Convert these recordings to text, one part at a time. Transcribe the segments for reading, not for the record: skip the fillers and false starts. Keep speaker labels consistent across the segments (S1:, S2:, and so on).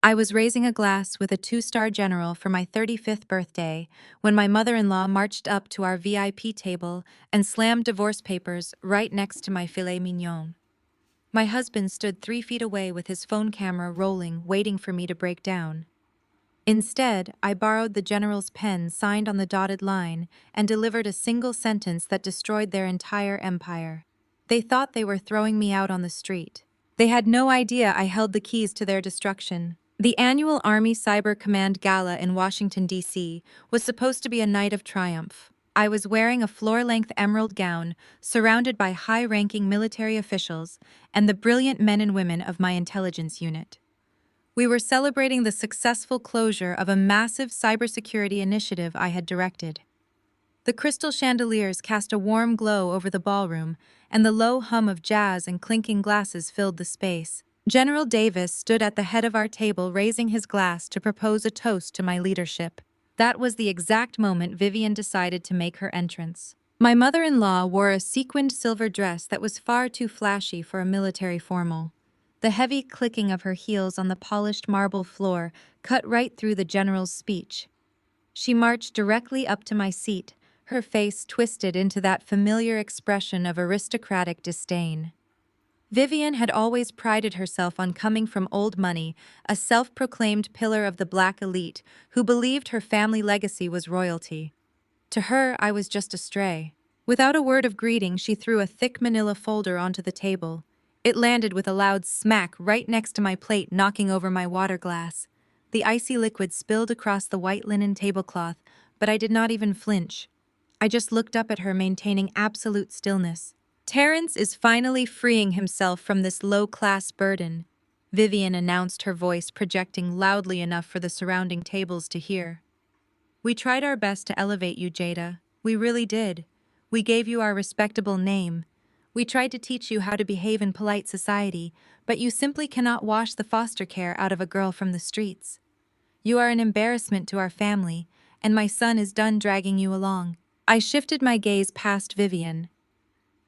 S1: I was raising a glass with a two-star general for my 35th birthday when my mother-in-law marched up to our VIP table and slammed divorce papers right next to my filet mignon. My husband stood 3 feet away with his phone camera rolling, waiting for me to break down. Instead, I borrowed the general's pen signed on the dotted line and delivered a single sentence that destroyed their entire empire. They thought they were throwing me out on the street. They had no idea I held the keys to their destruction. The annual Army Cyber Command Gala in Washington, D.C. was supposed to be a night of triumph. I was wearing a floor-length emerald gown, surrounded by high-ranking military officials and the brilliant men and women of my intelligence unit. We were celebrating the successful closure of a massive cybersecurity initiative I had directed. The crystal chandeliers cast a warm glow over the ballroom, and the low hum of jazz and clinking glasses filled the space. General Davis stood at the head of our table raising his glass to propose a toast to my leadership. That was the exact moment Vivian decided to make her entrance. My mother-in-law wore a sequined silver dress that was far too flashy for a military formal. The heavy clicking of her heels on the polished marble floor cut right through the general's speech. She marched directly up to my seat, her face twisted into that familiar expression of aristocratic disdain. Vivian had always prided herself on coming from old money, a self-proclaimed pillar of the black elite who believed her family legacy was royalty. To her, I was just a stray. Without a word of greeting, she threw a thick manila folder onto the table. It landed with a loud smack right next to my plate, knocking over my water glass. The icy liquid spilled across the white linen tablecloth, but I did not even flinch. I just looked up at her, maintaining absolute stillness. Terrence is finally freeing himself from this low-class burden, Vivian announced, her voice projecting loudly enough for the surrounding tables to hear. We tried our best to elevate you, Jada. We really did. We gave you our respectable name. We tried to teach you how to behave in polite society, but you simply cannot wash the foster care out of a girl from the streets. You are an embarrassment to our family, and my son is done dragging you along. I shifted my gaze past Vivian.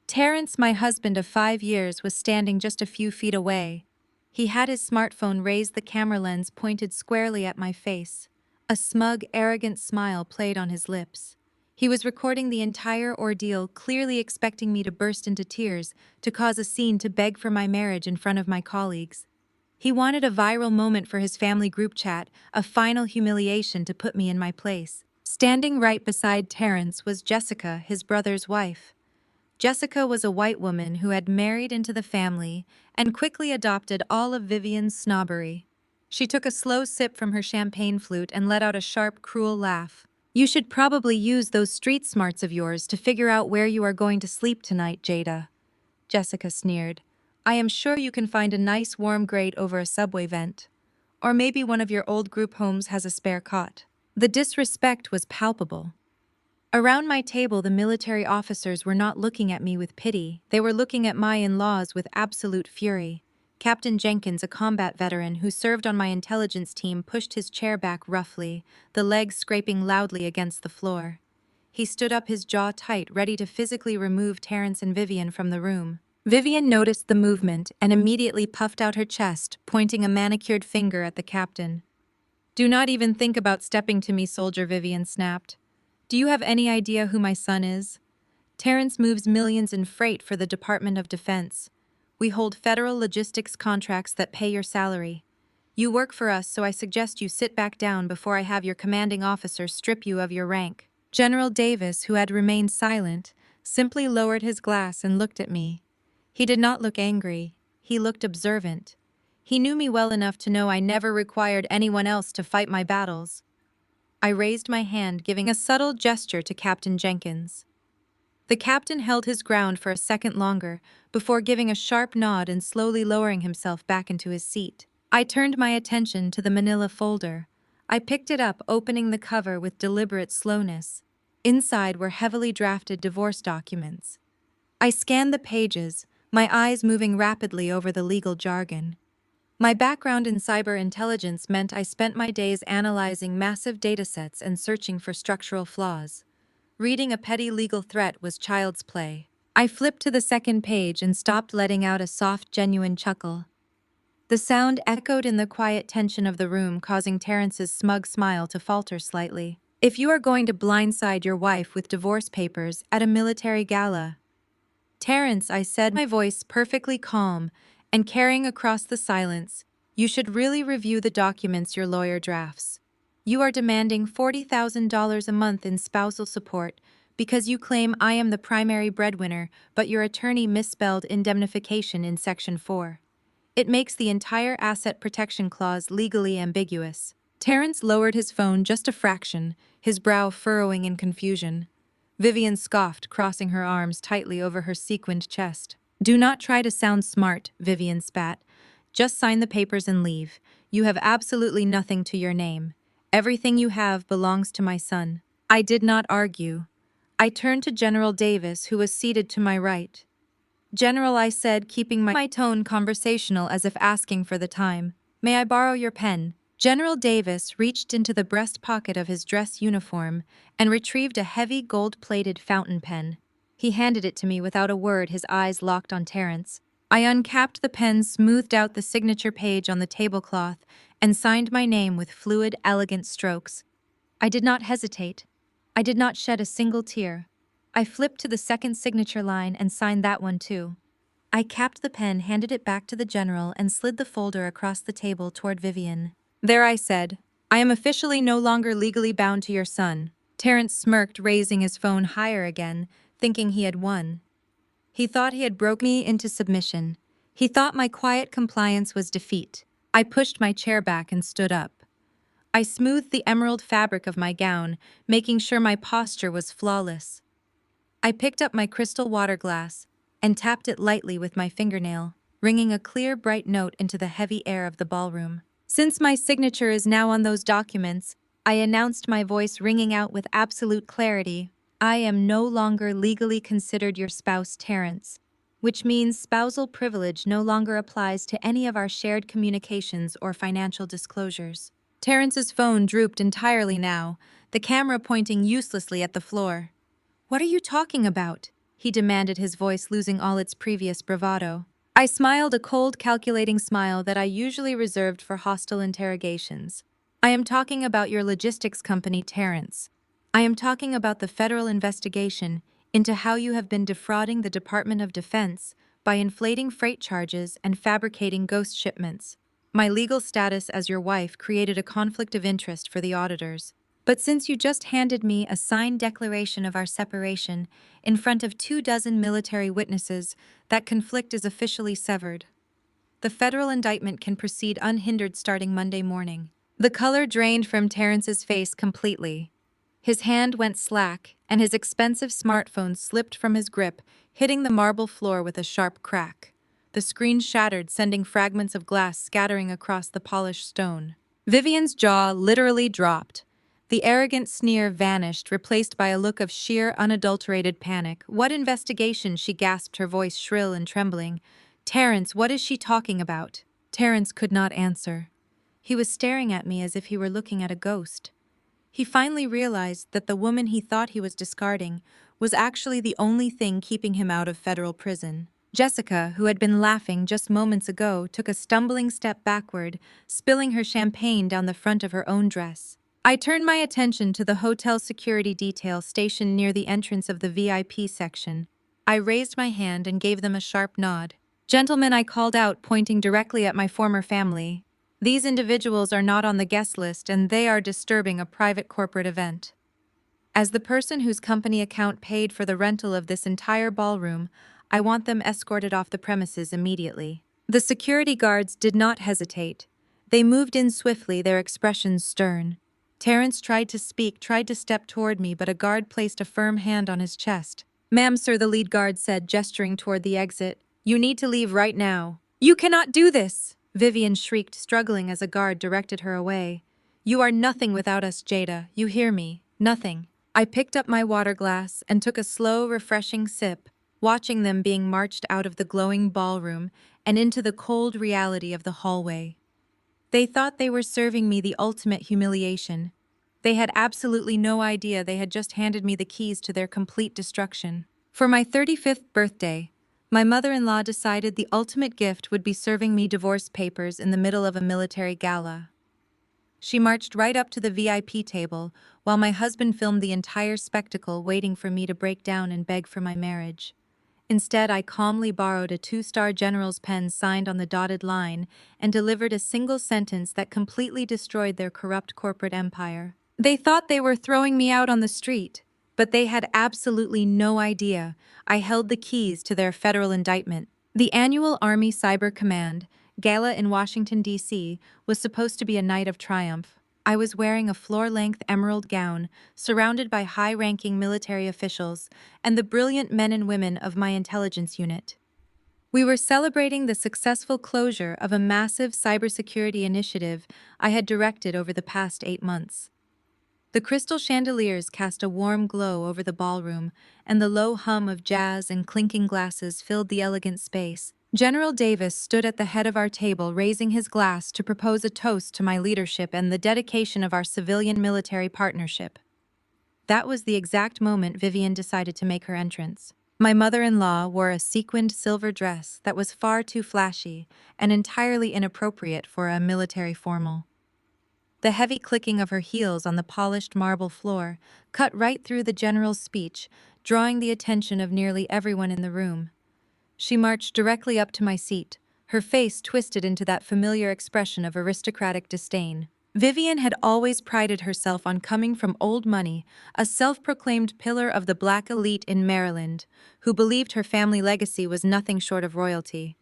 S1: Terrence, my husband of 5 years, was standing just a few feet away. He had his smartphone raised, the camera lens pointed squarely at my face. A smug, arrogant smile played on his lips. He was recording the entire ordeal, clearly expecting me to burst into tears, to cause a scene, to beg for my marriage in front of my colleagues. He wanted a viral moment for his family group chat, a final humiliation to put me in my place. Standing right beside Terrence was Jessica, his brother's wife. Jessica was a white woman who had married into the family and quickly adopted all of Vivian's snobbery. She took a slow sip from her champagne flute and let out a sharp, cruel laugh. You should probably use those street smarts of yours to figure out where you are going to sleep tonight, Jada, Jessica sneered. I am sure you can find a nice warm grate over a subway vent. Or maybe one of your old group homes has a spare cot. The disrespect was palpable. Around my table, the military officers were not looking at me with pity. They were looking at my in-laws with absolute fury. Captain Jenkins, a combat veteran who served on my intelligence team, pushed his chair back roughly, the legs scraping loudly against the floor. He stood up, his jaw tight, ready to physically remove Terrence and Vivian from the room. Vivian noticed the movement and immediately puffed out her chest, pointing a manicured finger at the captain. Do not even think about stepping to me, soldier, Vivian snapped. Do you have any idea who my son is? Terrence moves millions in freight for the Department of Defense. We hold federal logistics contracts that pay your salary. You work for us, so I suggest you sit back down before I have your commanding officer strip you of your rank. General Davis, who had remained silent, simply lowered his glass and looked at me. He did not look angry. He looked observant. He knew me well enough to know I never required anyone else to fight my battles. I raised my hand, giving a subtle gesture to Captain Jenkins. The captain held his ground for a second longer, before giving a sharp nod and slowly lowering himself back into his seat. I turned my attention to the manila folder. I picked it up, opening the cover with deliberate slowness. Inside were heavily drafted divorce documents. I scanned the pages, my eyes moving rapidly over the legal jargon. My background in cyber intelligence meant I spent my days analyzing massive datasets and searching for structural flaws. Reading a petty legal threat was child's play. I flipped to the second page and stopped, letting out a soft, genuine chuckle. The sound echoed in the quiet tension of the room, causing Terrence's smug smile to falter slightly. If you are going to blindside your wife with divorce papers at a military gala, Terrence, I said, my voice perfectly calm and carrying across the silence, you should really review the documents your lawyer drafts. You are demanding $40,000 a month in spousal support because you claim I am the primary breadwinner, but your attorney misspelled indemnification in Section 4. It makes the entire asset protection clause legally ambiguous. Terrence lowered his phone just a fraction, his brow furrowing in confusion. Vivian scoffed, crossing her arms tightly over her sequined chest. Do not try to sound smart, Vivian spat. Just sign the papers and leave. You have absolutely nothing to your name. Everything you have belongs to my son. I did not argue. I turned to General Davis, who was seated to my right. General, I said, keeping my tone conversational as if asking for the time. May I borrow your pen? General Davis reached into the breast pocket of his dress uniform and retrieved a heavy gold-plated fountain pen. He handed it to me without a word, his eyes locked on Terrence. I uncapped the pen, smoothed out the signature page on the tablecloth, and signed my name with fluid, elegant strokes. I did not hesitate. I did not shed a single tear. I flipped to the second signature line and signed that one too. I capped the pen, handed it back to the general, and slid the folder across the table toward Vivian. There, I said. I am officially no longer legally bound to your son. Terrence smirked, raising his phone higher again, thinking he had won. He thought he had broken me into submission. He thought my quiet compliance was defeat. I pushed my chair back and stood up. I smoothed the emerald fabric of my gown, making sure my posture was flawless. I picked up my crystal water glass and tapped it lightly with my fingernail, ringing a clear, bright note into the heavy air of the ballroom. Since my signature is now on those documents, I announced, my voice ringing out with absolute clarity, I am no longer legally considered your spouse, Terrence, which means spousal privilege no longer applies to any of our shared communications or financial disclosures. Terrence's phone drooped entirely now, the camera pointing uselessly at the floor. What are you talking about? He demanded, his voice losing all its previous bravado. I smiled, a cold, calculating smile that I usually reserved for hostile interrogations. I am talking about your logistics company, Terrence. I am talking about the federal investigation into how you have been defrauding the Department of Defense by inflating freight charges and fabricating ghost shipments. My legal status as your wife created a conflict of interest for the auditors. But since you just handed me a signed declaration of our separation in front of 24 military witnesses, that conflict is officially severed. The federal indictment can proceed unhindered starting Monday morning. The color drained from Terrence's face completely. His hand went slack, and his expensive smartphone slipped from his grip, hitting the marble floor with a sharp crack. The screen shattered, sending fragments of glass scattering across the polished stone. Vivian's jaw literally dropped. The arrogant sneer vanished, replaced by a look of sheer, unadulterated panic. What investigation? She gasped, her voice shrill and trembling. Terrence, what is she talking about? Terrence could not answer. He was staring at me as if he were looking at a ghost. He finally realized that the woman he thought he was discarding was actually the only thing keeping him out of federal prison. Jessica, who had been laughing just moments ago, took a stumbling step backward, spilling her champagne down the front of her own dress. I turned my attention to the hotel security detail stationed near the entrance of the VIP section. I raised my hand and gave them a sharp nod. Gentlemen, I called out, pointing directly at my former family. These individuals are not on the guest list, and they are disturbing a private corporate event. As the person whose company account paid for the rental of this entire ballroom, I want them escorted off the premises immediately. The security guards did not hesitate. They moved in swiftly, their expressions stern. Terrence tried to speak, tried to step toward me, but a guard placed a firm hand on his chest. Ma'am, sir, the lead guard said, gesturing toward the exit. You need to leave right now. You cannot do this! Vivian shrieked, struggling as a guard directed her away. You are nothing without us, Jada. You hear me? Nothing. I picked up my water glass and took a slow, refreshing sip, watching them being marched out of the glowing ballroom and into the cold reality of the hallway. They thought they were serving me the ultimate humiliation. They had absolutely no idea they had just handed me the keys to their complete destruction. For my 35th birthday, My mother-in-law decided the ultimate gift would be serving me divorce papers in the middle of a military gala. She marched right up to the VIP table, while my husband filmed the entire spectacle waiting for me to break down and beg for my marriage. Instead, I calmly borrowed a two-star general's pen signed on the dotted line and delivered a single sentence that completely destroyed their corrupt corporate empire. They thought they were throwing me out on the street, but they had absolutely no idea I held the keys to their federal indictment. The annual Army Cyber Command Gala in Washington, D.C., was supposed to be a night of triumph. I was wearing a floor-length emerald gown, surrounded by high-ranking military officials and the brilliant men and women of my intelligence unit. We were celebrating the successful closure of a massive cybersecurity initiative I had directed over the past 8 months. The crystal chandeliers cast a warm glow over the ballroom, and the low hum of jazz and clinking glasses filled the elegant space. General Davis stood at the head of our table, raising his glass to propose a toast to my leadership and the dedication of our civilian-military partnership. That was the exact moment Vivian decided to make her entrance. My mother-in-law wore a sequined silver dress that was far too flashy and entirely inappropriate for a military formal. The heavy clicking of her heels on the polished marble floor cut right through the general's speech, drawing the attention of nearly everyone in the room. She marched directly up to my seat, her face twisted into that familiar expression of aristocratic disdain. Vivian had always prided herself on coming from old money, a self-proclaimed pillar of the black elite in Maryland, who believed her family legacy was nothing short of royalty.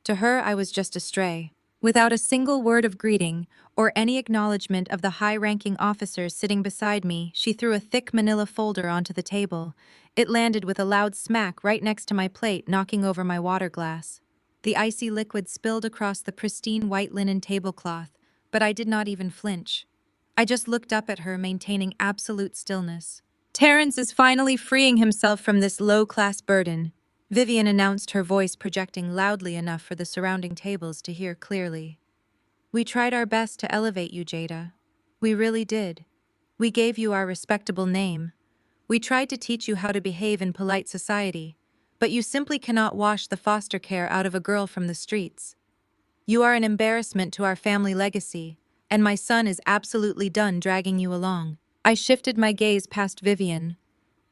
S1: To her, I was just a stray. Without a single word of greeting or any acknowledgement of the high-ranking officers sitting beside me, she threw a thick manila folder onto the table. It landed with a loud smack right next to my plate, knocking over my water glass. The icy liquid spilled across the pristine white linen tablecloth, but I did not even flinch. I just looked up at her, maintaining absolute stillness. "Terrence is finally freeing himself from this low-class burden," Vivian announced, her voice projecting loudly enough for the surrounding tables to hear clearly. "We tried our best to elevate you, Jada. We really did. We gave you our respectable name. We tried to teach you how to behave in polite society, but you simply cannot wash the foster care out of a girl from the streets. You are an embarrassment to our family legacy, and my son is absolutely done dragging you along." I shifted my gaze past Vivian.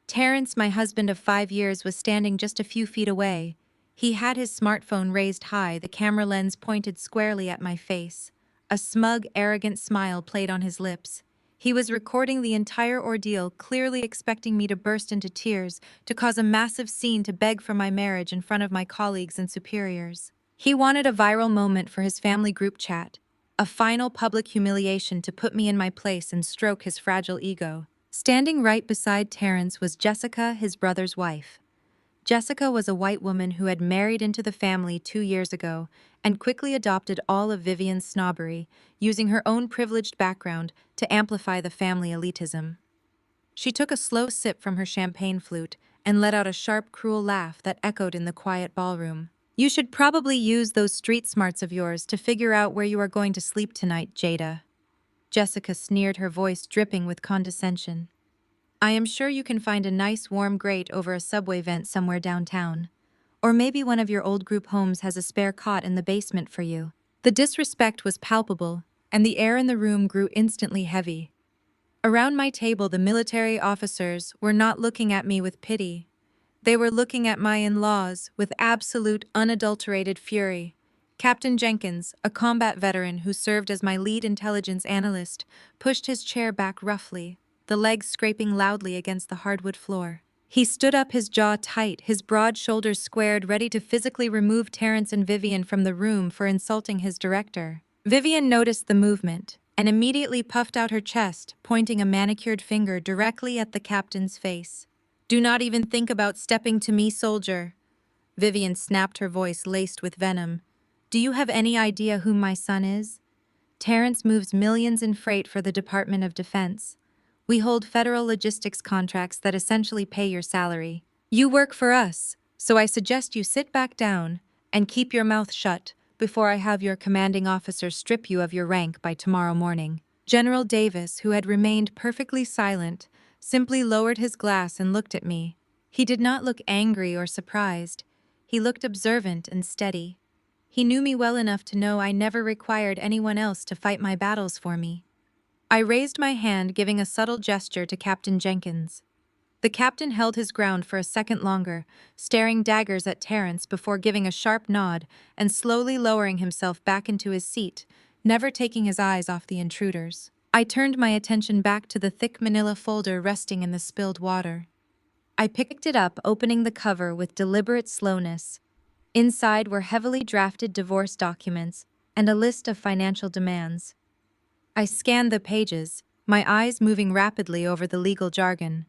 S1: Terrence, my husband of 5 years, was standing just a few feet away. He had his smartphone raised high, the camera lens pointed squarely at my face. A smug, arrogant smile played on his lips. He was recording the entire ordeal, clearly expecting me to burst into tears, to cause a massive scene, to beg for my marriage in front of my colleagues and superiors. He wanted a viral moment for his family group chat, a final public humiliation to put me in my place and stroke his fragile ego. Standing right beside Terrence was Jessica, his brother's wife. Jessica was a white woman who had married into the family 2 years ago and quickly adopted all of Vivian's snobbery, using her own privileged background to amplify the family elitism. She took a slow sip from her champagne flute and let out a sharp, cruel laugh that echoed in the quiet ballroom. "You should probably use those street smarts of yours to figure out where you are going to sleep tonight, Jada." Jessica sneered, her voice dripping with condescension. "I am sure you can find a nice warm grate over a subway vent somewhere downtown. Or maybe one of your old group homes has a spare cot in the basement for you." The disrespect was palpable, and the air in the room grew instantly heavy. Around my table, the military officers were not looking at me with pity. They were looking at my in-laws with absolute, unadulterated fury. Captain Jenkins, a combat veteran who served as my lead intelligence analyst, pushed his chair back roughly, the legs scraping loudly against the hardwood floor. He stood up, his jaw tight, his broad shoulders squared, ready to physically remove Terrence and Vivian from the room for insulting his director. Vivian noticed the movement and immediately puffed out her chest, pointing a manicured finger directly at the captain's face. "Do not even think about stepping to me, soldier." Vivian snapped, her voice laced with venom. "Do you have any idea who my son is? Terrence moves millions in freight for the Department of Defense. We hold federal logistics contracts that essentially pay your salary. You work for us, so I suggest you sit back down and keep your mouth shut before I have your commanding officer strip you of your rank by tomorrow morning." General Davis, who had remained perfectly silent, simply lowered his glass and looked at me. He did not look angry or surprised. He looked observant and steady. He knew me well enough to know I never required anyone else to fight my battles for me. I raised my hand, giving a subtle gesture to Captain Jenkins. The captain held his ground for a second longer, staring daggers at Terence before giving a sharp nod and slowly lowering himself back into his seat, never taking his eyes off the intruders. I turned my attention back to the thick manila folder resting in the spilled water. I picked it up, opening the cover with deliberate slowness. Inside were heavily drafted divorce documents and a list of financial demands. I scanned the pages, my eyes moving rapidly over the legal jargon.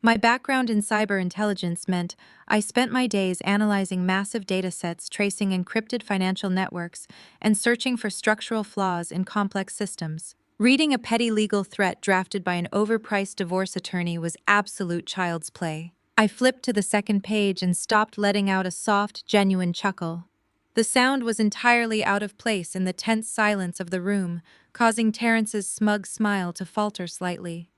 S1: My background in cyber intelligence meant I spent my days analyzing massive datasets, tracing encrypted financial networks, and searching for structural flaws in complex systems. Reading a petty legal threat drafted by an overpriced divorce attorney was absolute child's play. I flipped to the second page and stopped, letting out a soft, genuine chuckle. The sound was entirely out of place in the tense silence of the room, causing Terrence's smug smile to falter slightly.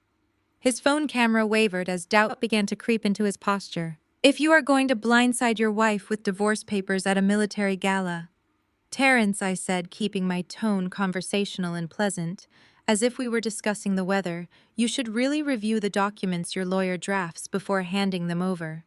S1: His phone camera wavered as doubt began to creep into his posture. "If you are going to blindside your wife with divorce papers at a military gala." "Terrence," I said, keeping my tone conversational and pleasant, as if we were discussing the weather, "you should really review the documents your lawyer drafts before handing them over.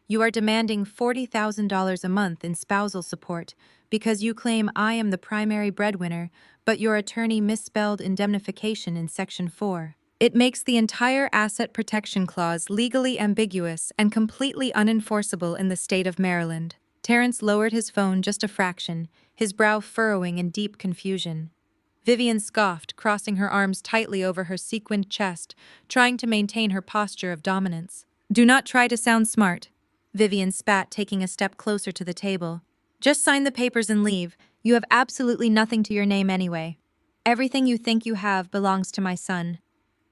S1: You are demanding $40,000 a month in spousal support because you claim I am the primary breadwinner, but your attorney misspelled indemnification in Section 4. It makes the entire asset protection clause legally ambiguous and completely unenforceable in the state of Maryland." Terrence lowered his phone just a fraction, his brow furrowing in deep confusion. Vivian scoffed, crossing her arms tightly over her sequined chest, trying to maintain her posture of dominance. "Do not try to sound smart," Vivian spat, taking a step closer to the table. "Just sign the papers and leave. You have absolutely nothing to your name anyway. Everything you think you have belongs to my son.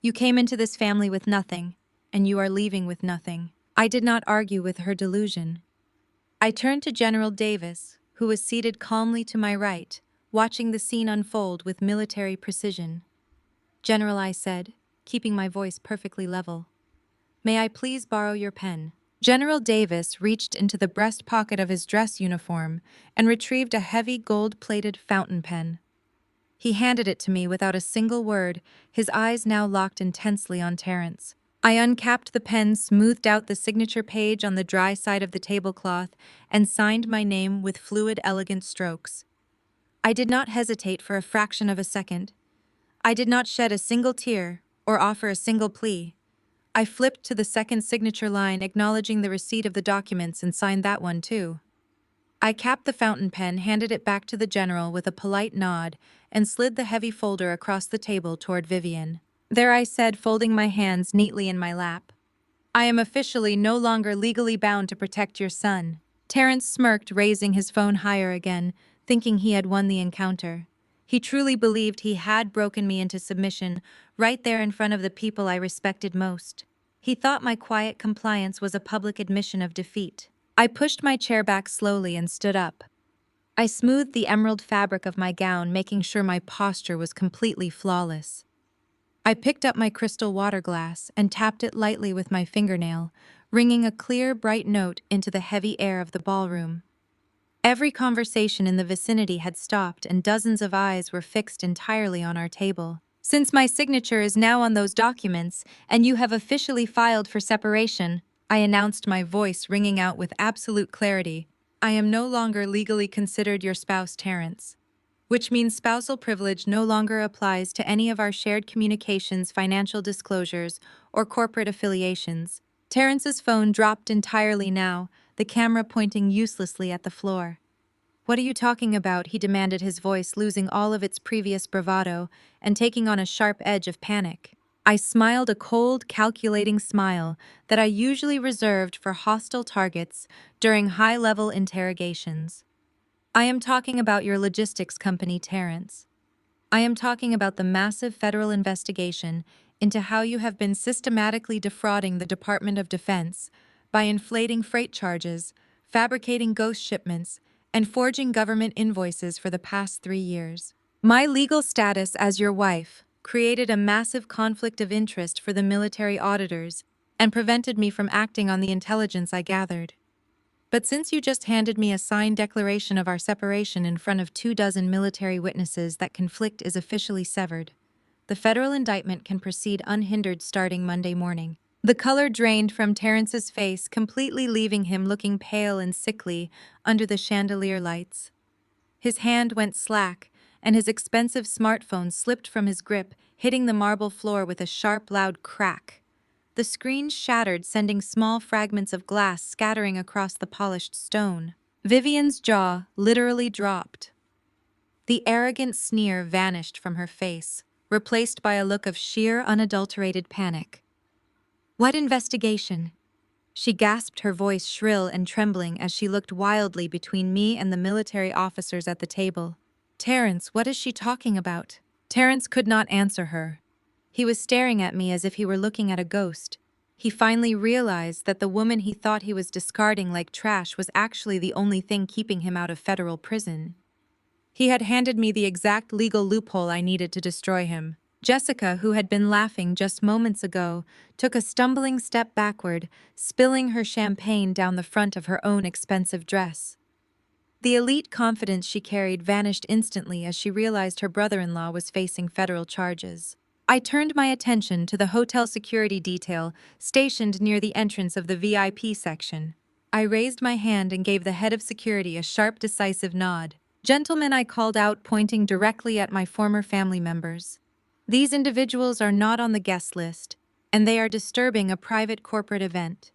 S1: You came into this family with nothing, and you are leaving with nothing." I did not argue with her delusion. I turned to General Davis, who was seated calmly to my right, watching the scene unfold with military precision. "General," I said, keeping my voice perfectly level, "may I please borrow your pen?" General Davis reached into the breast pocket of his dress uniform and retrieved a heavy gold-plated fountain pen. He handed it to me without a single word, his eyes now locked intensely on Terrence. I uncapped the pen, smoothed out the signature page on the dry side of the tablecloth, and signed my name with fluid, elegant strokes. I did not hesitate for a fraction of a second. I did not shed a single tear or offer a single plea. I flipped to the second signature line, acknowledging the receipt of the documents, and signed that one too. I capped the fountain pen, handed it back to the general with a polite nod, and slid the heavy folder across the table toward Vivian. "There," I said, folding my hands neatly in my lap. "I am officially no longer legally bound to protect your son." Terrence smirked, raising his phone higher again, thinking he had won the encounter. He truly believed he had broken me into submission, right there in front of the people I respected most. He thought my quiet compliance was a public admission of defeat. I pushed my chair back slowly and stood up. I smoothed the emerald fabric of my gown, making sure my posture was completely flawless. I picked up my crystal water glass and tapped it lightly with my fingernail, ringing a clear, bright note into the heavy air of the ballroom. Every conversation in the vicinity had stopped, and dozens of eyes were fixed entirely on our table. "Since my signature is now on those documents, and you have officially filed for separation," I announced, my voice ringing out with absolute clarity, "I am no longer legally considered your spouse, Terrence. Which means spousal privilege no longer applies to any of our shared communications, financial disclosures, or corporate affiliations." Terrence's phone dropped entirely now, the camera pointing uselessly at the floor. "What are you talking about?" he demanded, his voice losing all of its previous bravado and taking on a sharp edge of panic. I smiled, a cold, calculating smile that I usually reserved for hostile targets during high-level interrogations. "I am talking about your logistics company, Terrence. I am talking about the massive federal investigation into how you have been systematically defrauding the Department of Defense by inflating freight charges, fabricating ghost shipments, and forging government invoices for the past 3 years. My legal status as your wife created a massive conflict of interest for the military auditors and prevented me from acting on the intelligence I gathered. But since you just handed me a signed declaration of our separation in front of 24 military witnesses, that conflict is officially severed. The federal indictment can proceed unhindered starting Monday morning. The color drained from Terrence's face, completely leaving him looking pale and sickly under the chandelier lights. His hand went slack, and his expensive smartphone slipped from his grip, hitting the marble floor with a sharp, loud crack. The screen shattered, sending small fragments of glass scattering across the polished stone. Vivian's jaw literally dropped. The arrogant sneer vanished from her face, replaced by a look of sheer, unadulterated panic. "What investigation?" She gasped, her voice shrill and trembling as she looked wildly between me and the military officers at the table. "Terrence, what is she talking about?" Terrence could not answer her. He was staring at me as if he were looking at a ghost. He finally realized that the woman he thought he was discarding like trash was actually the only thing keeping him out of federal prison. He had handed me the exact legal loophole I needed to destroy him. Jessica, who had been laughing just moments ago, took a stumbling step backward, spilling her champagne down the front of her own expensive dress. The elite confidence she carried vanished instantly as she realized her brother-in-law was facing federal charges. I turned my attention to the hotel security detail stationed near the entrance of the VIP section. I raised my hand and gave the head of security a sharp, decisive nod. "Gentlemen," I called out, pointing directly at my former family members. "These individuals are not on the guest list, and they are disturbing a private corporate event.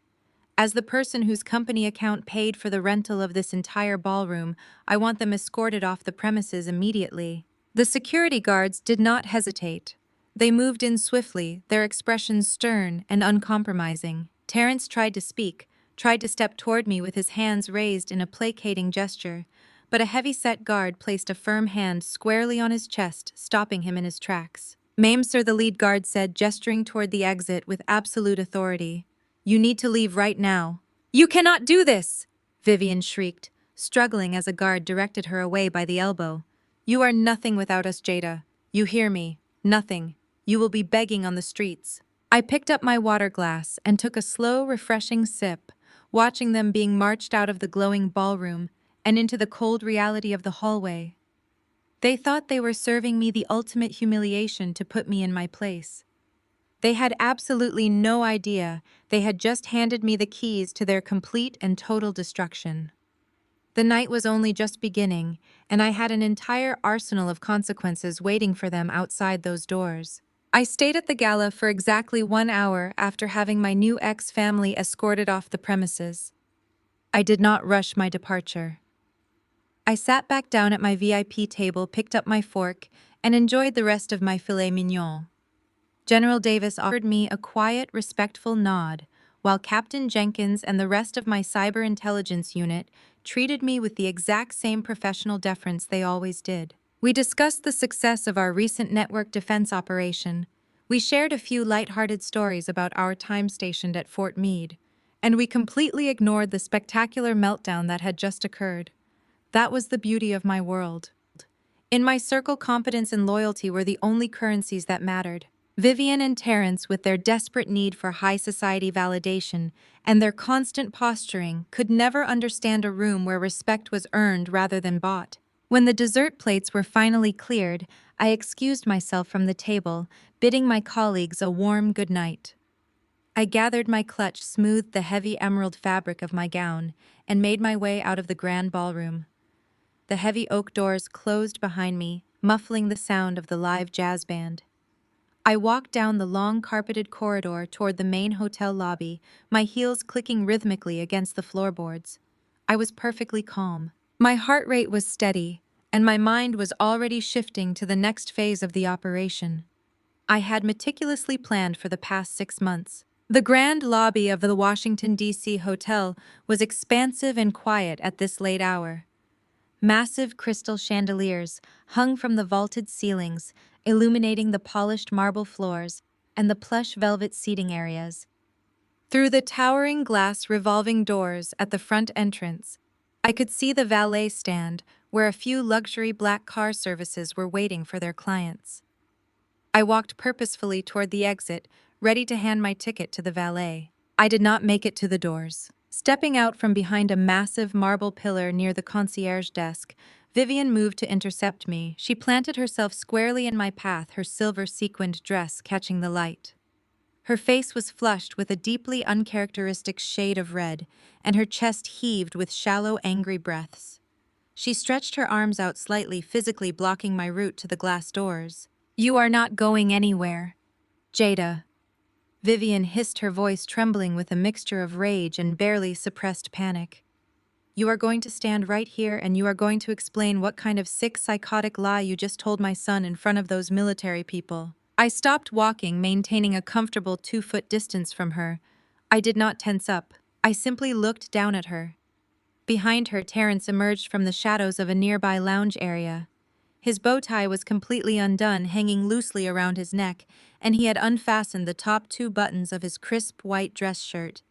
S1: As the person whose company account paid for the rental of this entire ballroom, I want them escorted off the premises immediately." The security guards did not hesitate. They moved in swiftly, their expressions stern and uncompromising. Terrence tried to speak, tried to step toward me with his hands raised in a placating gesture, but a heavy-set guard placed a firm hand squarely on his chest, stopping him in his tracks. "Ma'am, sir," the lead guard said, gesturing toward the exit with absolute authority. "You need to leave right now." "You cannot do this!" Vivian shrieked, struggling as a guard directed her away by the elbow. "You are nothing without us, Jada. You hear me? Nothing. You will be begging on the streets." I picked up my water glass and took a slow, refreshing sip, watching them being marched out of the glowing ballroom and into the cold reality of the hallway. They thought they were serving me the ultimate humiliation to put me in my place. They had absolutely no idea they had just handed me the keys to their complete and total destruction. The night was only just beginning, and I had an entire arsenal of consequences waiting for them outside those doors. I stayed at the gala for exactly 1 hour after having my new ex-family escorted off the premises. I did not rush my departure. I sat back down at my VIP table, picked up my fork, and enjoyed the rest of my filet mignon. General Davis offered me a quiet, respectful nod, while Captain Jenkins and the rest of my cyber intelligence unit treated me with the exact same professional deference they always did. We discussed the success of our recent network defense operation. We shared a few lighthearted stories about our time stationed at Fort Meade, and we completely ignored the spectacular meltdown that had just occurred. That was the beauty of my world. In my circle, competence and loyalty were the only currencies that mattered. Vivian and Terrence, with their desperate need for high society validation and their constant posturing, could never understand a room where respect was earned rather than bought. When the dessert plates were finally cleared, I excused myself from the table, bidding my colleagues a warm good night. I gathered my clutch, smoothed the heavy emerald fabric of my gown, and made my way out of the grand ballroom. The heavy oak doors closed behind me, muffling the sound of the live jazz band. I walked down the long carpeted corridor toward the main hotel lobby, my heels clicking rhythmically against the floorboards. I was perfectly calm. My heart rate was steady, and my mind was already shifting to the next phase of the operation. I had meticulously planned for the past 6 months. The grand lobby of the Washington, D.C. hotel was expansive and quiet at this late hour. Massive crystal chandeliers hung from the vaulted ceilings, illuminating the polished marble floors and the plush velvet seating areas. Through the towering glass revolving doors at the front entrance, I could see the valet stand where a few luxury black car services were waiting for their clients. I walked purposefully toward the exit, ready to hand my ticket to the valet. I did not make it to the doors. Stepping out from behind a massive marble pillar near the concierge desk, Vivian moved to intercept me. She planted herself squarely in my path, her silver sequined dress catching the light. Her face was flushed with a deeply uncharacteristic shade of red, and her chest heaved with shallow, angry breaths. She stretched her arms out slightly, physically blocking my route to the glass doors. "You are not going anywhere, Jada." Vivian hissed, her voice trembling with a mixture of rage and barely suppressed panic. "You are going to stand right here and you are going to explain what kind of sick, psychotic lie you just told my son in front of those military people." I stopped walking, maintaining a comfortable 2-foot distance from her. I did not tense up. I simply looked down at her. Behind her, Terrence emerged from the shadows of a nearby lounge area. His bow tie was completely undone, hanging loosely around his neck, and he had unfastened the top 2 buttons of his crisp white dress shirt.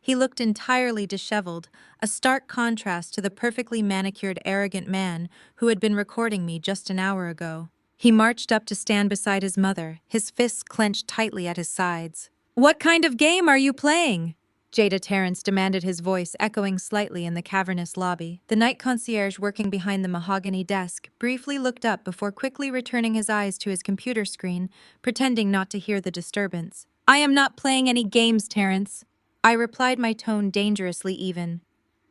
S1: He looked entirely disheveled, a stark contrast to the perfectly manicured, arrogant man who had been recording me just an hour ago. He marched up to stand beside his mother, his fists clenched tightly at his sides. "What kind of game are you playing?" Jada Terrence demanded, his voice echoing slightly in the cavernous lobby. The night concierge working behind the mahogany desk briefly looked up before quickly returning his eyes to his computer screen, pretending not to hear the disturbance. "I am not playing any games, Terrence," I replied, my tone dangerously even.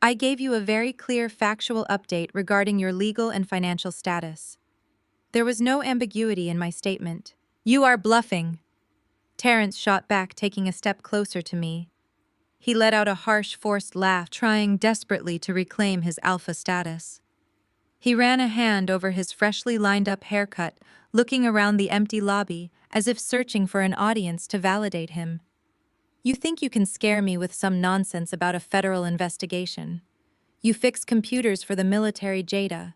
S1: "I gave you a very clear factual update regarding your legal and financial status." There was no ambiguity in my statement. "You are bluffing." Terrence shot back, taking a step closer to me. He let out a harsh, forced laugh, trying desperately to reclaim his alpha status. He ran a hand over his freshly lined-up haircut, looking around the empty lobby as if searching for an audience to validate him. "You think you can scare me with some nonsense about a federal investigation. You fix computers for the military, Jada.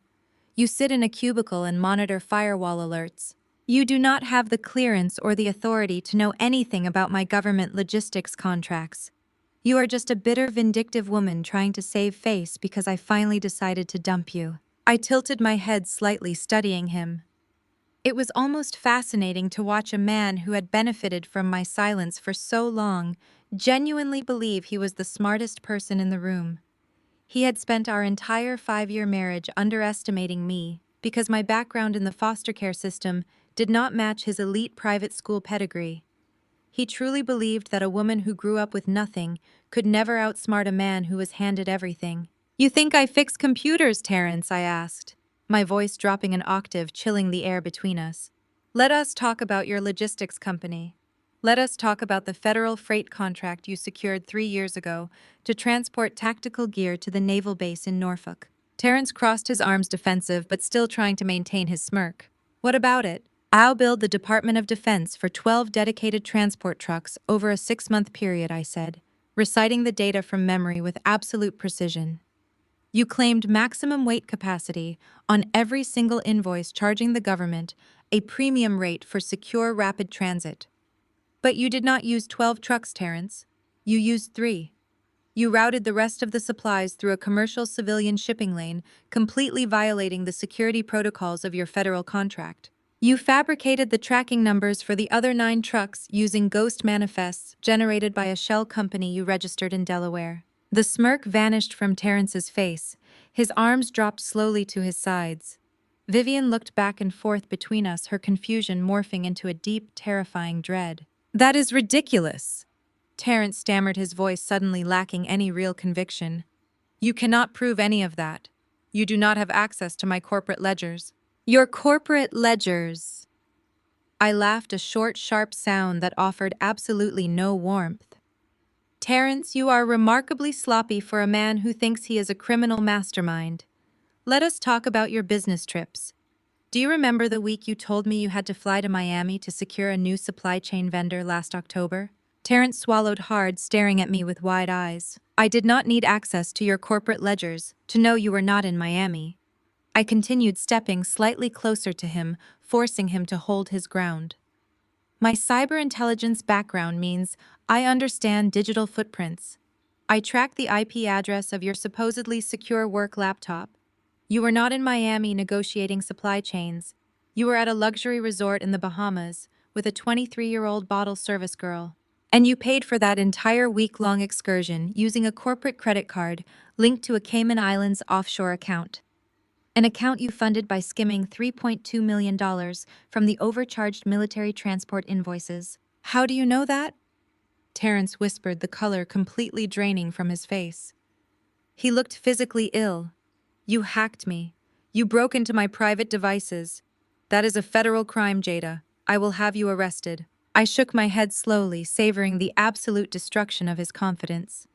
S1: You sit in a cubicle and monitor firewall alerts. You do not have the clearance or the authority to know anything about my government logistics contracts. You are just a bitter, vindictive woman trying to save face because I finally decided to dump you." I tilted my head slightly, studying him. It was almost fascinating to watch a man who had benefited from my silence for so long genuinely believe he was the smartest person in the room. He had spent our entire 5-year marriage underestimating me because my background in the foster care system did not match his elite private school pedigree. He truly believed that a woman who grew up with nothing could never outsmart a man who was handed everything. "You think I fix computers, Terrence?" I asked, my voice dropping an octave, chilling the air between us. "Let us talk about your logistics company. Let us talk about the federal freight contract you secured 3 years ago to transport tactical gear to the naval base in Norfolk." Terrence crossed his arms, defensive but still trying to maintain his smirk. "What about it? I'll build the Department of Defense for 12 dedicated transport trucks over a 6-month period," I said, reciting the data from memory with absolute precision. "You claimed maximum weight capacity on every single invoice, charging the government a premium rate for secure rapid transit. But you did not use 12 trucks, Terrence. You used 3. You routed the rest of the supplies through a commercial civilian shipping lane, completely violating the security protocols of your federal contract. You fabricated the tracking numbers for the other 9 trucks using ghost manifests generated by a shell company you registered in Delaware." The smirk vanished from Terrence's face. His arms dropped slowly to his sides. Vivian looked back and forth between us, her confusion morphing into a deep, terrifying dread. "That is ridiculous," Terrence stammered, his voice suddenly lacking any real conviction. "You cannot prove any of that. You do not have access to my corporate ledgers." "Your corporate ledgers?" I laughed, a short, sharp sound that offered absolutely no warmth. "Terrence, you are remarkably sloppy for a man who thinks he is a criminal mastermind. Let us talk about your business trips. Do you remember the week you told me you had to fly to Miami to secure a new supply chain vendor last October?" Terrence swallowed hard, staring at me with wide eyes. "I did not need access to your corporate ledgers to know you were not in Miami." I continued, stepping slightly closer to him, forcing him to hold his ground. "My cyber intelligence background means I understand digital footprints. I tracked the IP address of your supposedly secure work laptop. You were not in Miami negotiating supply chains. You were at a luxury resort in the Bahamas with a 23-year-old bottle service girl. And you paid for that entire week-long excursion using a corporate credit card linked to a Cayman Islands offshore account. An account you funded by skimming $3.2 million from the overcharged military transport invoices. How do you know that? Terrence whispered, the color completely draining from his face. He looked physically ill. You hacked me. You broke into my private devices. That is a federal crime, Jada. I will have you arrested. I shook my head slowly, savoring the absolute destruction of his confidence.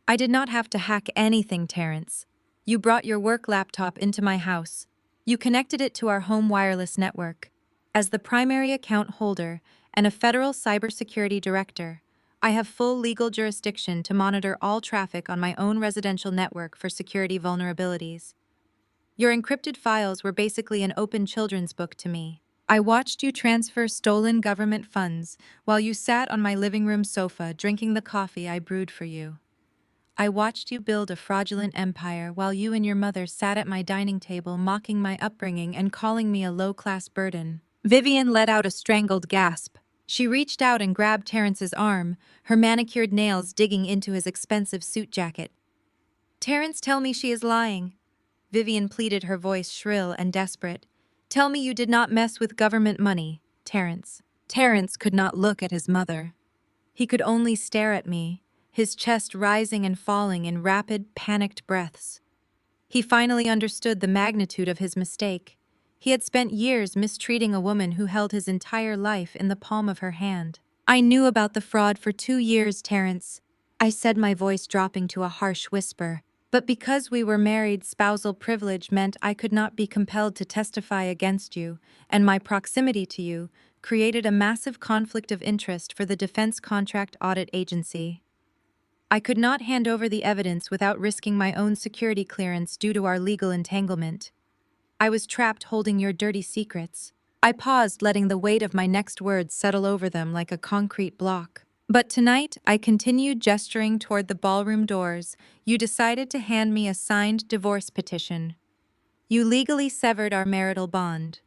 S1: I did not have to hack anything, Terrence. You brought your work laptop into my house. You connected it to our home wireless network. As the primary account holder and a federal cybersecurity director, I have full legal jurisdiction to monitor all traffic on my own residential network for security vulnerabilities. Your encrypted files were basically an open children's book to me. I watched you transfer stolen government funds while you sat on my living room sofa drinking the coffee I brewed for you. I watched you build a fraudulent empire while you and your mother sat at my dining table mocking my upbringing and calling me a low-class burden. Vivian let out a strangled gasp. She reached out and grabbed Terrence's arm, her manicured nails digging into his expensive suit jacket. Terrence, tell me she is lying. Vivian pleaded, her voice shrill and desperate. Tell me you did not mess with government money, Terrence. Terrence could not look at his mother. He could only stare at me, his chest rising and falling in rapid, panicked breaths. He finally understood the magnitude of his mistake. He had spent years mistreating a woman who held his entire life in the palm of her hand. I knew about the fraud for 2 years, Terrence. I said, my voice dropping to a harsh whisper. But because we were married, spousal privilege meant I could not be compelled to testify against you, and my proximity to you created a massive conflict of interest for the Defense Contract Audit Agency. I could not hand over the evidence without risking my own security clearance due to our legal entanglement. I was trapped holding your dirty secrets. I paused, letting the weight of my next words settle over them like a concrete block. But tonight, I continued, gesturing toward the ballroom doors. You decided to hand me a signed divorce petition. You legally severed our marital bond.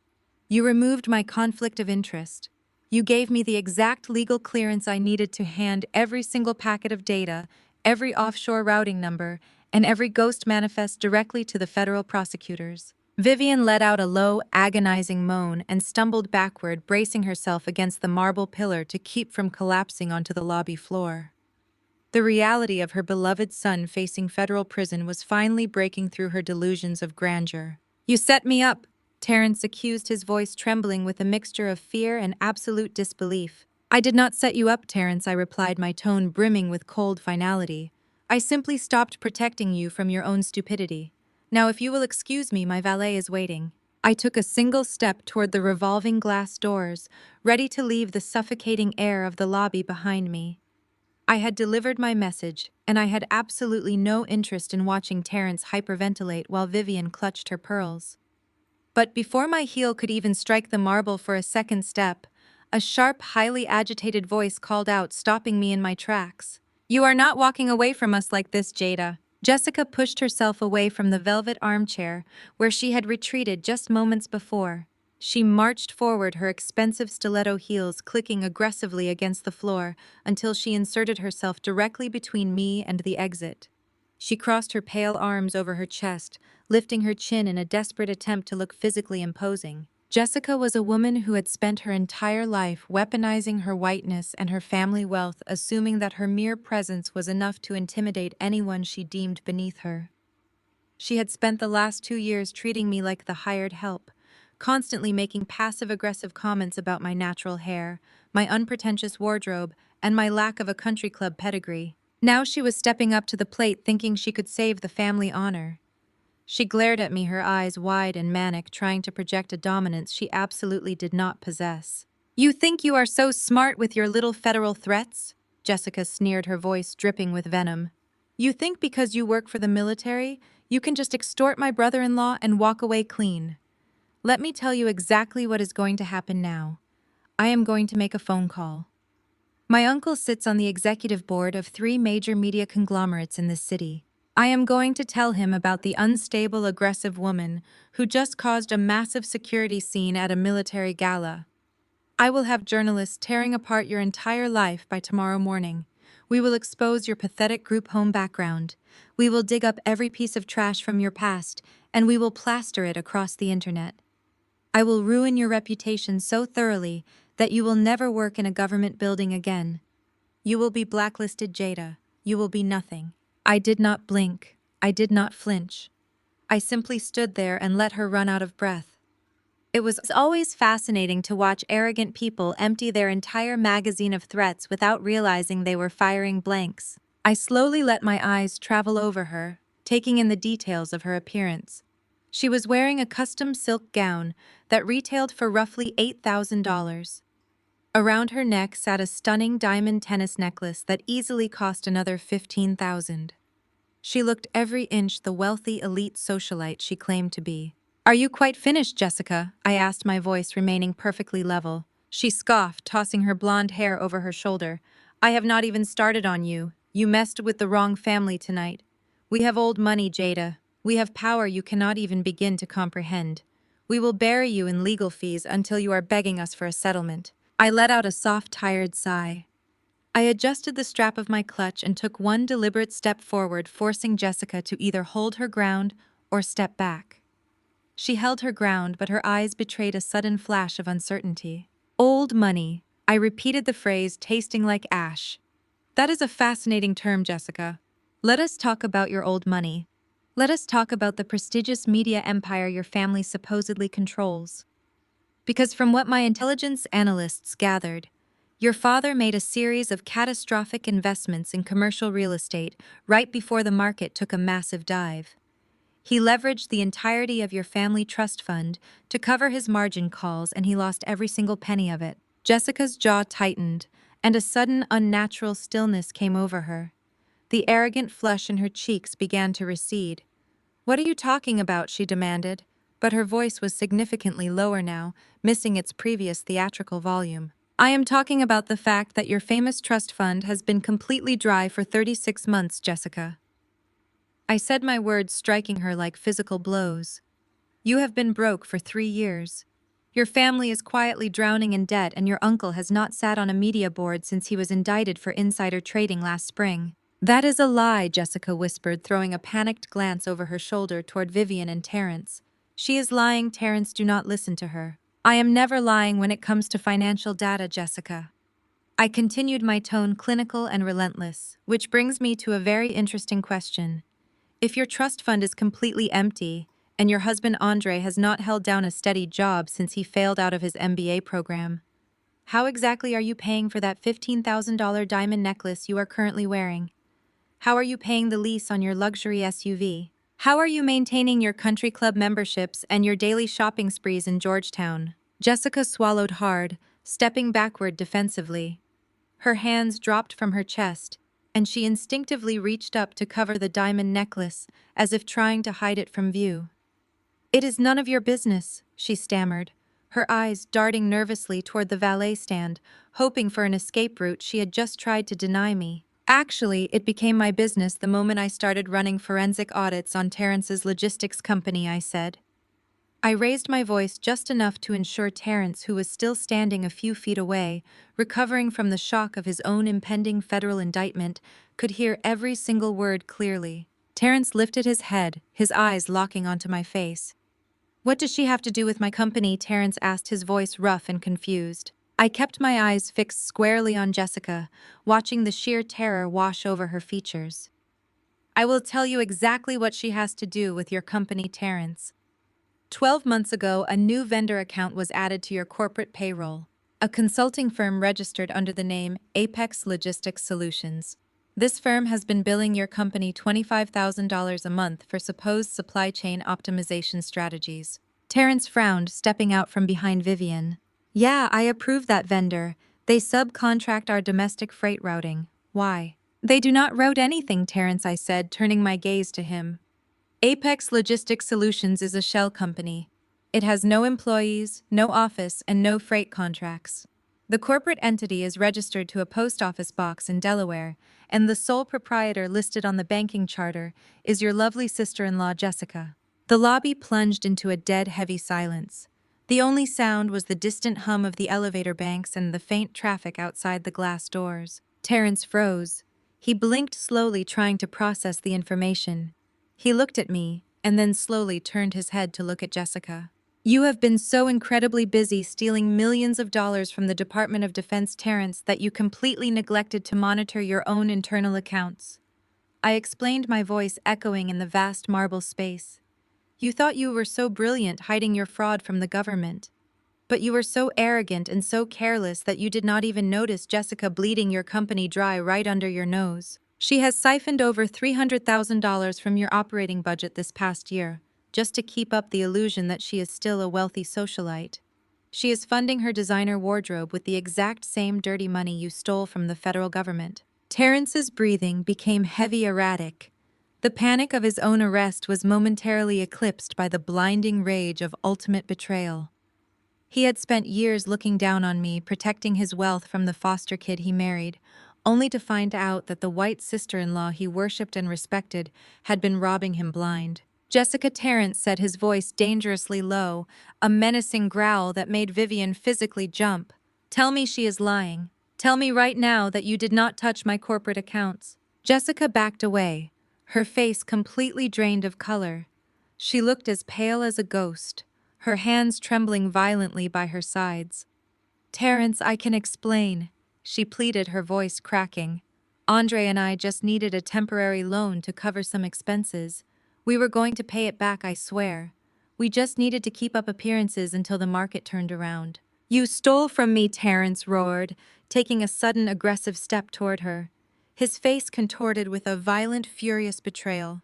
S1: You removed my conflict of interest. You gave me the exact legal clearance I needed to hand every single packet of data, every offshore routing number, and every ghost manifest directly to the federal prosecutors. Vivian let out a low, agonizing moan and stumbled backward, bracing herself against the marble pillar to keep from collapsing onto the lobby floor. The reality of her beloved son facing federal prison was finally breaking through her delusions of grandeur. You set me up, Terrence accused, his voice trembling with a mixture of fear and absolute disbelief. I did not set you up, Terrence, I replied, my tone brimming with cold finality. I simply stopped protecting you from your own stupidity. Now, if you will excuse me, my valet is waiting. I took a single step toward the revolving glass doors, ready to leave the suffocating air of the lobby behind me. I had delivered my message, and I had absolutely no interest in watching Terrence hyperventilate while Vivian clutched her pearls. But before my heel could even strike the marble for a second step, a sharp, highly agitated voice called out, stopping me in my tracks. You are not walking away from us like this, Jada. Jessica pushed herself away from the velvet armchair where she had retreated just moments before. She marched forward, her expensive stiletto heels clicking aggressively against the floor until she inserted herself directly between me and the exit. She crossed her pale arms over her chest, lifting her chin in a desperate attempt to look physically imposing. Jessica was a woman who had spent her entire life weaponizing her whiteness and her family wealth, assuming that her mere presence was enough to intimidate anyone she deemed beneath her. She had spent the last 2 years treating me like the hired help, constantly making passive-aggressive comments about my natural hair, my unpretentious wardrobe, and my lack of a country club pedigree. Now she was stepping up to the plate, thinking she could save the family honor. She glared at me, her eyes wide and manic, trying to project a dominance she absolutely did not possess. You think you are so smart with your little federal threats? Jessica sneered, her voice dripping with venom. You think because you work for the military, you can just extort my brother-in-law and walk away clean? Let me tell you exactly what is going to happen now. I am going to make a phone call. My uncle sits on the executive board of 3 major media conglomerates in this city. I am going to tell him about the unstable, aggressive woman who just caused a massive security scene at a military gala. I will have journalists tearing apart your entire life by tomorrow morning. We will expose your pathetic group home background. We will dig up every piece of trash from your past, and we will plaster it across the internet. I will ruin your reputation so thoroughly that you will never work in a government building again. You will be blacklisted, Jada. You will be nothing. I did not blink. I did not flinch. I simply stood there and let her run out of breath. It was always fascinating to watch arrogant people empty their entire magazine of threats without realizing they were firing blanks. I slowly let my eyes travel over her, taking in the details of her appearance. She was wearing a custom silk gown that retailed for roughly $8,000. Around her neck sat a stunning diamond tennis necklace that easily cost another $15,000. She looked every inch the wealthy elite socialite she claimed to be. "Are you quite finished, Jessica?" I asked, my voice remaining perfectly level. She scoffed, tossing her blonde hair over her shoulder. "I have not even started on you. You messed with the wrong family tonight. We have old money, Jada. We have power you cannot even begin to comprehend. We will bury you in legal fees until you are begging us for a settlement." I let out a soft, tired sigh. I adjusted the strap of my clutch and took one deliberate step forward, forcing Jessica to either hold her ground or step back. She held her ground, but her eyes betrayed a sudden flash of uncertainty. "Old money." I repeated the phrase, tasting like ash. "That is a fascinating term, Jessica. Let us talk about your old money. Let us talk about the prestigious media empire your family supposedly controls. Because from what my intelligence analysts gathered, your father made a series of catastrophic investments in commercial real estate right before the market took a massive dive. He leveraged the entirety of your family trust fund to cover his margin calls, and he lost every single penny of it." Jessica's jaw tightened, and a sudden, unnatural stillness came over her. The arrogant flush in her cheeks began to recede. "What are you talking about?" she demanded, but her voice was significantly lower now, missing its previous theatrical volume. "I am talking about the fact that your famous trust fund has been completely dry for 36 months, Jessica." I said, my words striking her like physical blows. "You have been broke for 3 years. Your family is quietly drowning in debt, and your uncle has not sat on a media board since he was indicted for insider trading last spring." "That is a lie," Jessica whispered, throwing a panicked glance over her shoulder toward Vivian and Terrence. "She is lying, Terrence. Do not listen to her." "I am never lying when it comes to financial data, Jessica." I continued, my tone clinical and relentless, which brings me to a very interesting question. If your trust fund is completely empty, and your husband Andre has not held down a steady job since he failed out of his MBA program, how exactly are you paying for that $15,000 diamond necklace you are currently wearing? How are you paying the lease on your luxury SUV? How are you maintaining your country club memberships and your daily shopping sprees in Georgetown? Jessica swallowed hard, stepping backward defensively. Her hands dropped from her chest, and she instinctively reached up to cover the diamond necklace, as if trying to hide it from view. "It is none of your business," she stammered, her eyes darting nervously toward the valet stand, hoping for an escape route she had just tried to deny me. "Actually, it became my business the moment I started running forensic audits on Terrence's logistics company," I said. I raised my voice just enough to ensure Terrence, who was still standing a few feet away, recovering from the shock of his own impending federal indictment, could hear every single word clearly. Terrence lifted his head, his eyes locking onto my face. "What does she have to do with my company?" Terrence asked, his voice rough and confused. I kept my eyes fixed squarely on Jessica, watching the sheer terror wash over her features. "I will tell you exactly what she has to do with your company, Terrence. 12 months ago, a new vendor account was added to your corporate payroll, a consulting firm registered under the name Apex Logistics Solutions. This firm has been billing your company $25,000 a month for supposed supply chain optimization strategies." Terrence frowned, stepping out from behind Vivian. "Yeah, I approve that vendor. They subcontract our domestic freight routing. Why?" "They do not route anything, Terrence," I said, turning my gaze to him. "Apex Logistics Solutions is a shell company. It has no employees, no office, and no freight contracts. The corporate entity is registered to a post office box in Delaware, and the sole proprietor listed on the banking charter is your lovely sister-in-law, Jessica." The lobby plunged into a dead, heavy silence. The only sound was the distant hum of the elevator banks and the faint traffic outside the glass doors. Terrence froze. He blinked slowly, trying to process the information. He looked at me, and then slowly turned his head to look at Jessica. You have been so incredibly busy stealing millions of dollars from the Department of Defense, Terrence, that you completely neglected to monitor your own internal accounts. I explained, my voice echoing in the vast marble space. You thought you were so brilliant hiding your fraud from the government. But you were so arrogant and so careless that you did not even notice Jessica bleeding your company dry right under your nose. She has siphoned over $300,000 from your operating budget this past year, just to keep up the illusion that she is still a wealthy socialite. She is funding her designer wardrobe with the exact same dirty money you stole from the federal government. Terrence's breathing became heavy, erratic. The panic of his own arrest was momentarily eclipsed by the blinding rage of ultimate betrayal. He had spent years looking down on me, protecting his wealth from the foster kid he married, only to find out that the white sister-in-law he worshipped and respected had been robbing him blind. Jessica, Terrence said, his voice dangerously low, a menacing growl that made Vivian physically jump. Tell me she is lying. Tell me right now that you did not touch my corporate accounts. Jessica backed away, her face completely drained of color. She looked as pale as a ghost, her hands trembling violently by her sides. Terrence, I can explain, she pleaded, her voice cracking. Andre and I just needed a temporary loan to cover some expenses. We were going to pay it back, I swear. We just needed to keep up appearances until the market turned around. You stole from me, Terrence roared, taking a sudden aggressive step toward her. His face contorted with a violent, furious betrayal.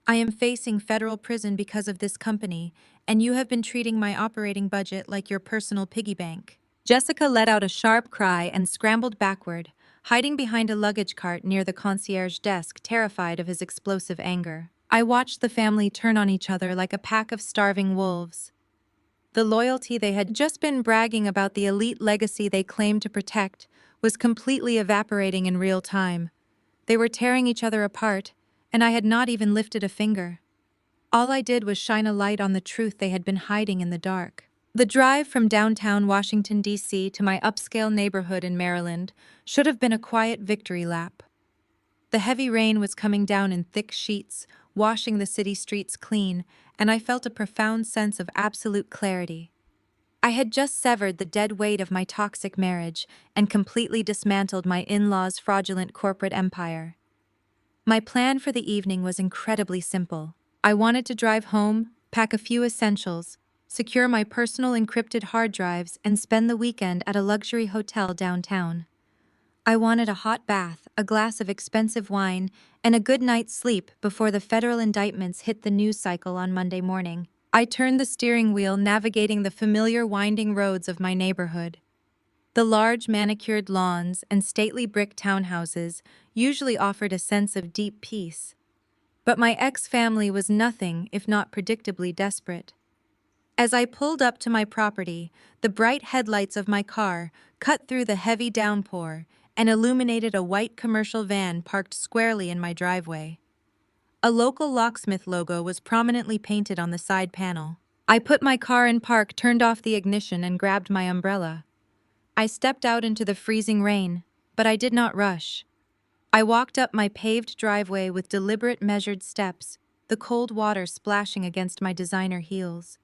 S1: I am facing federal prison because of this company, and you have been treating my operating budget like your personal piggy bank. Jessica let out a sharp cry and scrambled backward, hiding behind a luggage cart near the concierge desk, terrified of his explosive anger. I watched the family turn on each other like a pack of starving wolves. The loyalty they had just been bragging about, the elite legacy they claimed to protect, was completely evaporating in real time. They were tearing each other apart, and I had not even lifted a finger. All I did was shine a light on the truth they had been hiding in the dark. The drive from downtown Washington, D.C. to my upscale neighborhood in Maryland should have been a quiet victory lap. The heavy rain was coming down in thick sheets, washing the city streets clean, and I felt a profound sense of absolute clarity. I had just severed the dead weight of my toxic marriage and completely dismantled my in-laws' fraudulent corporate empire. My plan for the evening was incredibly simple. I wanted to drive home, pack a few essentials, secure my personal encrypted hard drives, and spend the weekend at a luxury hotel downtown. I wanted a hot bath, a glass of expensive wine, and a good night's sleep before the federal indictments hit the news cycle on Monday morning. I turned the steering wheel, navigating the familiar winding roads of my neighborhood. The large manicured lawns and stately brick townhouses usually offered a sense of deep peace. But my ex-family was nothing if not predictably desperate. As I pulled up to my property, the bright headlights of my car cut through the heavy downpour and illuminated a white commercial van parked squarely in my driveway. A local locksmith logo was prominently painted on the side panel. I put my car in park, turned off the ignition, and grabbed my umbrella. I stepped out into the freezing rain, but I did not rush. I walked up my paved driveway with deliberate, measured steps, the cold water splashing against my designer heels.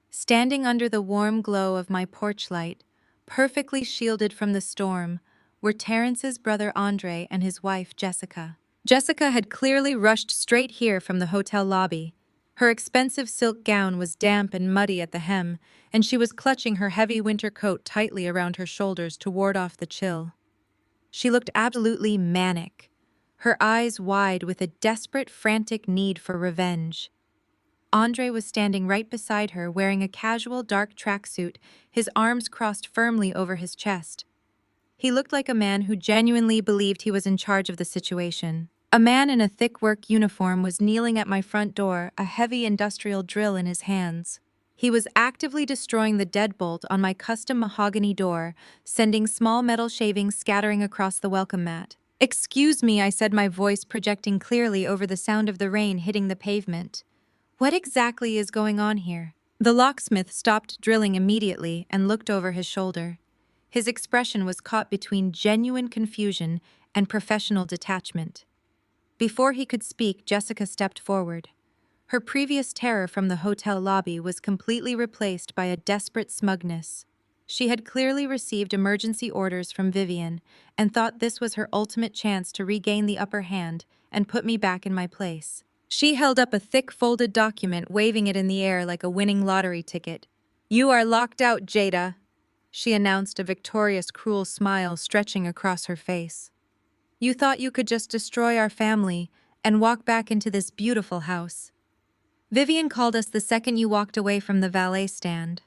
S1: Standing under the warm glow of my porch light, perfectly shielded from the storm, were Terrence's brother Andre and his wife Jessica. Jessica had clearly rushed straight here from the hotel lobby. Her expensive silk gown was damp and muddy at the hem, and she was clutching her heavy winter coat tightly around her shoulders to ward off the chill. She looked absolutely manic, her eyes wide with a desperate, frantic need for revenge. Andre was standing right beside her, wearing a casual dark tracksuit, his arms crossed firmly over his chest. He looked like a man who genuinely believed he was in charge of the situation. A man in a thick work uniform was kneeling at my front door, a heavy industrial drill in his hands. He was actively destroying the deadbolt on my custom mahogany door, sending small metal shavings scattering across the welcome mat. "Excuse me," I said, my voice projecting clearly over the sound of the rain hitting the pavement. "What exactly is going on here?" The locksmith stopped drilling immediately and looked over his shoulder. His expression was caught between genuine confusion and professional detachment. Before he could speak, Jessica stepped forward. Her previous terror from the hotel lobby was completely replaced by a desperate smugness. She had clearly received emergency orders from Vivian and thought this was her ultimate chance to regain the upper hand and put me back in my place. She held up a thick folded document, waving it in the air like a winning lottery ticket. "You are locked out, Jada," she announced, a victorious, cruel smile stretching across her face. "You thought you could just destroy our family and walk back into this beautiful house. Vivian called us the second you walked away from the valet stand.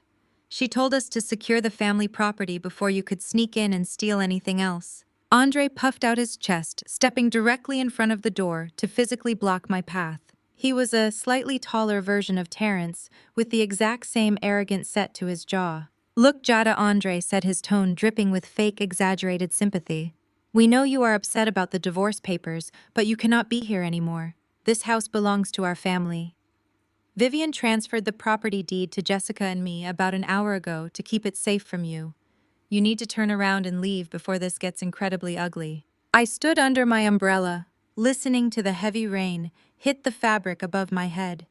S1: She told us to secure the family property before you could sneak in and steal anything else." Andre puffed out his chest, stepping directly in front of the door to physically block my path. He was a slightly taller version of Terrence, with the exact same arrogant set to his jaw. "Look, Jada," Andre said, his tone dripping with fake exaggerated sympathy. "We know you are upset about the divorce papers, but you cannot be here anymore. This house belongs to our family. Vivian transferred the property deed to Jessica and me about an hour ago to keep it safe from you. You need to turn around and leave before this gets incredibly ugly." I stood under my umbrella, listening to the heavy rain hit the fabric above my head.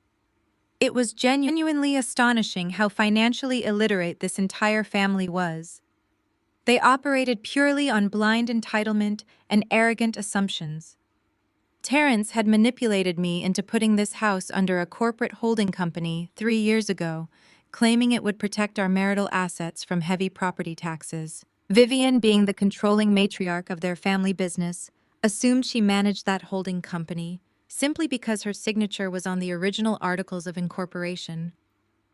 S1: It was genuinely astonishing how financially illiterate this entire family was. They operated purely on blind entitlement and arrogant assumptions. Terrence had manipulated me into putting this house under a corporate holding company 3 years ago, claiming it would protect our marital assets from heavy property taxes. Vivian, being the controlling matriarch of their family business, assumed she managed that holding company simply because her signature was on the original articles of incorporation.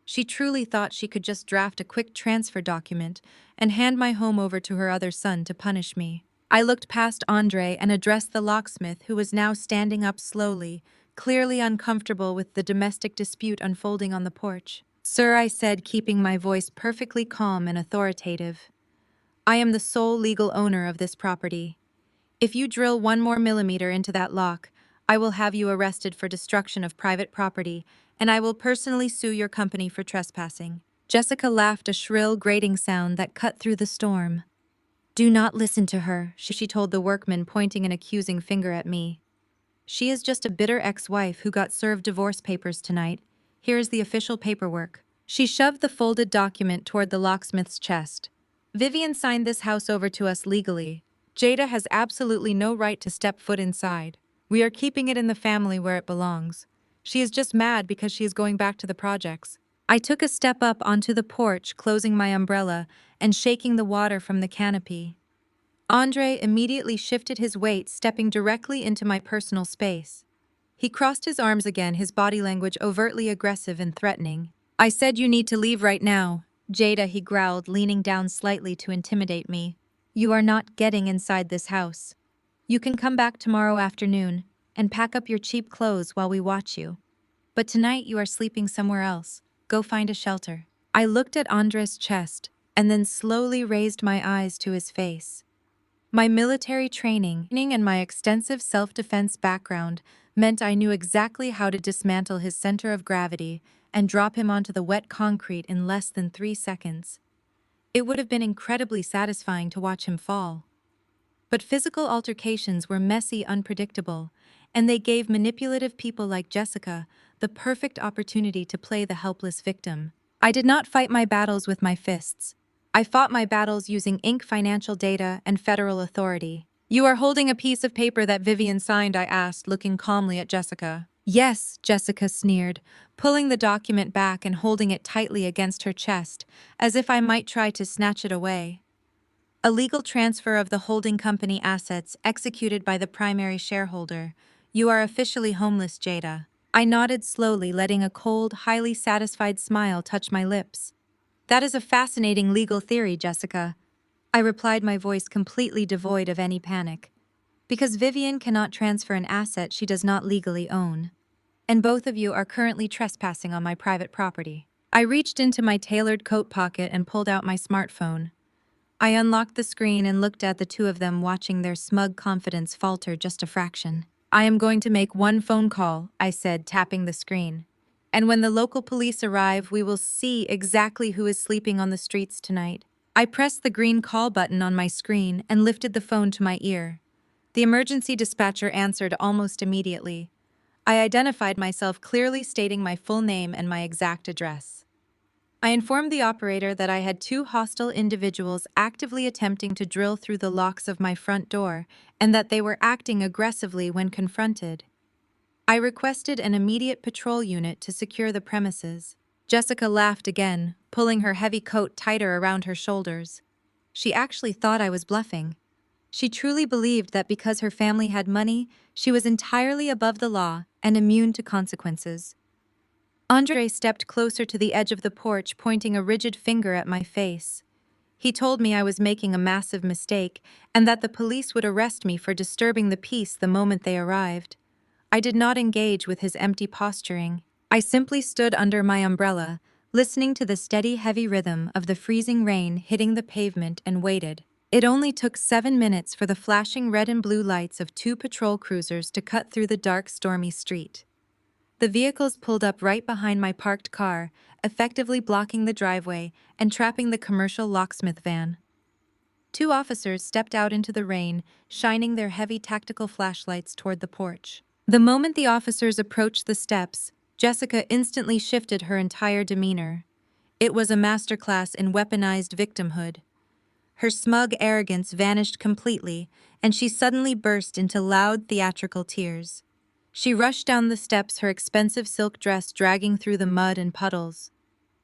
S1: She truly thought she could just draft a quick transfer document and hand my home over to her other son to punish me. I looked past Andre and addressed the locksmith, who was now standing up slowly, clearly uncomfortable with the domestic dispute unfolding on the porch. "Sir," I said, keeping my voice perfectly calm and authoritative, "I am the sole legal owner of this property. If you drill 1 more millimeter into that lock, I will have you arrested for destruction of private property, and I will personally sue your company for trespassing." Jessica laughed, a shrill, grating sound that cut through the storm. "Do not listen to her," she told the workman, pointing an accusing finger at me. "She is just a bitter ex-wife who got served divorce papers tonight. Here is the official paperwork." She shoved the folded document toward the locksmith's chest. "Vivian signed this house over to us legally. Jada has absolutely no right to step foot inside. We are keeping it in the family where it belongs. She is just mad because she is going back to the projects." I took a step up onto the porch, closing my umbrella and shaking the water from the canopy. Andre immediately shifted his weight, stepping directly into my personal space. He crossed his arms again, his body language overtly aggressive and threatening. "I said you need to leave right now, Jada," he growled, leaning down slightly to intimidate me. "You are not getting inside this house. You can come back tomorrow afternoon and pack up your cheap clothes while we watch you. But tonight you are sleeping somewhere else. Go find a shelter." I looked at Andre's chest and then slowly raised my eyes to his face. My military training and my extensive self-defense background meant I knew exactly how to dismantle his center of gravity and drop him onto the wet concrete in less than 3 seconds. It would have been incredibly satisfying to watch him fall. But physical altercations were messy, unpredictable, and they gave manipulative people like Jessica the perfect opportunity to play the helpless victim. I did not fight my battles with my fists. I fought my battles using ink, financial data, and federal authority. "You are holding a piece of paper that Vivian signed?" I asked, looking calmly at Jessica. "Yes," Jessica sneered, pulling the document back and holding it tightly against her chest, as if I might try to snatch it away. "A legal transfer of the holding company assets executed by the primary shareholder. You are officially homeless, Jada." I nodded slowly, letting a cold, highly satisfied smile touch my lips. "That is a fascinating legal theory, Jessica," I replied, my voice completely devoid of any panic. "Because Vivian cannot transfer an asset she does not legally own. And both of you are currently trespassing on my private property." I reached into my tailored coat pocket and pulled out my smartphone. I unlocked the screen and looked at the two of them, watching their smug confidence falter just a fraction. "I am going to make one phone call," I said, tapping the screen. And when the local police arrive, we will see exactly who is sleeping on the streets tonight. I pressed the green call button on my screen and lifted the phone to my ear. The emergency dispatcher answered almost immediately. I identified myself, clearly stating my full name and my exact address. I informed the operator that I had two hostile individuals actively attempting to drill through the locks of my front door and that they were acting aggressively when confronted. I requested an immediate patrol unit to secure the premises. Jessica laughed again, pulling her heavy coat tighter around her shoulders. She actually thought I was bluffing. She truly believed that because her family had money, she was entirely above the law and immune to consequences. Andre stepped closer to the edge of the porch, pointing a rigid finger at my face. He told me I was making a massive mistake and that the police would arrest me for disturbing the peace the moment they arrived. I did not engage with his empty posturing. I simply stood under my umbrella, listening to the steady, heavy rhythm of the freezing rain hitting the pavement, and waited. It only took 7 minutes for the flashing red and blue lights of two patrol cruisers to cut through the dark, stormy street. The vehicles pulled up right behind my parked car, effectively blocking the driveway and trapping the commercial locksmith van. Two officers stepped out into the rain, shining their heavy tactical flashlights toward the porch. The moment the officers approached the steps, Jessica instantly shifted her entire demeanor. It was a masterclass in weaponized victimhood. Her smug arrogance vanished completely, and she suddenly burst into loud, theatrical tears. She rushed down the steps, her expensive silk dress dragging through the mud and puddles.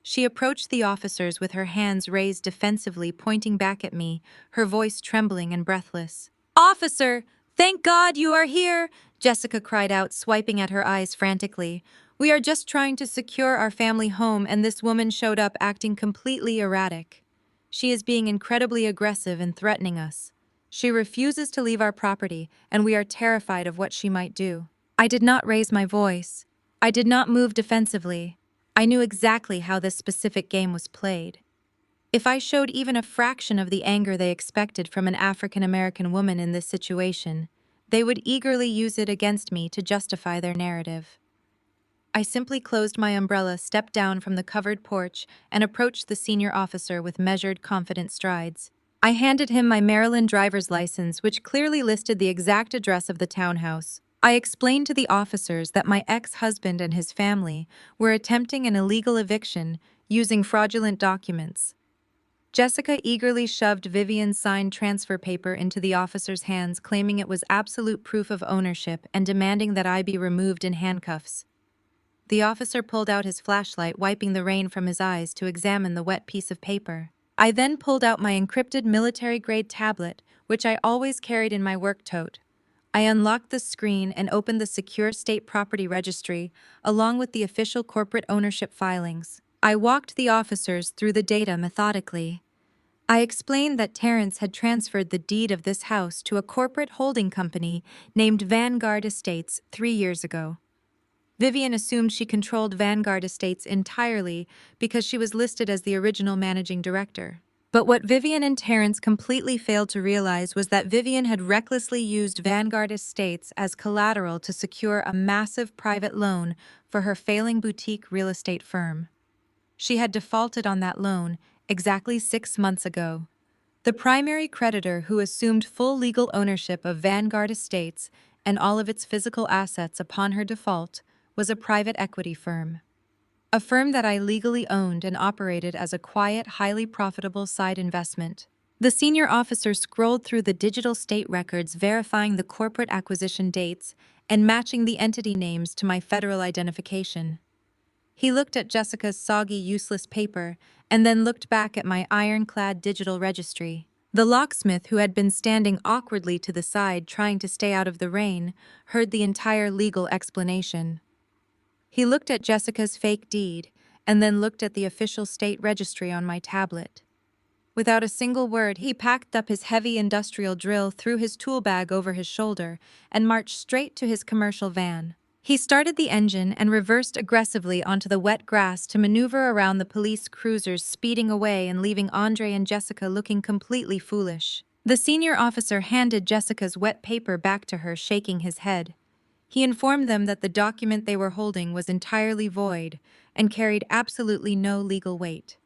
S1: She approached the officers with her hands raised defensively, pointing back at me, her voice trembling and breathless. "Officer, thank God you are here!" Jessica cried out, swiping at her eyes frantically. "We are just trying to secure our family home, and this woman showed up acting completely erratic. She is being incredibly aggressive and threatening us. She refuses to leave our property, and we are terrified of what she might do." I did not raise my voice. I did not move defensively. I knew exactly how this specific game was played. If I showed even a fraction of the anger they expected from an African American woman in this situation, they would eagerly use it against me to justify their narrative. I simply closed my umbrella, stepped down from the covered porch, and approached the senior officer with measured, confident strides. I handed him my Maryland driver's license, which clearly listed the exact address of the townhouse. I explained to the officers that my ex-husband and his family were attempting an illegal eviction using fraudulent documents. Jessica eagerly shoved Vivian's signed transfer paper into the officer's hands, claiming it was absolute proof of ownership and demanding that I be removed in handcuffs. The officer pulled out his flashlight, wiping the rain from his eyes to examine the wet piece of paper. I then pulled out my encrypted military-grade tablet, which I always carried in my work tote. I unlocked the screen and opened the secure state property registry, along with the official corporate ownership filings. I walked the officers through the data methodically. I explained that Terrence had transferred the deed of this house to a corporate holding company named Vanguard Estates 3 years ago. Vivian assumed she controlled Vanguard Estates entirely because she was listed as the original managing director. But what Vivian and Terrence completely failed to realize was that Vivian had recklessly used Vanguard Estates as collateral to secure a massive private loan for her failing boutique real estate firm. She had defaulted on that loan exactly 6 months ago. The primary creditor who assumed full legal ownership of Vanguard Estates and all of its physical assets upon her default was a private equity firm. A firm that I legally owned and operated as a quiet, highly profitable side investment. The senior officer scrolled through the digital state records, verifying the corporate acquisition dates and matching the entity names to my federal identification. He looked at Jessica's soggy, useless paper and then looked back at my ironclad digital registry. The locksmith, who had been standing awkwardly to the side trying to stay out of the rain, heard the entire legal explanation. He looked at Jessica's fake deed and then looked at the official state registry on my tablet. Without a single word, he packed up his heavy industrial drill, threw his tool bag over his shoulder, and marched straight to his commercial van. He started the engine and reversed aggressively onto the wet grass to maneuver around the police cruisers speeding away and leaving Andre and Jessica looking completely foolish. The senior officer handed Jessica's wet paper back to her, shaking his head. He informed them that the document they were holding was entirely void and carried absolutely no legal weight.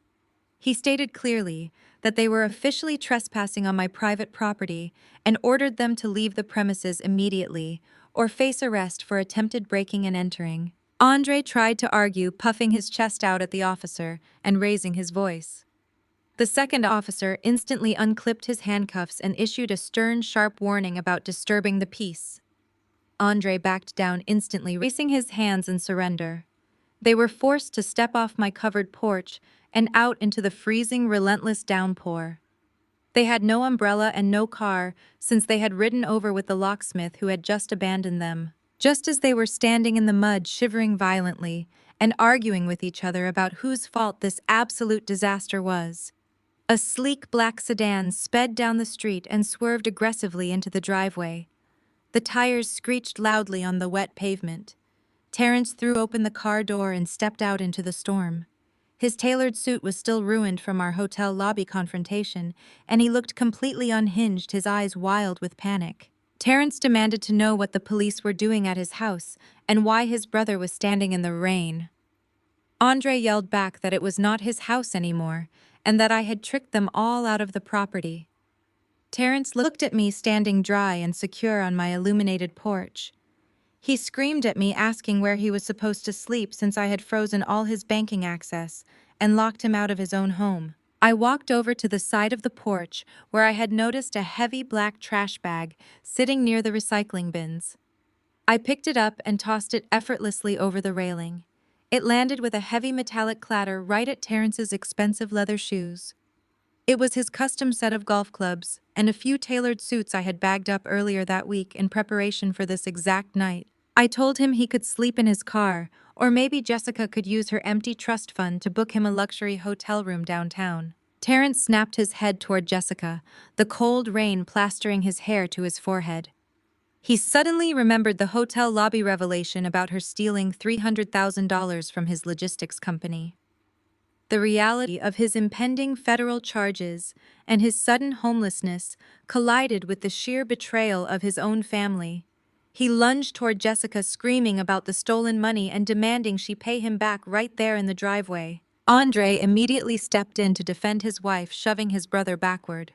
S1: He stated clearly that they were officially trespassing on my private property and ordered them to leave the premises immediately or face arrest for attempted breaking and entering. Andre tried to argue, puffing his chest out at the officer and raising his voice. The second officer instantly unclipped his handcuffs and issued a stern, sharp warning about disturbing the peace. Andre backed down instantly, raising his hands in surrender. They were forced to step off my covered porch and out into the freezing, relentless downpour. They had no umbrella and no car, since they had ridden over with the locksmith who had just abandoned them. Just as they were standing in the mud, shivering violently, and arguing with each other about whose fault this absolute disaster was, a sleek black sedan sped down the street and swerved aggressively into the driveway. The tires screeched loudly on the wet pavement. Terrence threw open the car door and stepped out into the storm. His tailored suit was still ruined from our hotel lobby confrontation, and he looked completely unhinged, his eyes wild with panic. Terrence demanded to know what the police were doing at his house and why his brother was standing in the rain. Andre yelled back that it was not his house anymore, and that I had tricked them all out of the property. Terrence looked at me standing dry and secure on my illuminated porch. He screamed at me, asking where he was supposed to sleep since I had frozen all his banking access and locked him out of his own home. I walked over to the side of the porch where I had noticed a heavy black trash bag sitting near the recycling bins. I picked it up and tossed it effortlessly over the railing. It landed with a heavy metallic clatter right at Terrence's expensive leather shoes. It was his custom set of golf clubs and a few tailored suits I had bagged up earlier that week in preparation for this exact night. I told him he could sleep in his car, or maybe Jessica could use her empty trust fund to book him a luxury hotel room downtown. Terrence snapped his head toward Jessica, the cold rain plastering his hair to his forehead. He suddenly remembered the hotel lobby revelation about her stealing $300,000 from his logistics company. The reality of his impending federal charges and his sudden homelessness collided with the sheer betrayal of his own family. He lunged toward Jessica, screaming about the stolen money and demanding she pay him back right there in the driveway. Andre immediately stepped in to defend his wife, shoving his brother backward.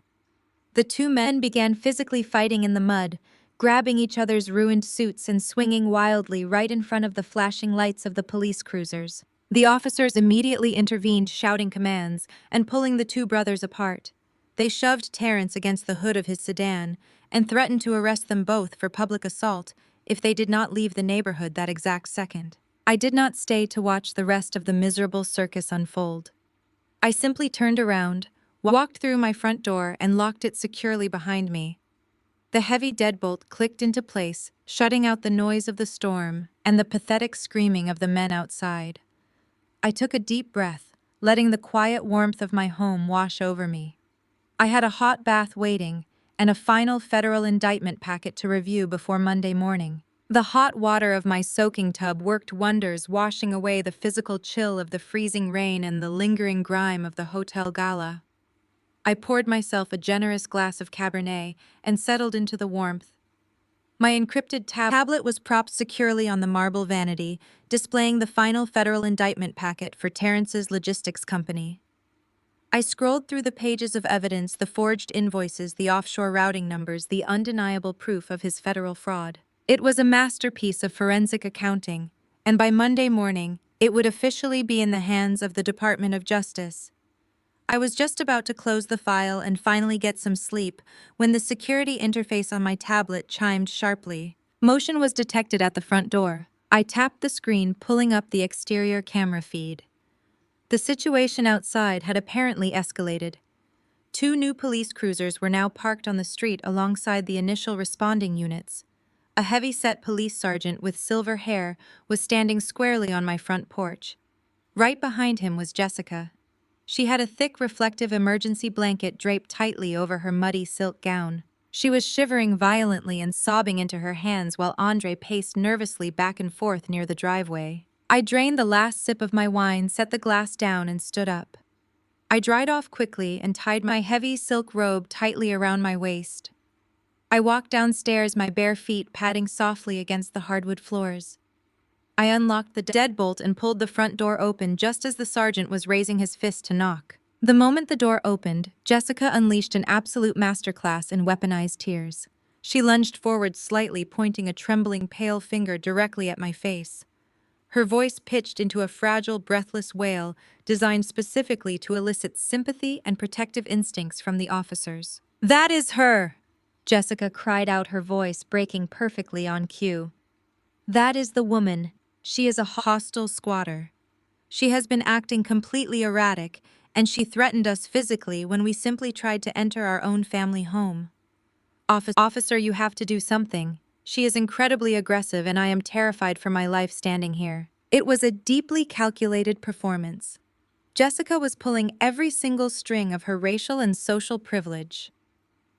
S1: The two men began physically fighting in the mud, grabbing each other's ruined suits and swinging wildly right in front of the flashing lights of the police cruisers. The officers immediately intervened, shouting commands and pulling the two brothers apart. They shoved Terrence against the hood of his sedan and threatened to arrest them both for public assault if they did not leave the neighborhood that exact second. I did not stay to watch the rest of the miserable circus unfold. I simply turned around, walked through my front door, and locked it securely behind me. The heavy deadbolt clicked into place, shutting out the noise of the storm and the pathetic screaming of the men outside. I took a deep breath, letting the quiet warmth of my home wash over me. I had a hot bath waiting and a final federal indictment packet to review before Monday morning. The hot water of my soaking tub worked wonders, washing away the physical chill of the freezing rain and the lingering grime of the hotel gala. I poured myself a generous glass of Cabernet and settled into the warmth. My encrypted tablet was propped securely on the marble vanity, displaying the final federal indictment packet for Terrence's logistics company. I scrolled through the pages of evidence, the forged invoices, the offshore routing numbers, the undeniable proof of his federal fraud. It was a masterpiece of forensic accounting, and by Monday morning, it would officially be in the hands of the Department of Justice. I was just about to close the file and finally get some sleep when the security interface on my tablet chimed sharply. Motion was detected at the front door. I tapped the screen, pulling up the exterior camera feed. The situation outside had apparently escalated. Two new police cruisers were now parked on the street alongside the initial responding units. A heavy-set police sergeant with silver hair was standing squarely on my front porch. Right behind him was Jessica. She had a thick, reflective emergency blanket draped tightly over her muddy silk gown. She was shivering violently and sobbing into her hands while Andre paced nervously back and forth near the driveway. I drained the last sip of my wine, set the glass down, and stood up. I dried off quickly and tied my heavy silk robe tightly around my waist. I walked downstairs, my bare feet padding softly against the hardwood floors. I unlocked the deadbolt and pulled the front door open just as the sergeant was raising his fist to knock. The moment the door opened, Jessica unleashed an absolute masterclass in weaponized tears. She lunged forward slightly, pointing a trembling, pale finger directly at my face. Her voice pitched into a fragile, breathless wail designed specifically to elicit sympathy and protective instincts from the officers. "That is her!" Jessica cried out, her voice breaking perfectly on cue. "That is the woman. She is a hostile squatter. She has been acting completely erratic, and she threatened us physically when we simply tried to enter our own family home. Officer, you have to do something. She is incredibly aggressive, and I am terrified for my life standing here." It was a deeply calculated performance. Jessica was pulling every single string of her racial and social privilege.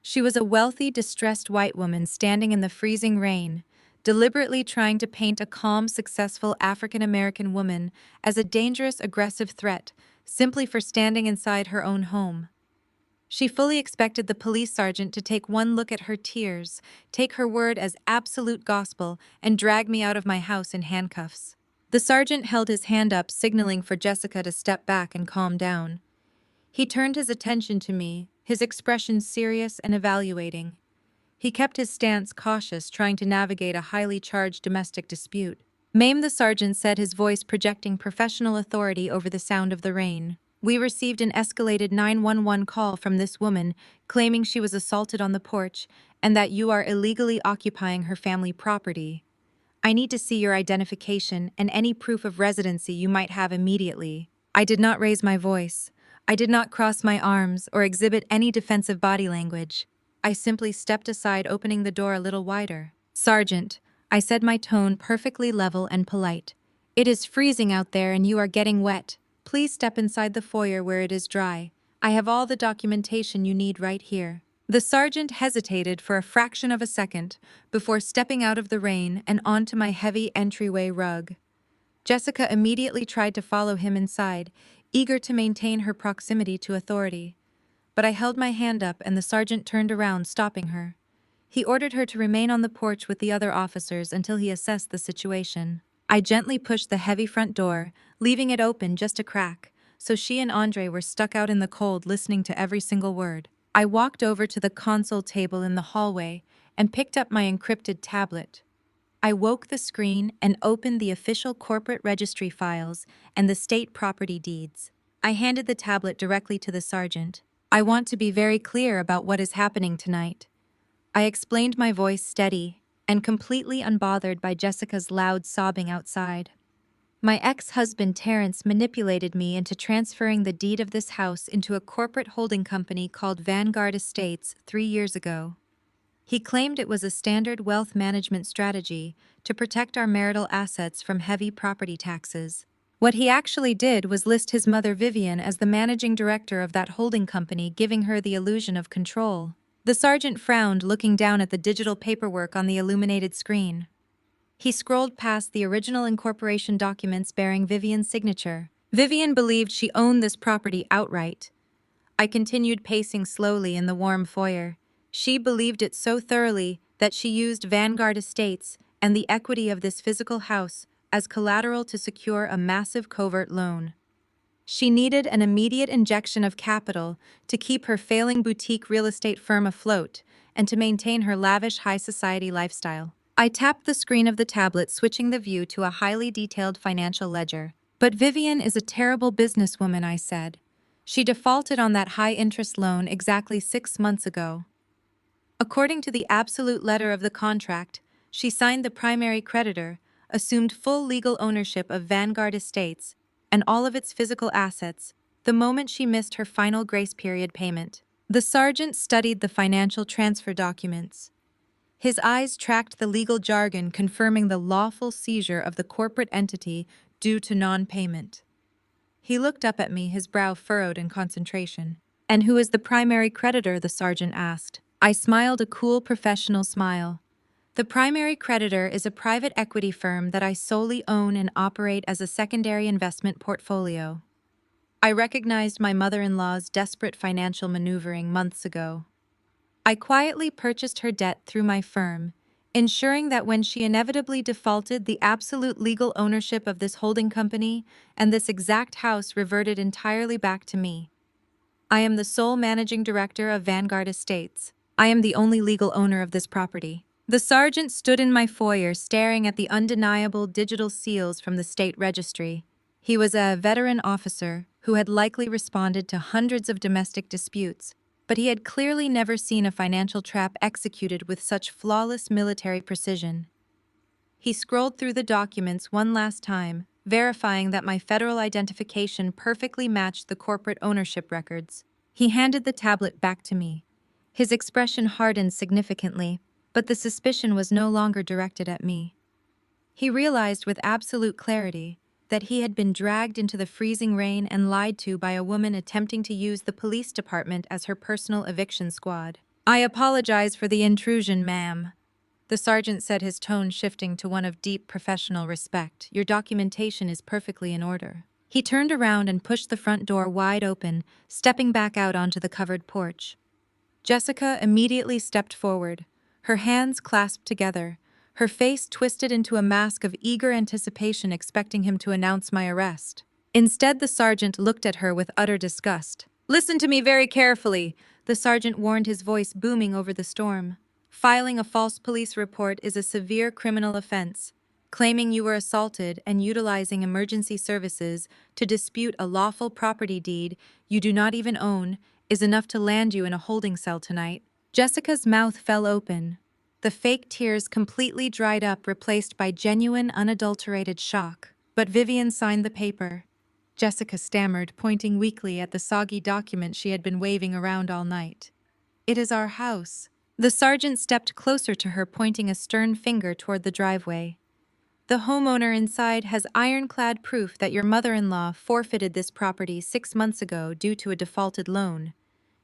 S1: She was a wealthy, distressed white woman standing in the freezing rain, deliberately trying to paint a calm, successful African-American woman as a dangerous, aggressive threat, simply for standing inside her own home. She fully expected the police sergeant to take one look at her tears, take her word as absolute gospel, and drag me out of my house in handcuffs. The sergeant held his hand up, signaling for Jessica to step back and calm down. He turned his attention to me, his expression serious and evaluating. He kept his stance cautious, trying to navigate a highly charged domestic dispute. "Ma'am," the sergeant said, his voice projecting professional authority over the sound of the rain. "We received an escalated 911 call from this woman claiming she was assaulted on the porch and that you are illegally occupying her family property. I need to see your identification and any proof of residency you might have immediately." I did not raise my voice. I did not cross my arms or exhibit any defensive body language. I simply stepped aside, opening the door a little wider. "Sergeant," I said, my tone perfectly level and polite. "It is freezing out there and you are getting wet. Please step inside the foyer where it is dry. I have all the documentation you need right here." The sergeant hesitated for a fraction of a second before stepping out of the rain and onto my heavy entryway rug. Jessica immediately tried to follow him inside, eager to maintain her proximity to authority. But I held my hand up and the sergeant turned around, stopping her. He ordered her to remain on the porch with the other officers until he assessed the situation. I gently pushed the heavy front door, leaving it open just a crack, so she and Andre were stuck out in the cold listening to every single word. I walked over to the console table in the hallway and picked up my encrypted tablet. I woke the screen and opened the official corporate registry files and the state property deeds. I handed the tablet directly to the sergeant. "I want to be very clear about what is happening tonight." I explained, my voice steady and completely unbothered by Jessica's loud sobbing outside. "My ex-husband Terrence manipulated me into transferring the deed of this house into a corporate holding company called Vanguard Estates 3 years ago. He claimed it was a standard wealth management strategy to protect our marital assets from heavy property taxes. What he actually did was list his mother Vivian as the managing director of that holding company, giving her the illusion of control." The sergeant frowned, looking down at the digital paperwork on the illuminated screen. He scrolled past the original incorporation documents bearing Vivian's signature. "Vivian believed she owned this property outright." I continued, pacing slowly in the warm foyer. "She believed it so thoroughly that she used Vanguard Estates and the equity of this physical house as collateral to secure a massive covert loan. She needed an immediate injection of capital to keep her failing boutique real estate firm afloat and to maintain her lavish high society lifestyle." I tapped the screen of the tablet, switching the view to a highly detailed financial ledger. "But Vivian is a terrible businesswoman," I said. "She defaulted on that high-interest loan exactly 6 months ago. According to the absolute letter of the contract, she signed the primary creditor, assumed full legal ownership of Vanguard Estates and all of its physical assets the moment she missed her final grace period payment." The sergeant studied the financial transfer documents. His eyes tracked the legal jargon confirming the lawful seizure of the corporate entity due to non-payment. He looked up at me, his brow furrowed in concentration. "And who is the primary creditor?" the sergeant asked. I smiled a cool, professional smile. "The primary creditor is a private equity firm that I solely own and operate as a secondary investment portfolio. I recognized my mother-in-law's desperate financial maneuvering months ago. I quietly purchased her debt through my firm, ensuring that when she inevitably defaulted, the absolute legal ownership of this holding company and this exact house reverted entirely back to me. I am the sole managing director of Vanguard Estates. I am the only legal owner of this property. The sergeant stood in my foyer staring at the undeniable digital seals from the state registry. He was a veteran officer who had likely responded to hundreds of domestic disputes, but he had clearly never seen a financial trap executed with such flawless military precision. He scrolled through the documents one last time, verifying that my federal identification perfectly matched the corporate ownership records. He handed the tablet back to me. His expression hardened significantly, but the suspicion was no longer directed at me. He realized with absolute clarity that he had been dragged into the freezing rain and lied to by a woman attempting to use the police department as her personal eviction squad. "I apologize for the intrusion, ma'am," the sergeant said, his tone shifting to one of deep professional respect. "Your documentation is perfectly in order." He turned around and pushed the front door wide open, stepping back out onto the covered porch. Jessica immediately stepped forward, her hands clasped together, her face twisted into a mask of eager anticipation, expecting him to announce my arrest. Instead, the sergeant looked at her with utter disgust. "Listen to me very carefully," the sergeant warned, his voice booming over the storm. "Filing a false police report is a severe criminal offense. Claiming you were assaulted and utilizing emergency services to dispute a lawful property deed you do not even own is enough to land you in a holding cell tonight." Jessica's mouth fell open. The fake tears completely dried up, replaced by genuine, unadulterated shock. "But Vivian signed the paper," Jessica stammered, pointing weakly at the soggy document she had been waving around all night. "It is our house." The sergeant stepped closer to her, pointing a stern finger toward the driveway. "The homeowner inside has ironclad proof that your mother-in-law forfeited this property 6 months ago due to a defaulted loan.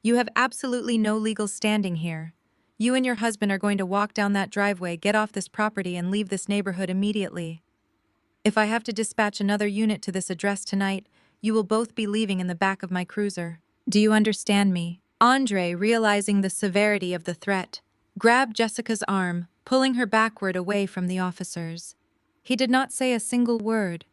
S1: You have absolutely no legal standing here. You and your husband are going to walk down that driveway, get off this property, and leave this neighborhood immediately. If I have to dispatch another unit to this address tonight, you will both be leaving in the back of my cruiser. Do you understand me?" Andre, realizing the severity of the threat, grabbed Jessica's arm, pulling her backward away from the officers. He did not say a single word.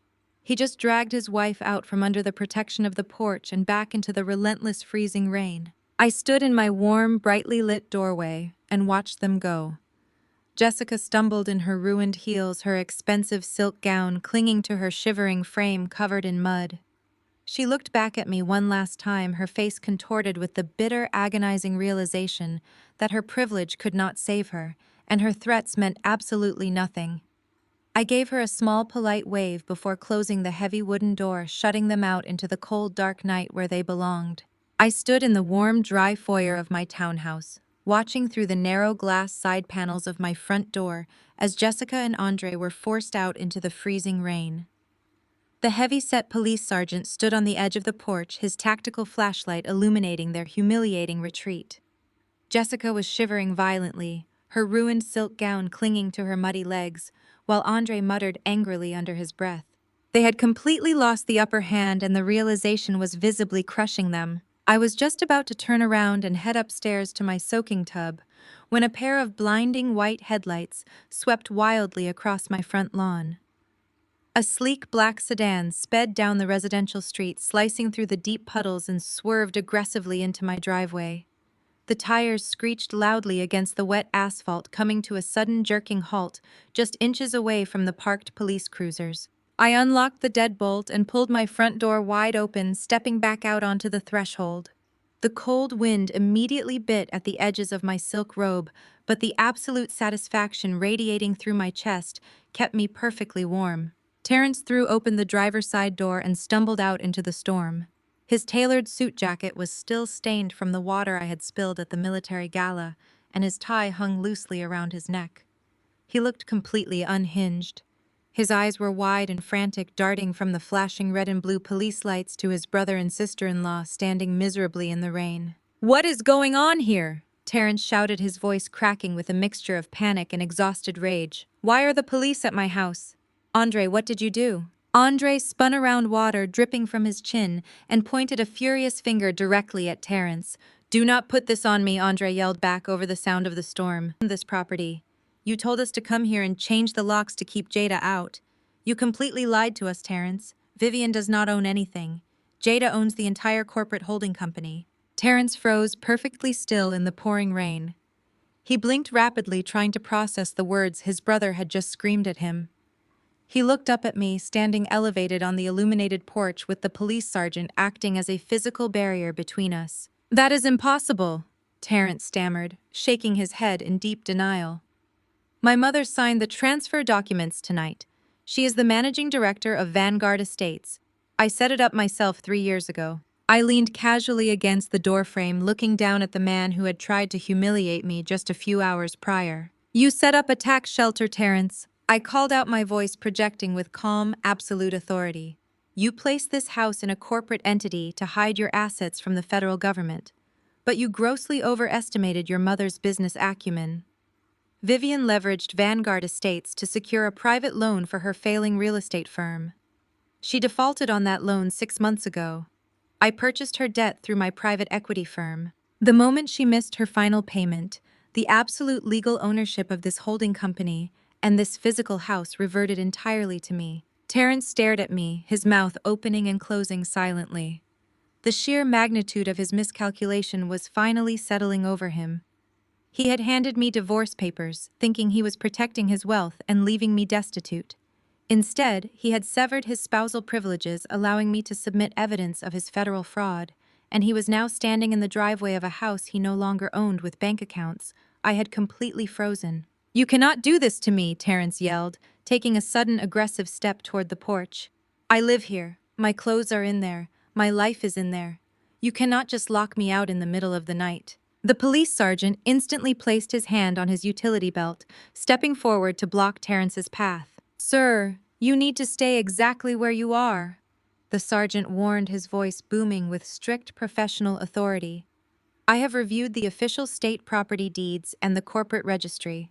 S1: He just dragged his wife out from under the protection of the porch and back into the relentless freezing rain. I stood in my warm, brightly lit doorway and watched them go. Jessica stumbled in her ruined heels, her expensive silk gown clinging to her shivering frame covered in mud. She looked back at me one last time, her face contorted with the bitter, agonizing realization that her privilege could not save her, and her threats meant absolutely nothing. I gave her a small, polite wave before closing the heavy wooden door, shutting them out into the cold, dark night where they belonged. I stood in the warm, dry foyer of my townhouse, watching through the narrow glass side panels of my front door as Jessica and Andre were forced out into the freezing rain. The heavy-set police sergeant stood on the edge of the porch, his tactical flashlight illuminating their humiliating retreat. Jessica was shivering violently, her ruined silk gown clinging to her muddy legs, while Andre muttered angrily under his breath. They had completely lost the upper hand, and the realization was visibly crushing them. I was just about to turn around and head upstairs to my soaking tub when a pair of blinding white headlights swept wildly across my front lawn. A sleek black sedan sped down the residential street, slicing through the deep puddles, and swerved aggressively into my driveway. The tires screeched loudly against the wet asphalt, coming to a sudden jerking halt just inches away from the parked police cruisers. I unlocked the deadbolt and pulled my front door wide open, stepping back out onto the threshold. The cold wind immediately bit at the edges of my silk robe, but the absolute satisfaction radiating through my chest kept me perfectly warm. Terrence threw open the driver's side door and stumbled out into the storm. His tailored suit jacket was still stained from the water I had spilled at the military gala, and his tie hung loosely around his neck. He looked completely unhinged. His eyes were wide and frantic, darting from the flashing red and blue police lights to his brother and sister-in-law standing miserably in the rain. "What is going on here?" Terrence shouted, his voice cracking with a mixture of panic and exhausted rage. "Why are the police at my house? Andre, what did you do?" Andre spun around, water dripping from his chin, and pointed a furious finger directly at Terrence. Do not put this on me, Andre yelled back over the sound of the storm. This property. You told us to come here and change the locks to keep Jada out. You completely lied to us, Terrence. Vivian does not own anything. Jada owns the entire corporate holding company. Terrence froze perfectly still in the pouring rain. He blinked rapidly, trying to process the words his brother had just screamed at him. He looked up at me, standing elevated on the illuminated porch with the police sergeant acting as a physical barrier between us. That is impossible, Terrence stammered, shaking his head in deep denial. My mother signed the transfer documents tonight. She is the managing director of Vanguard Estates. I set it up myself 3 years ago. I leaned casually against the doorframe, looking down at the man who had tried to humiliate me just a few hours prior. You set up a tax shelter, Terrence. I called out, my voice projecting with calm, absolute authority. You placed this house in a corporate entity to hide your assets from the federal government. But you grossly overestimated your mother's business acumen. Vivian leveraged Vanguard Estates to secure a private loan for her failing real estate firm. She defaulted on that loan 6 months ago. I purchased her debt through my private equity firm. The moment she missed her final payment, the absolute legal ownership of this holding company and this physical house reverted entirely to me. Terrence stared at me, his mouth opening and closing silently. The sheer magnitude of his miscalculation was finally settling over him. He had handed me divorce papers, thinking he was protecting his wealth and leaving me destitute. Instead, he had severed his spousal privileges, allowing me to submit evidence of his federal fraud, and he was now standing in the driveway of a house he no longer owned with bank accounts. I had completely frozen. You cannot do this to me, Terrence yelled, taking a sudden aggressive step toward the porch. I live here. My clothes are in there. My life is in there. You cannot just lock me out in the middle of the night. The police sergeant instantly placed his hand on his utility belt, stepping forward to block Terrence's path. Sir, you need to stay exactly where you are, the sergeant warned, his voice booming with strict professional authority. I have reviewed the official state property deeds and the corporate registry.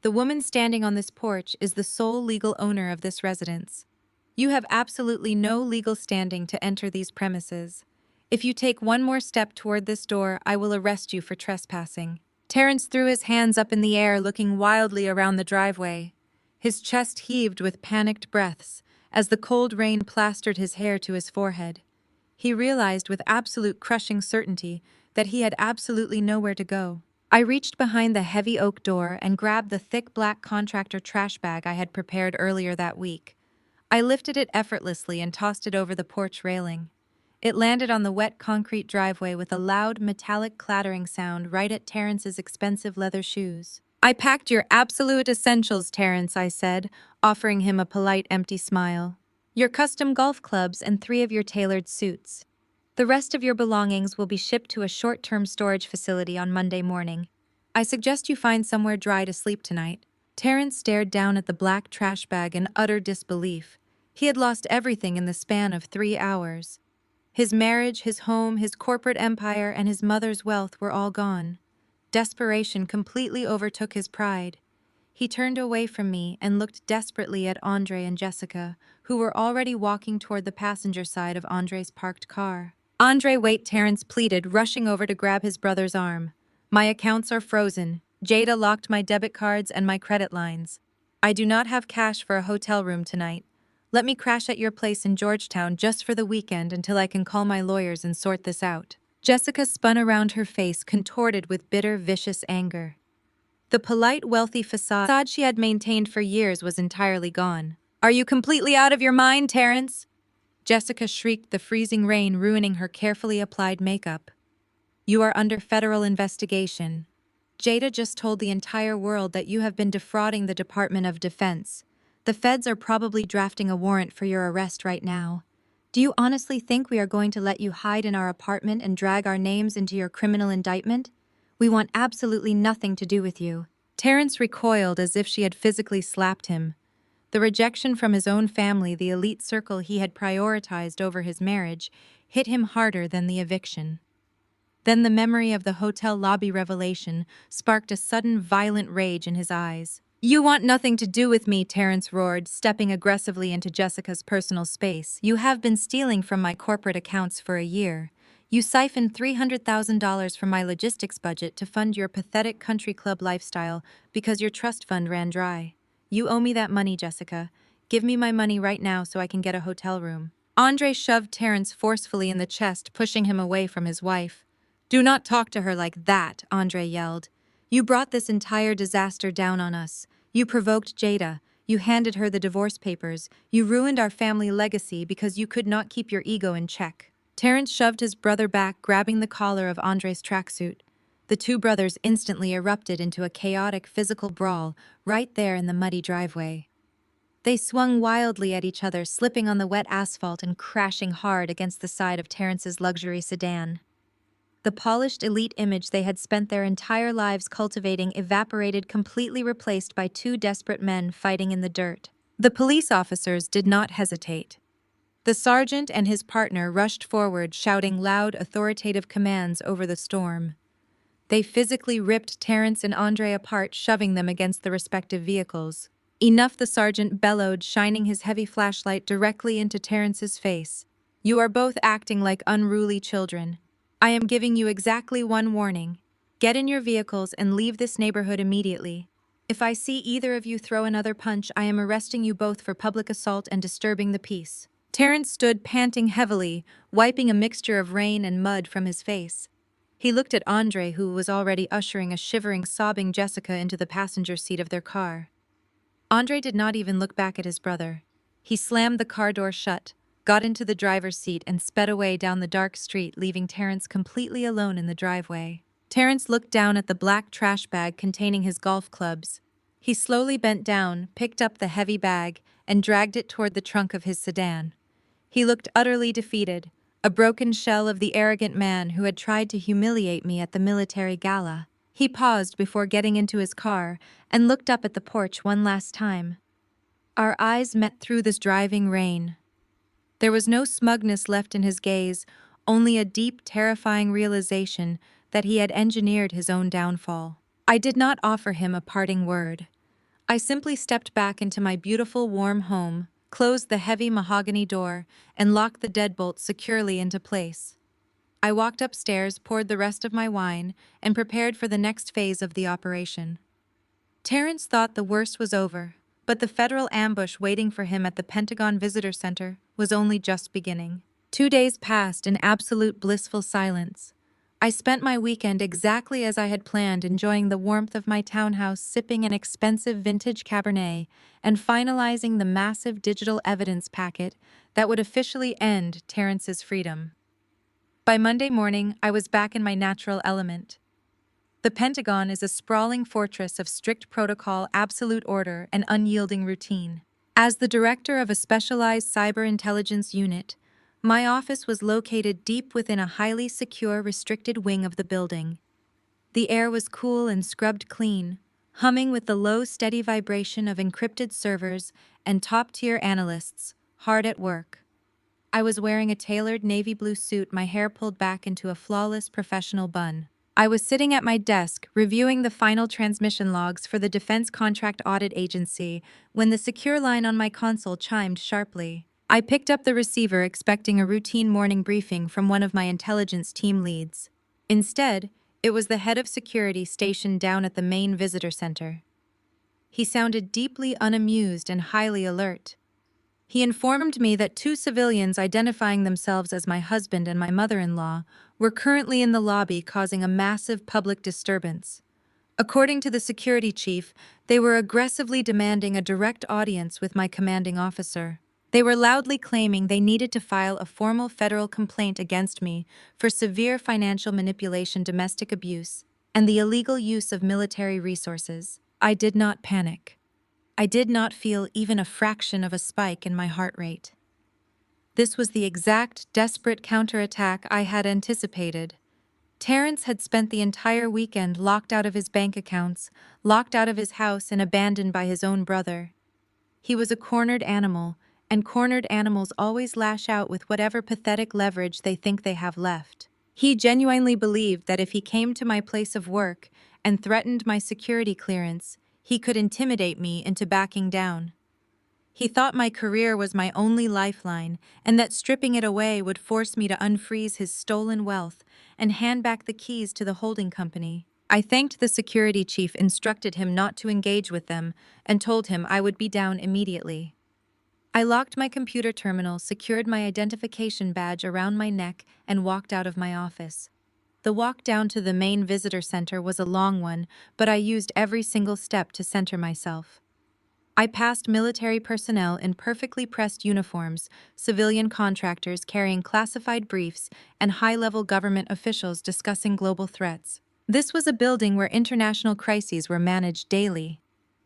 S1: The woman standing on this porch is the sole legal owner of this residence. You have absolutely no legal standing to enter these premises. If you take one more step toward this door, I will arrest you for trespassing. Terrence threw his hands up in the air, looking wildly around the driveway. His chest heaved with panicked breaths as the cold rain plastered his hair to his forehead. He realized with absolute crushing certainty that he had absolutely nowhere to go. I reached behind the heavy oak door and grabbed the thick black contractor trash bag I had prepared earlier that week. I lifted it effortlessly and tossed it over the porch railing. It landed on the wet concrete driveway with a loud, metallic clattering sound right at Terrence's expensive leather shoes. I packed your absolute essentials, Terrence, I said, offering him a polite, empty smile. Your custom golf clubs and 3 of your tailored suits. The rest of your belongings will be shipped to a short-term storage facility on Monday morning. I suggest you find somewhere dry to sleep tonight. Terrence stared down at the black trash bag in utter disbelief. He had lost everything in the span of 3 hours. His marriage, his home, his corporate empire, and his mother's wealth were all gone. Desperation completely overtook his pride. He turned away from me and looked desperately at Andre and Jessica, who were already walking toward the passenger side of Andre's parked car. Andre, wait, Terrence pleaded, rushing over to grab his brother's arm. My accounts are frozen. Jada locked my debit cards and my credit lines. I do not have cash for a hotel room tonight. Let me crash at your place in Georgetown just for the weekend until I can call my lawyers and sort this out. Jessica spun around, her face contorted with bitter, vicious anger. The polite, wealthy facade she had maintained for years was entirely gone. Are you completely out of your mind, Terrence? Jessica shrieked, the freezing rain ruining her carefully applied makeup. You are under federal investigation. Jada just told the entire world that you have been defrauding the Department of Defense. The feds are probably drafting a warrant for your arrest right now. Do you honestly think we are going to let you hide in our apartment and drag our names into your criminal indictment? We want absolutely nothing to do with you. Terrence recoiled as if she had physically slapped him. The rejection from his own family, the elite circle he had prioritized over his marriage, hit him harder than the eviction. Then the memory of the hotel lobby revelation sparked a sudden violent rage in his eyes. You want nothing to do with me, Terrence roared, stepping aggressively into Jessica's personal space. You have been stealing from my corporate accounts for a year. You siphoned $300,000 from my logistics budget to fund your pathetic country club lifestyle because your trust fund ran dry. You owe me that money, Jessica. Give me my money right now so I can get a hotel room. Andre shoved Terrence forcefully in the chest, pushing him away from his wife. Do not talk to her like that, Andre yelled. You brought this entire disaster down on us. You provoked Jada. You handed her the divorce papers. You ruined our family legacy because you could not keep your ego in check. Terrence shoved his brother back, grabbing the collar of Andre's tracksuit. The two brothers instantly erupted into a chaotic physical brawl right there in the muddy driveway. They swung wildly at each other, slipping on the wet asphalt and crashing hard against the side of Terrence's luxury sedan. The polished elite image they had spent their entire lives cultivating evaporated, completely replaced by two desperate men fighting in the dirt. The police officers did not hesitate. The sergeant and his partner rushed forward, shouting loud, authoritative commands over the storm. They physically ripped Terrence and Andre apart, shoving them against the respective vehicles. Enough, the sergeant bellowed, shining his heavy flashlight directly into Terrence's face. You are both acting like unruly children. I am giving you exactly one warning. Get in your vehicles and leave this neighborhood immediately. If I see either of you throw another punch, I am arresting you both for public assault and disturbing the peace. Terrence stood panting heavily, wiping a mixture of rain and mud from his face. He looked at Andre, who was already ushering a shivering, sobbing Jessica into the passenger seat of their car. Andre did not even look back at his brother. He slammed the car door shut, got into the driver's seat, and sped away down the dark street, leaving Terrence completely alone in the driveway. Terrence looked down at the black trash bag containing his golf clubs. He slowly bent down, picked up the heavy bag, and dragged it toward the trunk of his sedan. He looked utterly defeated, a broken shell of the arrogant man who had tried to humiliate me at the military gala. He paused before getting into his car and looked up at the porch one last time. Our eyes met through this driving rain. There was no smugness left in his gaze, only a deep, terrifying realization that he had engineered his own downfall. I did not offer him a parting word. I simply stepped back into my beautiful, warm home, closed the heavy mahogany door, and locked the deadbolt securely into place. I walked upstairs, poured the rest of my wine, and prepared for the next phase of the operation. Terrence thought the worst was over, but the federal ambush waiting for him at the Pentagon Visitor Center was only just beginning. 2 days passed in absolute blissful silence. I spent my weekend exactly as I had planned, enjoying the warmth of my townhouse, sipping an expensive vintage Cabernet, and finalizing the massive digital evidence packet that would officially end Terrence's freedom. By Monday morning, I was back in my natural element. The Pentagon is a sprawling fortress of strict protocol, absolute order, and unyielding routine. As the director of a specialized cyber intelligence unit, my office was located deep within a highly secure, restricted wing of the building. The air was cool and scrubbed clean, humming with the low, steady vibration of encrypted servers and top-tier analysts, hard at work. I was wearing a tailored navy blue suit, my hair pulled back into a flawless professional bun. I was sitting at my desk, reviewing the final transmission logs for the Defense Contract Audit Agency, when the secure line on my console chimed sharply. I picked up the receiver, expecting a routine morning briefing from one of my intelligence team leads. Instead, it was the head of security stationed down at the main visitor center. He sounded deeply unamused and highly alert. He informed me that 2 civilians identifying themselves as my husband and my mother-in-law were currently in the lobby, causing a massive public disturbance. According to the security chief, they were aggressively demanding a direct audience with my commanding officer. They were loudly claiming they needed to file a formal federal complaint against me for severe financial manipulation, domestic abuse, and the illegal use of military resources. I did not panic. I did not feel even a fraction of a spike in my heart rate. This was the exact, desperate counterattack I had anticipated. Terrence had spent the entire weekend locked out of his bank accounts, locked out of his house, and abandoned by his own brother. He was a cornered animal, and cornered animals always lash out with whatever pathetic leverage they think they have left. He genuinely believed that if he came to my place of work and threatened my security clearance, he could intimidate me into backing down. He thought my career was my only lifeline, and that stripping it away would force me to unfreeze his stolen wealth and hand back the keys to the holding company. I thanked the security chief, instructed him not to engage with them, and told him I would be down immediately. I locked my computer terminal, secured my identification badge around my neck, and walked out of my office. The walk down to the main visitor center was a long one, but I used every single step to center myself. I passed military personnel in perfectly pressed uniforms, civilian contractors carrying classified briefs, and high-level government officials discussing global threats. This was a building where international crises were managed daily.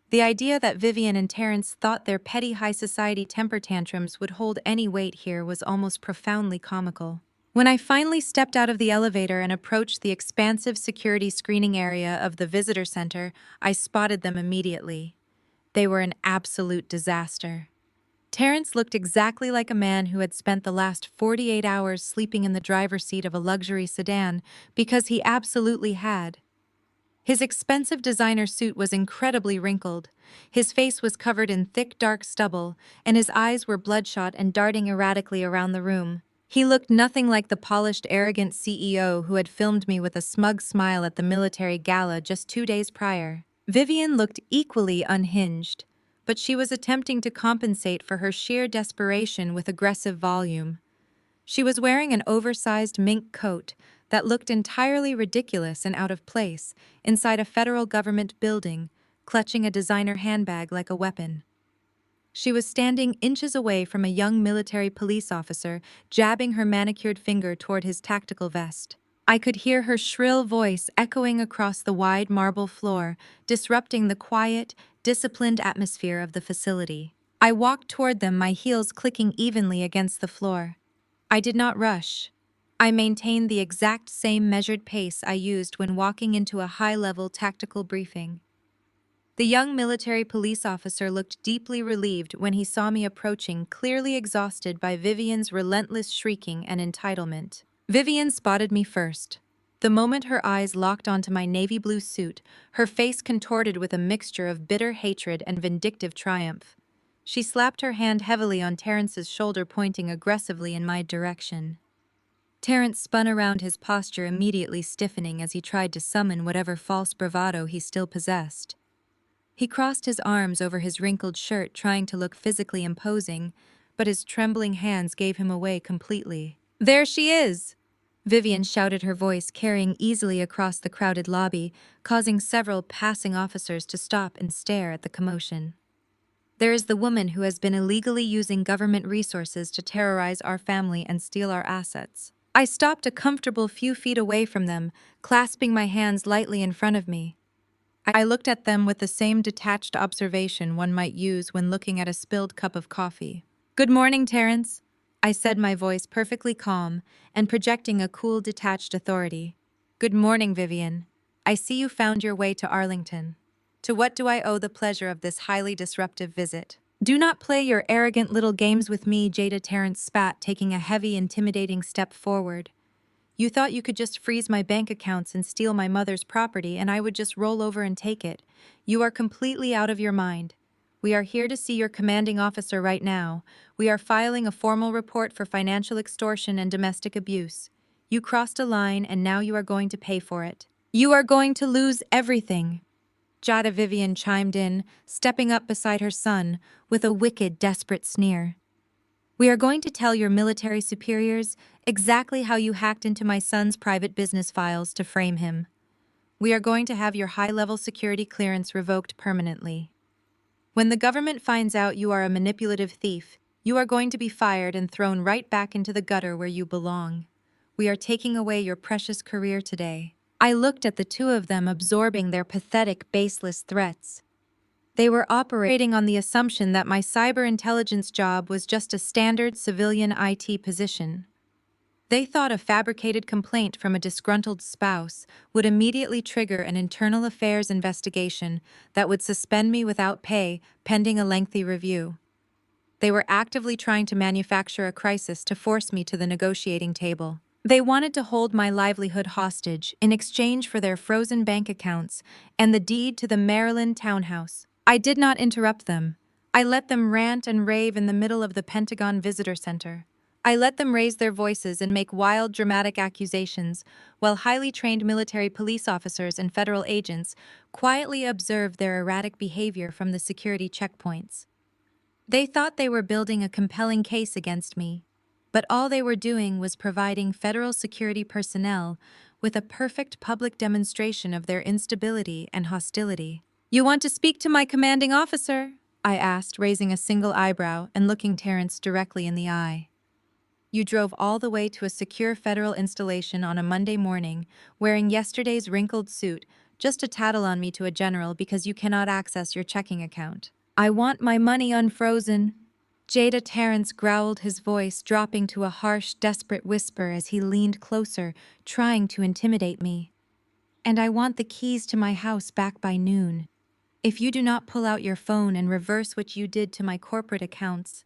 S1: The idea that Vivian and Terrence thought their petty high society temper tantrums would hold any weight here was almost profoundly comical. When I finally stepped out of the elevator and approached the expansive security screening area of the visitor center, I spotted them immediately. They were an absolute disaster. Terrence looked exactly like a man who had spent the last 48 hours sleeping in the driver's seat of a luxury sedan, because he absolutely had. His expensive designer suit was incredibly wrinkled, his face was covered in thick dark stubble, and his eyes were bloodshot and darting erratically around the room. He looked nothing like the polished, arrogant CEO who had filmed me with a smug smile at the military gala just 2 days prior. Vivian looked equally unhinged, but she was attempting to compensate for her sheer desperation with aggressive volume. She was wearing an oversized mink coat that looked entirely ridiculous and out of place inside a federal government building, clutching a designer handbag like a weapon. She was standing inches away from a young military police officer, jabbing her manicured finger toward his tactical vest. I could hear her shrill voice echoing across the wide marble floor, disrupting the quiet, disciplined atmosphere of the facility. I walked toward them, my heels clicking evenly against the floor. I did not rush. I maintained the exact same measured pace I used when walking into a high-level tactical briefing. The young military police officer looked deeply relieved when he saw me approaching, clearly exhausted by Vivian's relentless shrieking and entitlement. Vivian spotted me first. The moment her eyes locked onto my navy blue suit, her face contorted with a mixture of bitter hatred and vindictive triumph. She slapped her hand heavily on Terrence's shoulder, pointing aggressively in my direction. Terrence spun around, his posture immediately stiffening as he tried to summon whatever false bravado he still possessed. He crossed his arms over his wrinkled shirt, trying to look physically imposing, but his trembling hands gave him away completely. "There she is!" Vivian shouted, her voice carrying easily across the crowded lobby, causing several passing officers to stop and stare at the commotion. "There is the woman who has been illegally using government resources to terrorize our family and steal our assets." I stopped a comfortable few feet away from them, clasping my hands lightly in front of me. I looked at them with the same detached observation one might use when looking at a spilled cup of coffee. "Good morning, Terrence," I said, my voice perfectly calm and projecting a cool, detached authority. "Good morning, Vivian. I see you found your way to Arlington. To what do I owe the pleasure of this highly disruptive visit?" "Do not play your arrogant little games with me," Jada, Terrence spat, taking a heavy, intimidating step forward. "You thought you could just freeze my bank accounts and steal my mother's property and I would just roll over and take it. You are completely out of your mind. We are here to see your commanding officer right now. We are filing a formal report for financial extortion and domestic abuse. You crossed a line and now you are going to pay for it. You are going to lose everything." Jada, Vivian chimed in, stepping up beside her son with a wicked, desperate sneer. "We are going to tell your military superiors exactly how you hacked into my son's private business files to frame him. We are going to have your high-level security clearance revoked permanently. When the government finds out you are a manipulative thief, you are going to be fired and thrown right back into the gutter where you belong. We are taking away your precious career today." I looked at the two of them, absorbing their pathetic, baseless threats. They were operating on the assumption that my cyber intelligence job was just a standard civilian IT position. They thought a fabricated complaint from a disgruntled spouse would immediately trigger an internal affairs investigation that would suspend me without pay, pending a lengthy review. They were actively trying to manufacture a crisis to force me to the negotiating table. They wanted to hold my livelihood hostage in exchange for their frozen bank accounts and the deed to the Maryland townhouse. I did not interrupt them. I let them rant and rave in the middle of the Pentagon Visitor Center. I let them raise their voices and make wild, dramatic accusations, while highly trained military police officers and federal agents quietly observed their erratic behavior from the security checkpoints. They thought they were building a compelling case against me, but all they were doing was providing federal security personnel with a perfect public demonstration of their instability and hostility. "You want to speak to my commanding officer?" I asked, raising a single eyebrow and looking Terrence directly in the eye. "You drove all the way to a secure federal installation on a Monday morning, wearing yesterday's wrinkled suit, just to tattle on me to a general because you cannot access your checking account. I want my money unfrozen." Jada Terrence growled, his voice dropping to a harsh, desperate whisper as he leaned closer, trying to intimidate me. "And I want the keys to my house back by noon. If you do not pull out your phone and reverse what you did to my corporate accounts,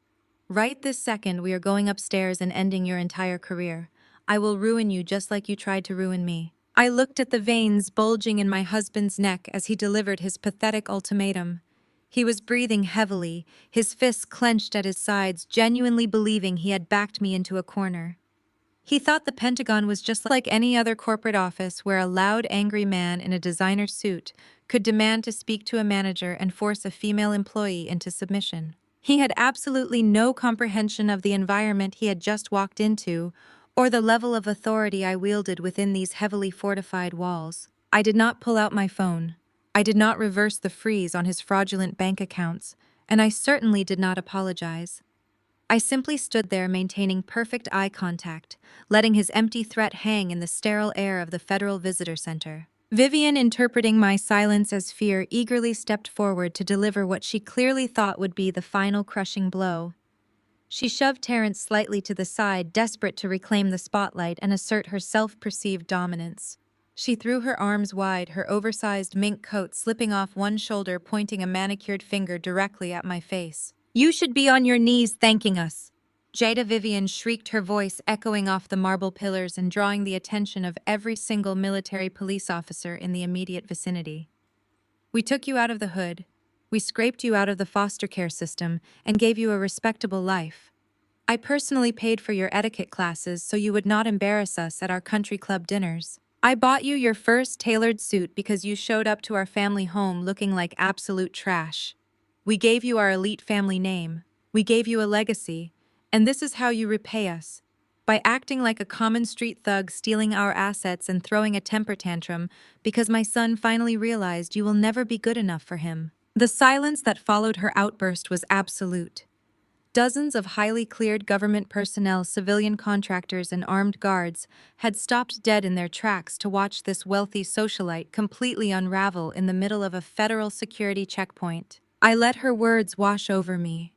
S1: right this second we are going upstairs and ending your entire career. I will ruin you just like you tried to ruin me." I looked at the veins bulging in my husband's neck as he delivered his pathetic ultimatum. He was breathing heavily, his fists clenched at his sides, genuinely believing he had backed me into a corner. He thought the Pentagon was just like any other corporate office where a loud, angry man in a designer suit could demand to speak to a manager and force a female employee into submission. He had absolutely no comprehension of the environment he had just walked into, or the level of authority I wielded within these heavily fortified walls. I did not pull out my phone. I did not reverse the freeze on his fraudulent bank accounts, and I certainly did not apologize. I simply stood there maintaining perfect eye contact, letting his empty threat hang in the sterile air of the Federal Visitor Center. Vivian, interpreting my silence as fear, eagerly stepped forward to deliver what she clearly thought would be the final crushing blow. She shoved Terrence slightly to the side, desperate to reclaim the spotlight and assert her self-perceived dominance. She threw her arms wide, her oversized mink coat slipping off one shoulder, pointing a manicured finger directly at my face. "You should be on your knees thanking us." Jada Vivian shrieked, her voice echoing off the marble pillars and drawing the attention of every single military police officer in the immediate vicinity. "We took you out of the hood. We scraped you out of the foster care system and gave you a respectable life. I personally paid for your etiquette classes so you would not embarrass us at our country club dinners. I bought you your first tailored suit because you showed up to our family home looking like absolute trash. We gave you our elite family name. We gave you a legacy. And this is how you repay us. By acting like a common street thug, stealing our assets and throwing a temper tantrum because my son finally realized you will never be good enough for him." The silence that followed her outburst was absolute. Dozens of highly cleared government personnel, civilian contractors, and armed guards had stopped dead in their tracks to watch this wealthy socialite completely unravel in the middle of a federal security checkpoint. I let her words wash over me.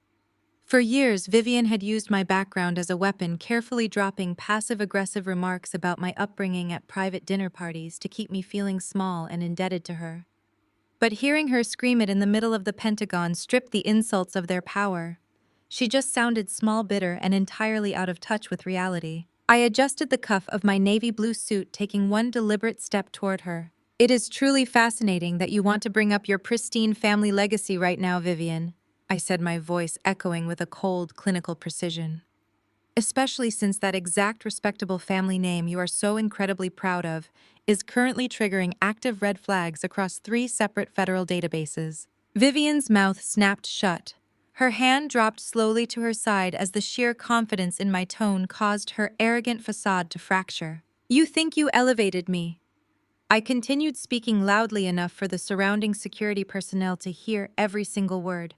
S1: For years, Vivian had used my background as a weapon, carefully dropping passive-aggressive remarks about my upbringing at private dinner parties to keep me feeling small and indebted to her. But hearing her scream it in the middle of the Pentagon stripped the insults of their power. She just sounded small, bitter, and entirely out of touch with reality. I adjusted the cuff of my navy blue suit, taking one deliberate step toward her. "It is truly fascinating that you want to bring up your pristine family legacy right now, Vivian," I said, my voice echoing with a cold, clinical precision. "Especially since that exact respectable family name you are so incredibly proud of is currently triggering active red flags across 3 separate federal databases." Vivian's mouth snapped shut. Her hand dropped slowly to her side as the sheer confidence in my tone caused her arrogant facade to fracture. "You think you elevated me?" I continued, speaking loudly enough for the surrounding security personnel to hear every single word.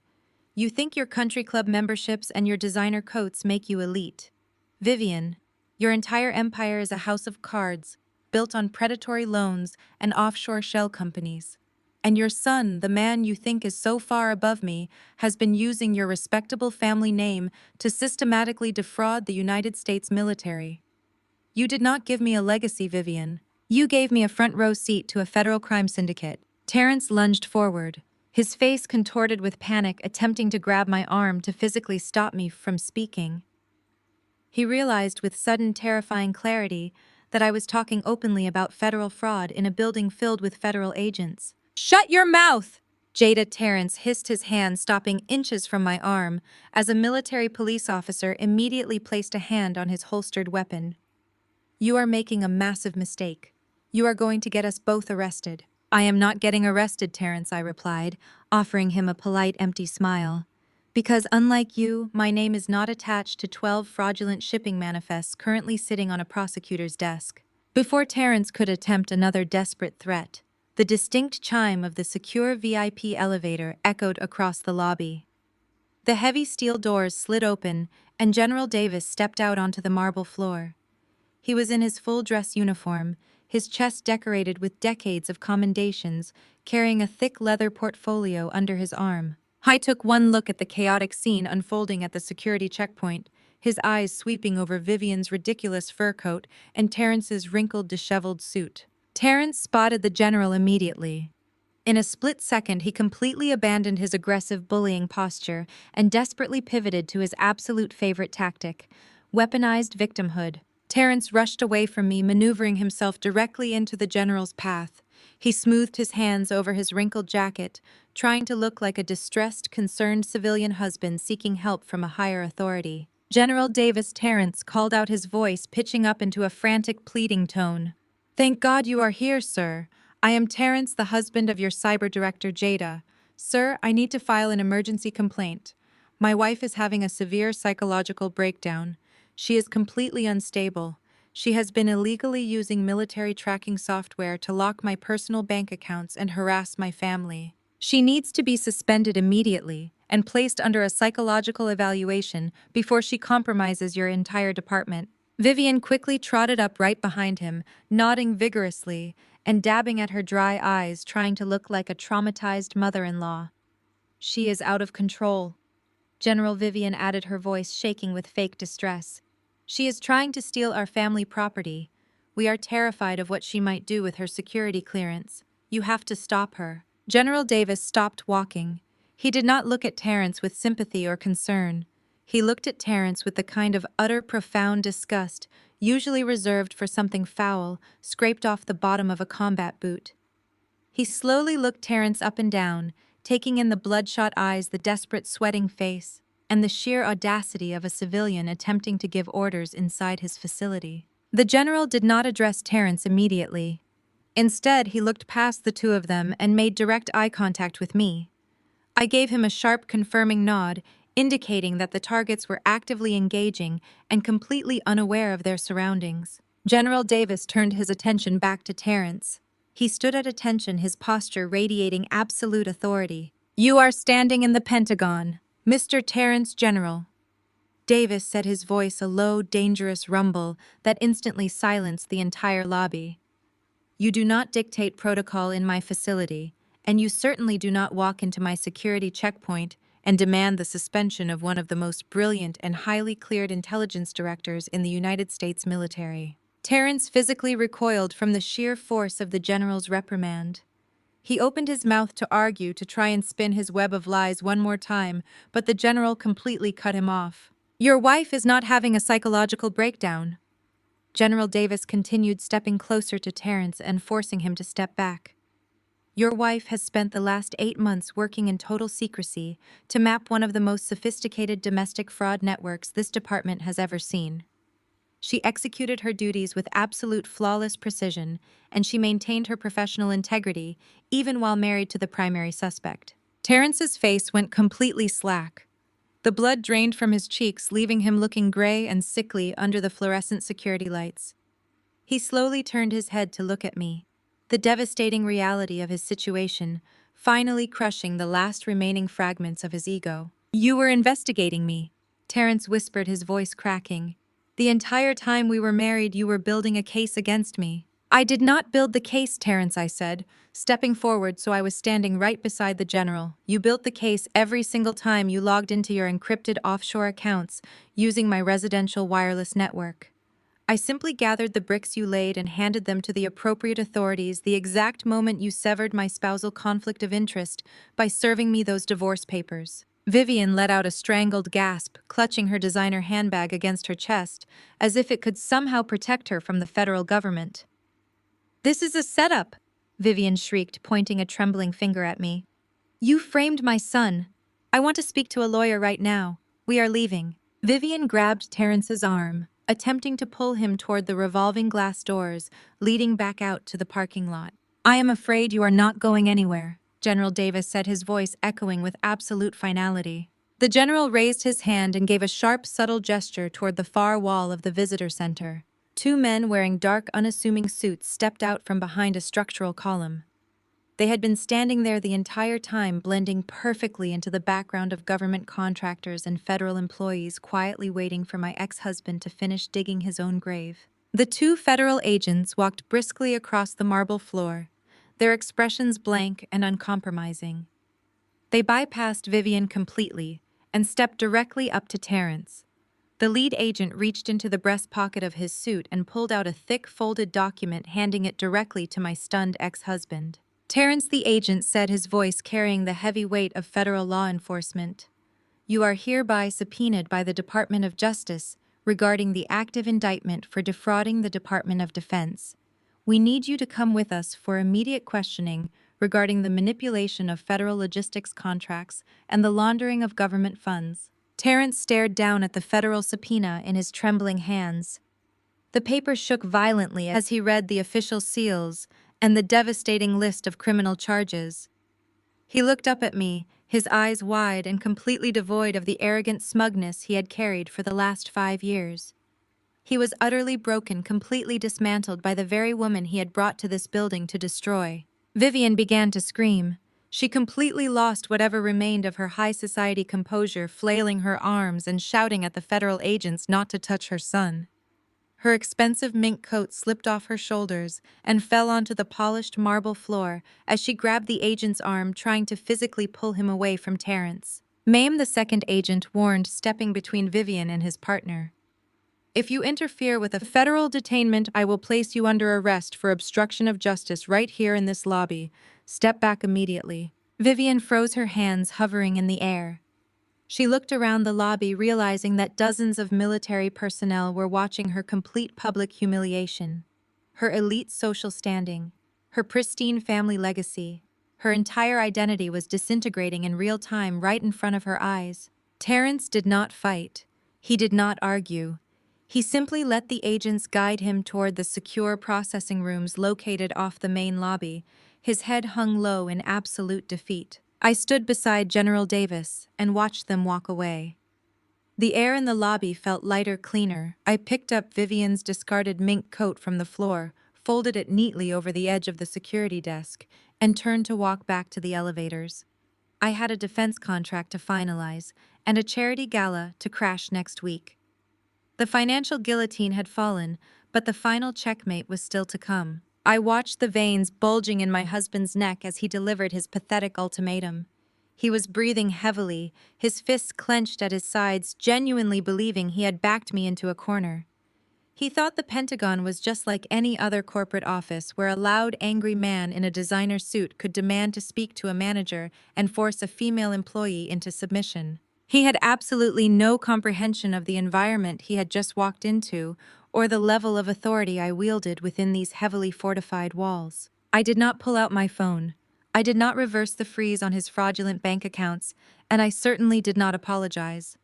S1: "You think your country club memberships and your designer coats make you elite. Vivian, your entire empire is a house of cards, built on predatory loans and offshore shell companies. And your son, the man you think is so far above me, has been using your respectable family name to systematically defraud the United States military. You did not give me a legacy, Vivian. You gave me a front row seat to a federal crime syndicate." Terrence lunged forward, his face contorted with panic, attempting to grab my arm to physically stop me from speaking. He realized with sudden, terrifying clarity that I was talking openly about federal fraud in a building filled with federal agents. "Shut your mouth!" Jada Terrence hissed his hand, stopping inches from my arm, as a military police officer immediately placed a hand on his holstered weapon. "You are making a massive mistake. You are going to get us both arrested." "I am not getting arrested, Terrence," I replied, offering him a polite, empty smile. "Because unlike you, my name is not attached to 12 fraudulent shipping manifests currently sitting on a prosecutor's desk." Before Terrence could attempt another desperate threat, the distinct chime of the secure VIP elevator echoed across the lobby. The heavy steel doors slid open, and General Davis stepped out onto the marble floor. He was in his full dress uniform, his chest decorated with decades of commendations, carrying a thick leather portfolio under his arm. I took one look at the chaotic scene unfolding at the security checkpoint, his eyes sweeping over Vivian's ridiculous fur coat and Terrence's wrinkled, disheveled suit. Terrence spotted the general immediately. In a split second, he completely abandoned his aggressive, bullying posture and desperately pivoted to his absolute favorite tactic: weaponized victimhood. Terrence rushed away from me, maneuvering himself directly into the general's path. He smoothed his hands over his wrinkled jacket, trying to look like a distressed, concerned civilian husband seeking help from a higher authority. "General Davis," Terrence called out, his voice pitching up into a frantic, pleading tone. "Thank God you are here, sir. I am Terrence, the husband of your cyber director, Jada. Sir, I need to file an emergency complaint. My wife is having a severe psychological breakdown. She is completely unstable. She has been illegally using military tracking software to lock my personal bank accounts and harass my family. She needs to be suspended immediately and placed under a psychological evaluation before she compromises your entire department." Vivian quickly trotted up right behind him, nodding vigorously and dabbing at her dry eyes, trying to look like a traumatized mother-in-law. "She is out of control," General Vivian added, her voice shaking with fake distress. "She is trying to steal our family property. We are terrified of what she might do with her security clearance. You have to stop her." General Davis stopped walking. He did not look at Terrence with sympathy or concern. He looked at Terrence with the kind of utter, profound disgust usually reserved for something foul, scraped off the bottom of a combat boot. He slowly looked Terrence up and down, taking in the bloodshot eyes, the desperate, sweating face, and the sheer audacity of a civilian attempting to give orders inside his facility. The general did not address Terrence immediately. Instead, he looked past the two of them and made direct eye contact with me. I gave him a sharp, confirming nod, indicating that the targets were actively engaging and completely unaware of their surroundings. General Davis turned his attention back to Terrence. He stood at attention, his posture radiating absolute authority. "You are standing in the Pentagon, Mr. Terrence General." Davis said, his voice a low, dangerous rumble that instantly silenced the entire lobby. "You do not dictate protocol in my facility, and you certainly do not walk into my security checkpoint and demand the suspension of one of the most brilliant and highly cleared intelligence directors in the United States military." Terrence physically recoiled from the sheer force of the general's reprimand. He opened his mouth to argue, to try and spin his web of lies one more time, but the general completely cut him off. "Your wife is not having a psychological breakdown." General Davis continued, stepping closer to Terrence and forcing him to step back. "Your wife has spent the last 8 months working in total secrecy to map one of the most sophisticated domestic fraud networks this department has ever seen. She executed her duties with absolute flawless precision, and she maintained her professional integrity even while married to the primary suspect." Terrence's face went completely slack. The blood drained from his cheeks, leaving him looking gray and sickly under the fluorescent security lights. He slowly turned his head to look at me, the devastating reality of his situation finally crushing the last remaining fragments of his ego. "You were investigating me," Terrence whispered, his voice cracking. "The entire time we were married, you were building a case against me." "I did not build the case, Terrence," I said, stepping forward so I was standing right beside the general. "You built the case every single time you logged into your encrypted offshore accounts using my residential wireless network. I simply gathered the bricks you laid and handed them to the appropriate authorities the exact moment you severed my spousal conflict of interest by serving me those divorce papers." Vivian let out a strangled gasp, clutching her designer handbag against her chest, as if it could somehow protect her from the federal government. "This is a setup!" Vivian shrieked, pointing a trembling finger at me. You framed my son. I want to speak to a lawyer right now. We are leaving. Vivian grabbed Terrence's arm, attempting to pull him toward the revolving glass doors leading back out to the parking lot. I am afraid you are not going anywhere, General Davis said, his voice echoing with absolute finality. The general raised his hand and gave a sharp, subtle gesture toward the far wall of the visitor center. Two men wearing dark, unassuming suits stepped out from behind a structural column. They had been standing there the entire time, blending perfectly into the background of government contractors and federal employees quietly waiting for my ex-husband to finish digging his own grave. The two federal agents walked briskly across the marble floor, their expressions blank and uncompromising. They bypassed Vivian completely and stepped directly up to Terrence. The lead agent reached into the breast pocket of his suit and pulled out a thick, folded document, handing it directly to my stunned ex-husband. Terrence, the agent said, his voice carrying the heavy weight of federal law enforcement. You are hereby subpoenaed by the Department of Justice regarding the active indictment for defrauding the Department of Defense. We need you to come with us for immediate questioning regarding the manipulation of federal logistics contracts and the laundering of government funds. Terrence stared down at the federal subpoena in his trembling hands. The paper shook violently as he read the official seals and the devastating list of criminal charges. He looked up at me, his eyes wide and completely devoid of the arrogant smugness he had carried for the last 5 years. He was utterly broken, completely dismantled by the very woman he had brought to this building to destroy. Vivian began to scream. She completely lost whatever remained of her high society composure, flailing her arms and shouting at the federal agents not to touch her son. Her expensive mink coat slipped off her shoulders and fell onto the polished marble floor as she grabbed the agent's arm, trying to physically pull him away from Terrence. Mame, the second agent, warned, stepping between Vivian and his partner. If you interfere with a federal detainment, I will place you under arrest for obstruction of justice right here in this lobby. Step back immediately. Vivian froze, her hands hovering in the air. She looked around the lobby, realizing that dozens of military personnel were watching her complete public humiliation. Her elite social standing, her pristine family legacy, her entire identity was disintegrating in real time right in front of her eyes. Terrence did not fight. He did not argue. He simply let the agents guide him toward the secure processing rooms located off the main lobby, his head hung low in absolute defeat. I stood beside General Davis and watched them walk away. The air in the lobby felt lighter, cleaner. I picked up Vivian's discarded mink coat from the floor, folded it neatly over the edge of the security desk, and turned to walk back to the elevators. I had a defense contract to finalize and a charity gala to crash next week. The financial guillotine had fallen, but the final checkmate was still to come. I watched the veins bulging in my husband's neck as he delivered his pathetic ultimatum. He was breathing heavily, his fists clenched at his sides, genuinely believing he had backed me into a corner. He thought the Pentagon was just like any other corporate office where a loud, angry man in a designer suit could demand to speak to a manager and force a female employee into submission. He had absolutely no comprehension of the environment he had just walked into, or the level of authority I wielded within these heavily fortified walls. I did not pull out my phone. I did not reverse the freeze on his fraudulent bank accounts, and I certainly did not apologize.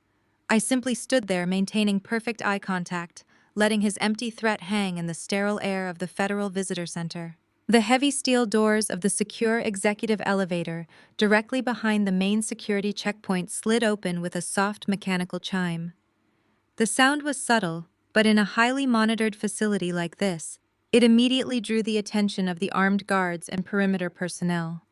S1: I simply stood there, maintaining perfect eye contact, letting his empty threat hang in the sterile air of the Federal Visitor Center. The heavy steel doors of the secure executive elevator directly behind the main security checkpoint slid open with a soft mechanical chime. The sound was subtle, but in a highly monitored facility like this, it immediately drew the attention of the armed guards and perimeter personnel.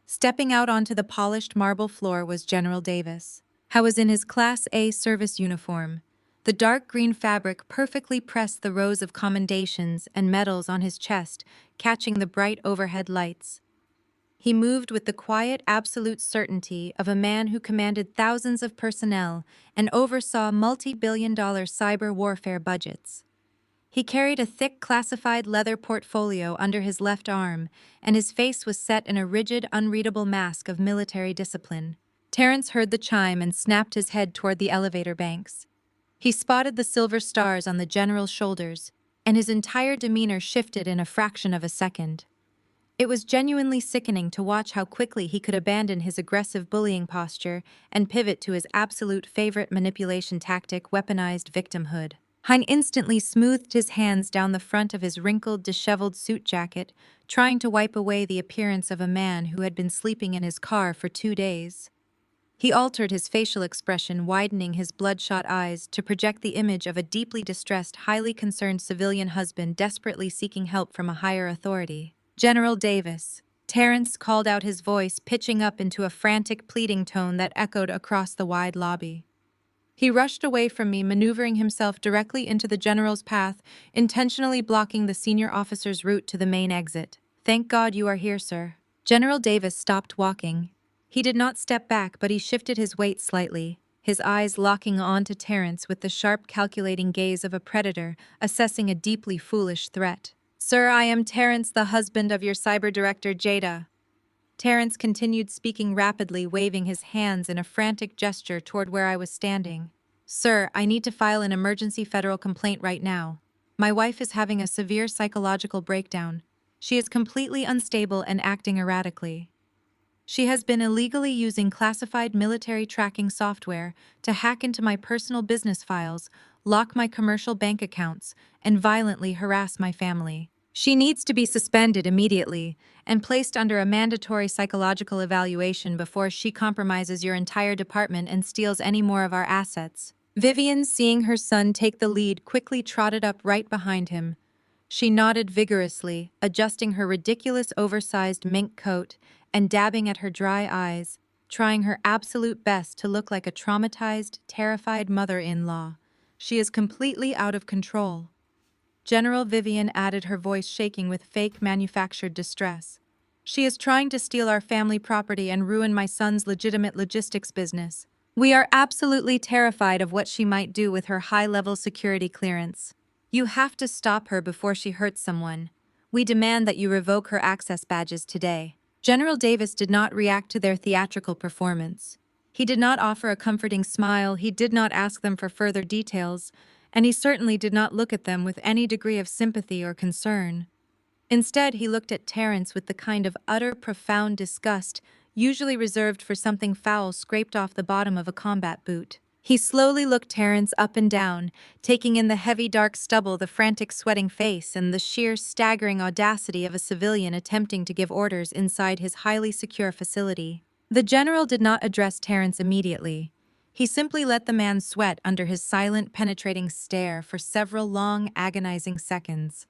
S1: Stepping out onto the polished marble floor was General Davis. He was in his Class A service uniform. The dark green fabric perfectly pressed the rows of commendations and medals on his chest, catching the bright overhead lights. He moved with the quiet, absolute certainty of a man who commanded thousands of personnel and oversaw multi-billion-dollar cyber warfare budgets. He carried a thick, classified leather portfolio under his left arm, and his face was set in a rigid, unreadable mask of military discipline. Terrence heard the chime and snapped his head toward the elevator banks. He spotted the silver stars on the general's shoulders, and his entire demeanor shifted in a fraction of a second. It was genuinely sickening to watch how quickly he could abandon his aggressive bullying posture and pivot to his absolute favorite manipulation tactic, weaponized victimhood. Hein instantly smoothed his hands down the front of his wrinkled, disheveled suit jacket, trying to wipe away the appearance of a man who had been sleeping in his car for 2 days. He altered his facial expression, widening his bloodshot eyes to project the image of a deeply distressed, highly concerned civilian husband desperately seeking help from a higher authority. General Davis. Terrence called out, his voice pitching up into a frantic, pleading tone that echoed across the wide lobby. He rushed away from me, maneuvering himself directly into the general's path, intentionally blocking the senior officer's route to the main exit. "Thank God you are here, sir." General Davis stopped walking. He did not step back, but he shifted his weight slightly, his eyes locking onto Terrence with the sharp, calculating gaze of a predator assessing a deeply foolish threat. "Sir, I am Terrence, the husband of your cyber director, Jada." Terrence continued speaking rapidly, waving his hands in a frantic gesture toward where I was standing. "Sir, I need to file an emergency federal complaint right now. My wife is having a severe psychological breakdown. She is completely unstable and acting erratically. She has been illegally using classified military tracking software to hack into my personal business files, lock my commercial bank accounts, and violently harass my family. She needs to be suspended immediately and placed under a mandatory psychological evaluation before she compromises your entire department and steals any more of our assets." Vivian, seeing her son take the lead, quickly trotted up right behind him. She nodded vigorously, adjusting her ridiculous oversized mink coat and dabbing at her dry eyes, trying her absolute best to look like a traumatized, terrified mother-in-law. "She is completely out of control." General Vivian added, her voice shaking with fake manufactured distress. "She is trying to steal our family property and ruin my son's legitimate logistics business. We are absolutely terrified of what she might do with her high-level security clearance. You have to stop her before she hurts someone. We demand that you revoke her access badges today." General Davis did not react to their theatrical performance. He did not offer a comforting smile, he did not ask them for further details, and he certainly did not look at them with any degree of sympathy or concern. Instead, he looked at Terrence with the kind of utter, profound disgust usually reserved for something foul scraped off the bottom of a combat boot. He slowly looked Terrence up and down, taking in the heavy dark stubble, the frantic sweating face, and the sheer staggering audacity of a civilian attempting to give orders inside his highly secure facility. The general did not address Terrence immediately. He simply let the man sweat under his silent, penetrating stare for several long, agonizing seconds.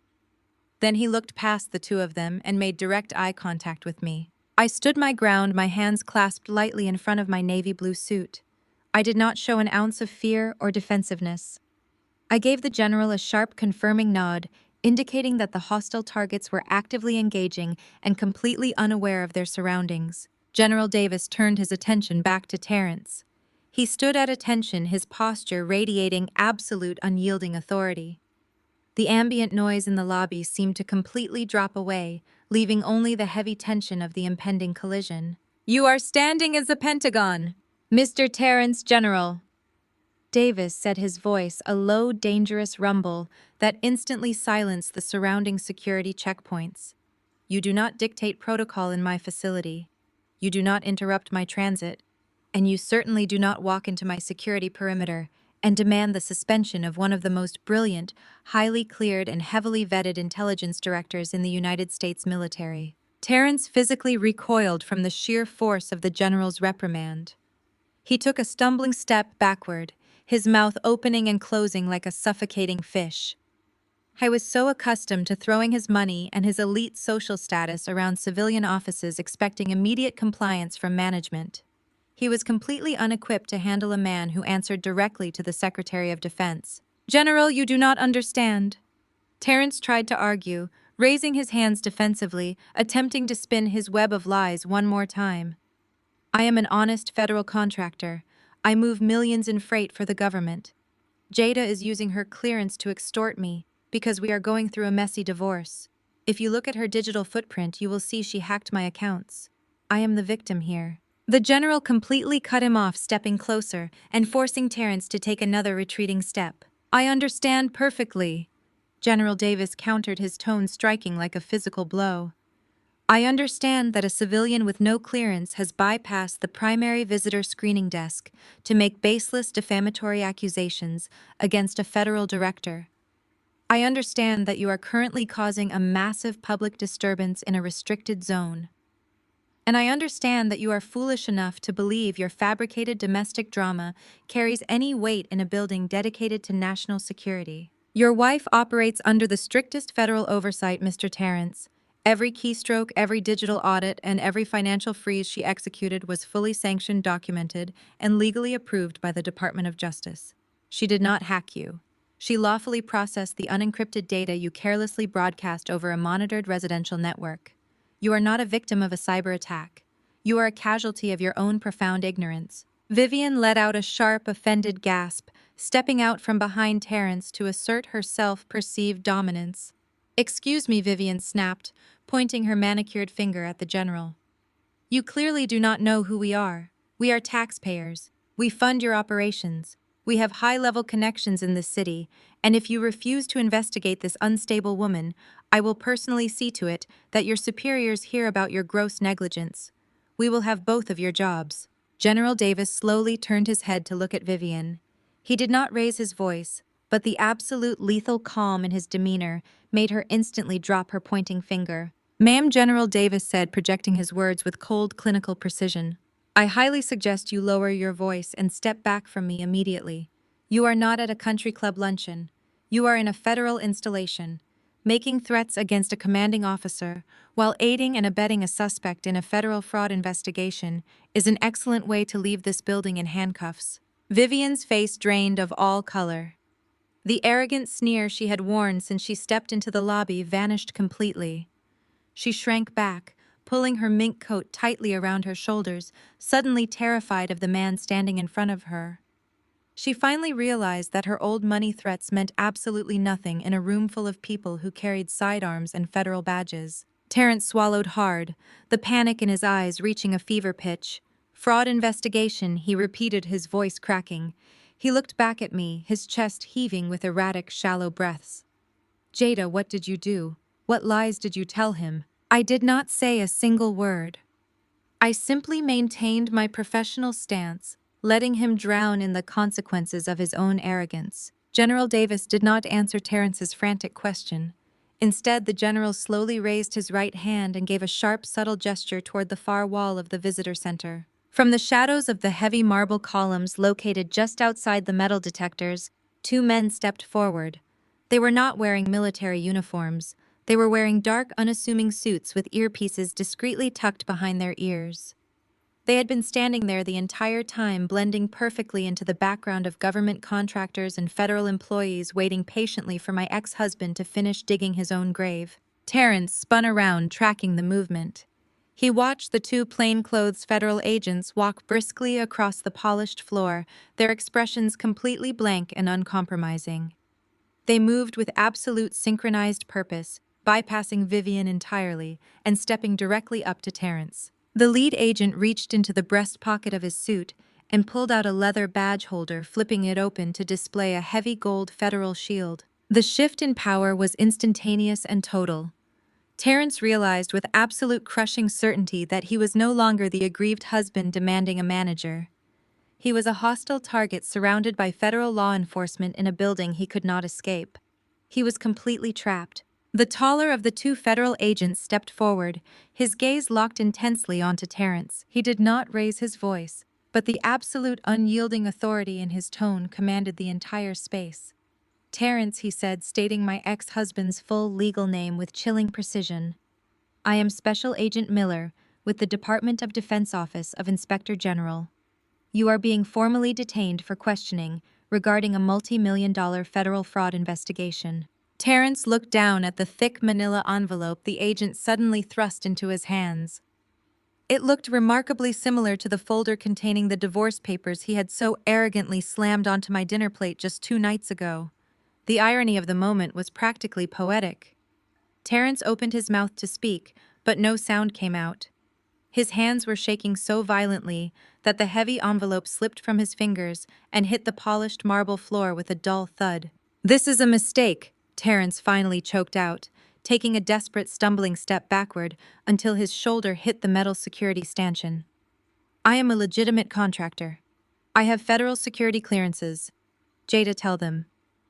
S1: Then he looked past the two of them and made direct eye contact with me. I stood my ground, my hands clasped lightly in front of my navy blue suit. I did not show an ounce of fear or defensiveness. I gave the general a sharp, confirming nod, indicating that the hostile targets were actively engaging and completely unaware of their surroundings. General Davis turned his attention back to Terrence. He stood at attention, his posture radiating absolute, unyielding authority. The ambient noise in the lobby seemed to completely drop away, leaving only the heavy tension of the impending collision. "You are standing as a pentagon, Mr. Terrence, General," Davis said, his voice a low, dangerous rumble that instantly silenced the surrounding security checkpoints. "You do not dictate protocol in my facility. You do not interrupt my transit. And you certainly do not walk into my security perimeter and demand the suspension of one of the most brilliant, highly cleared, and heavily vetted intelligence directors in the United States military." Terrence physically recoiled from the sheer force of the general's reprimand. He took a stumbling step backward, his mouth opening and closing like a suffocating fish. I was so accustomed to throwing his money and his elite social status around civilian offices, expecting immediate compliance from management. He was completely unequipped to handle a man who answered directly to the Secretary of Defense. "General, you do not understand." Terrence tried to argue, raising his hands defensively, attempting to spin his web of lies one more time. "I am an honest federal contractor. I move millions in freight for the government. Jada is using her clearance to extort me because we are going through a messy divorce. If you look at her digital footprint, you will see she hacked my accounts. I am the victim here." The general completely cut him off, stepping closer and forcing Terrence to take another retreating step. "I understand perfectly," General Davis countered, his tone striking like a physical blow. I understand that a civilian with no clearance has bypassed the primary visitor screening desk to make baseless defamatory accusations against a federal director. I understand that you are currently causing a massive public disturbance in a restricted zone. And I understand that you are foolish enough to believe your fabricated domestic drama carries any weight in a building dedicated to national security. Your wife operates under the strictest federal oversight, Mr. Terrence. Every keystroke, every digital audit, and every financial freeze she executed was fully sanctioned, documented, and legally approved by the Department of Justice. She did not hack you. She lawfully processed the unencrypted data you carelessly broadcast over a monitored residential network. You are not a victim of a cyber attack. You are a casualty of your own profound ignorance. Vivian let out a sharp, offended gasp, stepping out from behind Terrence to assert her self-perceived dominance. "Excuse me," Vivian snapped, pointing her manicured finger at the general. "You clearly do not know who we are. We are taxpayers. We fund your operations. We have high-level connections in this city, and if you refuse to investigate this unstable woman, I will personally see to it that your superiors hear about your gross negligence. We will have both of your jobs." General Davis slowly turned his head to look at Vivian. He did not raise his voice, but the absolute lethal calm in his demeanor made her instantly drop her pointing finger. "Ma'am," General Davis said, projecting his words with cold, clinical precision, "I highly suggest you lower your voice and step back from me immediately. You are not at a country club luncheon. You are in a federal installation. Making threats against a commanding officer while aiding and abetting a suspect in a federal fraud investigation is an excellent way to leave this building in handcuffs." Vivian's face drained of all color. The arrogant sneer she had worn since she stepped into the lobby vanished completely. She shrank back, pulling her mink coat tightly around her shoulders, suddenly terrified of the man standing in front of her. She finally realized that her old money threats meant absolutely nothing in a room full of people who carried sidearms and federal badges. Terrence swallowed hard, the panic in his eyes reaching a fever pitch. "Fraud investigation," he repeated, his voice cracking. He looked back at me, his chest heaving with erratic, shallow breaths. "Jada, what did you do? What lies did you tell him?" I did not say a single word. I simply maintained my professional stance, letting him drown in the consequences of his own arrogance. General Davis did not answer Terrence's frantic question. Instead, the general slowly raised his right hand and gave a sharp, subtle gesture toward the far wall of the visitor center. From the shadows of the heavy marble columns located just outside the metal detectors, two men stepped forward. They were not wearing military uniforms. They were wearing dark, unassuming suits with earpieces discreetly tucked behind their ears. They had been standing there the entire time, blending perfectly into the background of government contractors and federal employees waiting patiently for my ex-husband to finish digging his own grave. Terrence spun around, tracking the movement. He watched the two plainclothes federal agents walk briskly across the polished floor, their expressions completely blank and uncompromising. They moved with absolute synchronized purpose, bypassing Vivian entirely and stepping directly up to Terrence. The lead agent reached into the breast pocket of his suit and pulled out a leather badge holder, flipping it open to display a heavy gold federal shield. The shift in power was instantaneous and total. Terrence realized with absolute crushing certainty that he was no longer the aggrieved husband demanding a manager. He was a hostile target surrounded by federal law enforcement in a building he could not escape. He was completely trapped. The taller of the two federal agents stepped forward, his gaze locked intensely onto Terrence. He did not raise his voice, but the absolute unyielding authority in his tone commanded the entire space. "Terrence," he said, stating my ex-husband's full legal name with chilling precision. "I am Special Agent Miller with the Department of Defense Office of Inspector General. You are being formally detained for questioning regarding a multi-million-dollar federal fraud investigation." Terrence looked down at the thick manila envelope the agent suddenly thrust into his hands. It looked remarkably similar to the folder containing the divorce papers he had so arrogantly slammed onto my dinner plate just 2 nights ago. The irony of the moment was practically poetic. Terrence opened his mouth to speak, but no sound came out. His hands were shaking so violently that the heavy envelope slipped from his fingers and hit the polished marble floor with a dull thud. "This is a mistake," Terrence finally choked out, taking a desperate stumbling step backward until his shoulder hit the metal security stanchion. I am a legitimate contractor. I have federal security clearances. Jada, tell them.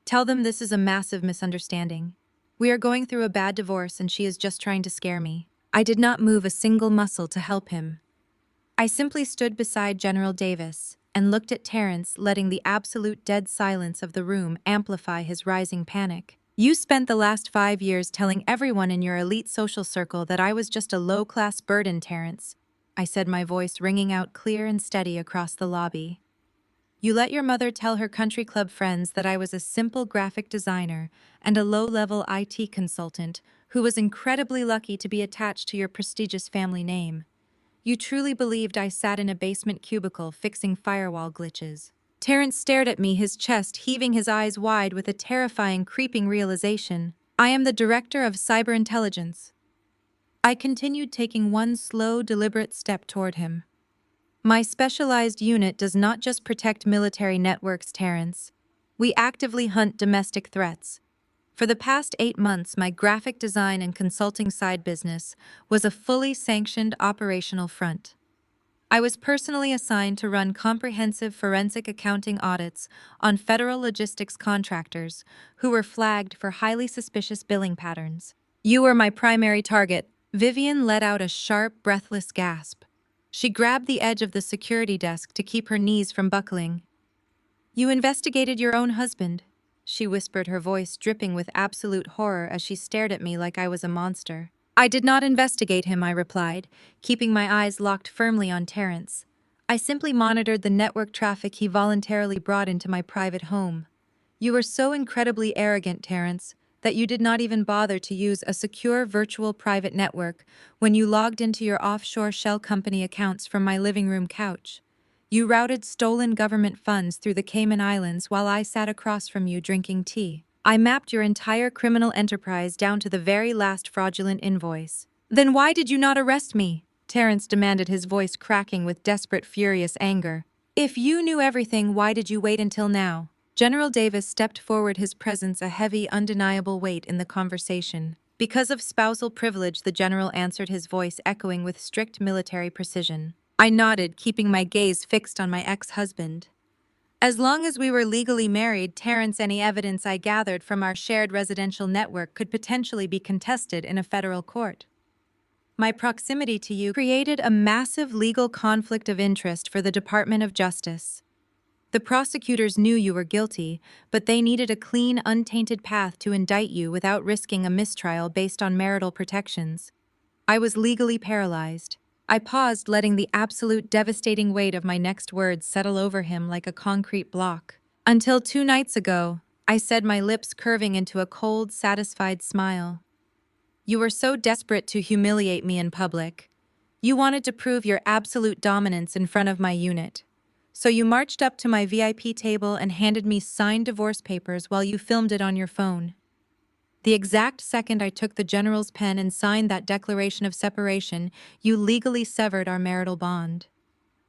S1: Tell them this is a massive misunderstanding. We are going through a bad divorce and she is just trying to scare me. I did not move a single muscle to help him. I simply stood beside General Davis and looked at Terrence, letting the absolute dead silence of the room amplify his rising panic. You spent the last 5 years telling everyone in your elite social circle that I was just a low-class burden, Terrence, I said, my voice ringing out clear and steady across the lobby. You let your mother tell her country club friends that I was a simple graphic designer and a low-level IT consultant who was incredibly lucky to be attached to your prestigious family name. You truly believed I sat in a basement cubicle fixing firewall glitches. Terrence stared at me, his chest heaving, his eyes wide with a terrifying, creeping realization. I am the director of cyber intelligence. I continued, taking one slow, deliberate step toward him. My specialized unit does not just protect military networks, Terrence. We actively hunt domestic threats. For the past 8 months, my graphic design and consulting side business was a fully sanctioned operational front. I was personally assigned to run comprehensive forensic accounting audits on federal logistics contractors who were flagged for highly suspicious billing patterns. You were my primary target. Vivian let out a sharp, breathless gasp. She grabbed the edge of the security desk to keep her knees from buckling. You investigated your own husband, she whispered, her voice dripping with absolute horror as she stared at me like I was a monster. I did not investigate him, I replied, keeping my eyes locked firmly on Terrence. I simply monitored the network traffic he voluntarily brought into my private home. You were so incredibly arrogant, Terrence, that you did not even bother to use a secure virtual private network when you logged into your offshore shell company accounts from my living room couch. You routed stolen government funds through the Cayman Islands while I sat across from you drinking tea. I mapped your entire criminal enterprise down to the very last fraudulent invoice. Then why did you not arrest me? Terrence demanded, his voice cracking with desperate, furious anger. If you knew everything, why did you wait until now? General Davis stepped forward, his presence a heavy, undeniable weight in the conversation. Because of spousal privilege, the general answered, his voice echoing with strict military precision. I nodded, keeping my gaze fixed on my ex-husband. As long as we were legally married, Terrence, any evidence I gathered from our shared residential network could potentially be contested in a federal court. My proximity to you created a massive legal conflict of interest for the Department of Justice. The prosecutors knew you were guilty, but they needed a clean, untainted path to indict you without risking a mistrial based on marital protections. I was legally paralyzed. I paused, letting the absolute devastating weight of my next words settle over him like a concrete block. Until 2 nights ago, I said, my lips curving into a cold, satisfied smile. You were so desperate to humiliate me in public. You wanted to prove your absolute dominance in front of my unit. So you marched up to my VIP table and handed me signed divorce papers while you filmed it on your phone. The exact second I took the general's pen and signed that declaration of separation, you legally severed our marital bond.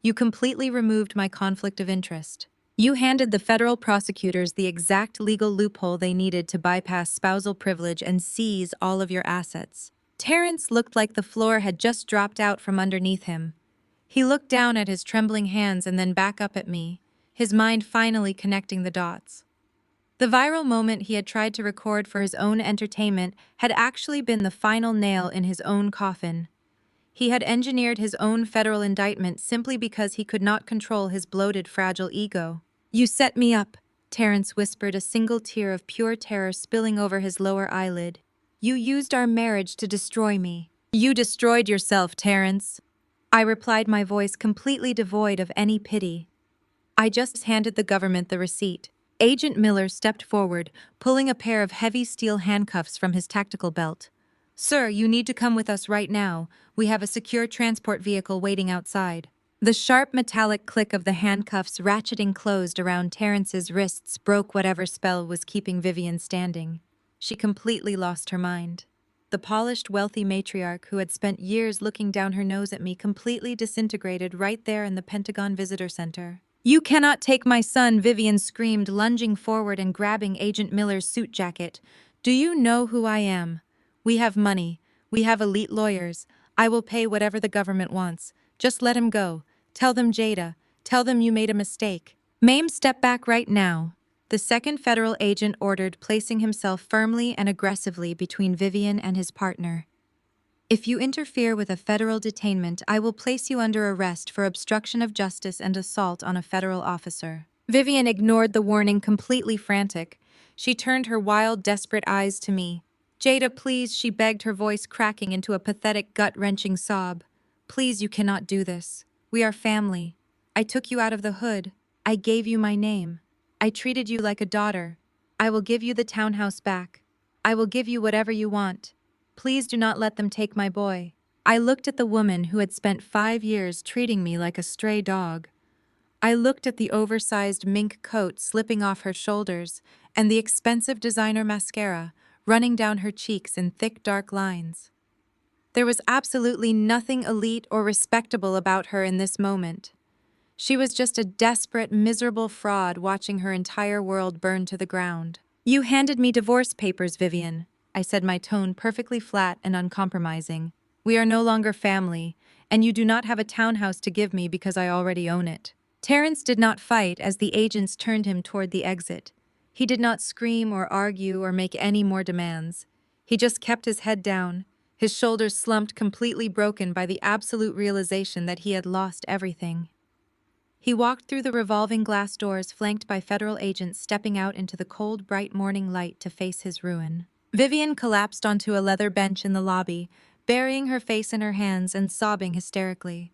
S1: You completely removed my conflict of interest. You handed the federal prosecutors the exact legal loophole they needed to bypass spousal privilege and seize all of your assets. Terrence looked like the floor had just dropped out from underneath him. He looked down at his trembling hands and then back up at me, his mind finally connecting the dots. The viral moment he had tried to record for his own entertainment had actually been the final nail in his own coffin. He had engineered his own federal indictment simply because he could not control his bloated, fragile ego. You set me up, Terrence whispered, a single tear of pure terror spilling over his lower eyelid. You used our marriage to destroy me. You destroyed yourself, Terrence. I replied, my voice completely devoid of any pity. I just handed the government the receipt. Agent Miller stepped forward, pulling a pair of heavy steel handcuffs from his tactical belt. Sir, you need to come with us right now. We have a secure transport vehicle waiting outside. The sharp metallic click of the handcuffs ratcheting closed around Terrence's wrists broke whatever spell was keeping Vivian standing. She completely lost her mind. The polished, wealthy matriarch who had spent years looking down her nose at me completely disintegrated right there in the Pentagon Visitor Center. You cannot take my son, Vivian screamed, lunging forward and grabbing Agent Miller's suit jacket. Do you know who I am? We have money. We have elite lawyers. I will pay whatever the government wants. Just let him go. Tell them Jada. Tell them you made a mistake. Mame, step back right now. The second federal agent ordered, placing himself firmly and aggressively between Vivian and his partner. If you interfere with a federal detainment, I will place you under arrest for obstruction of justice and assault on a federal officer. Vivian ignored the warning, completely frantic. She turned her wild, desperate eyes to me. Jada, please, she begged, her voice cracking into a pathetic, gut-wrenching sob. Please, you cannot do this. We are family. I took you out of the hood. I gave you my name. I treated you like a daughter. I will give you the townhouse back. I will give you whatever you want. Please do not let them take my boy. I looked at the woman who had spent 5 years treating me like a stray dog. I looked at the oversized mink coat slipping off her shoulders and the expensive designer mascara running down her cheeks in thick, dark lines. There was absolutely nothing elite or respectable about her in this moment. She was just a desperate, miserable fraud watching her entire world burn to the ground. You handed me divorce papers, Vivian. I said, my tone perfectly flat and uncompromising. We are no longer family, and you do not have a townhouse to give me because I already own it. Terrence did not fight as the agents turned him toward the exit. He did not scream or argue or make any more demands. He just kept his head down, his shoulders slumped, completely broken by the absolute realization that he had lost everything. He walked through the revolving glass doors flanked by federal agents stepping out into the cold, bright morning light to face his ruin. Vivian collapsed onto a leather bench in the lobby, burying her face in her hands and sobbing hysterically.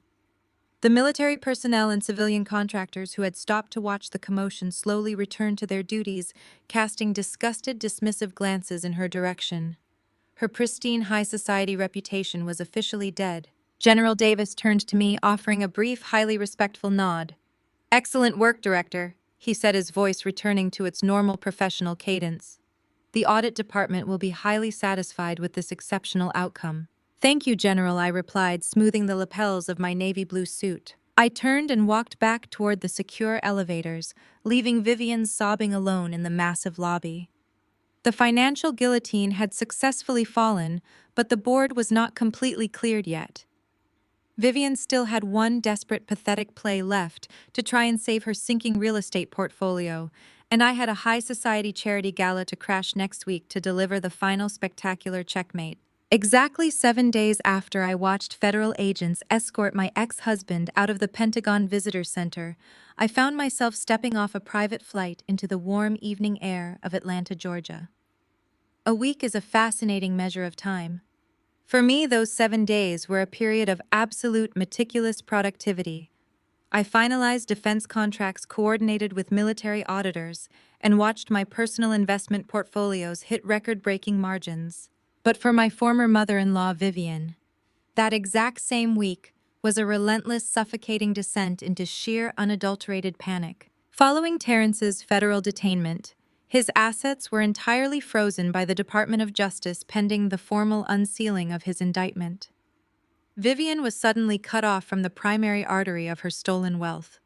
S1: The military personnel and civilian contractors who had stopped to watch the commotion slowly returned to their duties, casting disgusted, dismissive glances in her direction. Her pristine high society reputation was officially dead. General Davis turned to me, offering a brief, highly respectful nod. "Excellent work, Director," he said, his voice returning to its normal professional cadence. "The audit department will be highly satisfied with this exceptional outcome." "Thank you, General," I replied, smoothing the lapels of my navy blue suit. I turned and walked back toward the secure elevators, leaving Vivian sobbing alone in the massive lobby. The financial guillotine had successfully fallen, but the board was not completely cleared yet. Vivian still had one desperate, pathetic play left to try and save her sinking real estate portfolio, and I had a high society charity gala to crash next week to deliver the final spectacular checkmate. Exactly 7 days after I watched federal agents escort my ex-husband out of the Pentagon Visitor Center, I found myself stepping off a private flight into the warm evening air of Atlanta, Georgia. A week is a fascinating measure of time. For me, those 7 days were a period of absolute meticulous productivity. I finalized defense contracts coordinated with military auditors and watched my personal investment portfolios hit record-breaking margins. But for my former mother-in-law, Vivian, that exact same week was a relentless, suffocating descent into sheer, unadulterated panic. Following Terrence's federal detainment, his assets were entirely frozen by the Department of Justice pending the formal unsealing of his indictment. Vivian was suddenly cut off from the primary artery of her stolen wealth.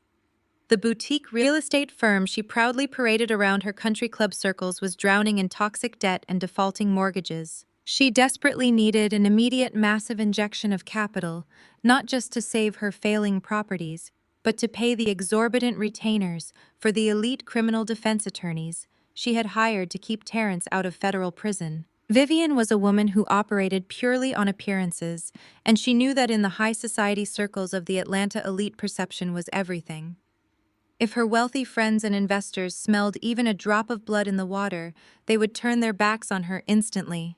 S1: The boutique real estate firm she proudly paraded around her country club circles was drowning in toxic debt and defaulting mortgages. She desperately needed an immediate massive injection of capital, not just to save her failing properties, but to pay the exorbitant retainers for the elite criminal defense attorneys she had hired to keep Terrence out of federal prison. Vivian was a woman who operated purely on appearances, and she knew that in the high society circles of the Atlanta elite, perception was everything. If her wealthy friends and investors smelled even a drop of blood in the water, they would turn their backs on her instantly.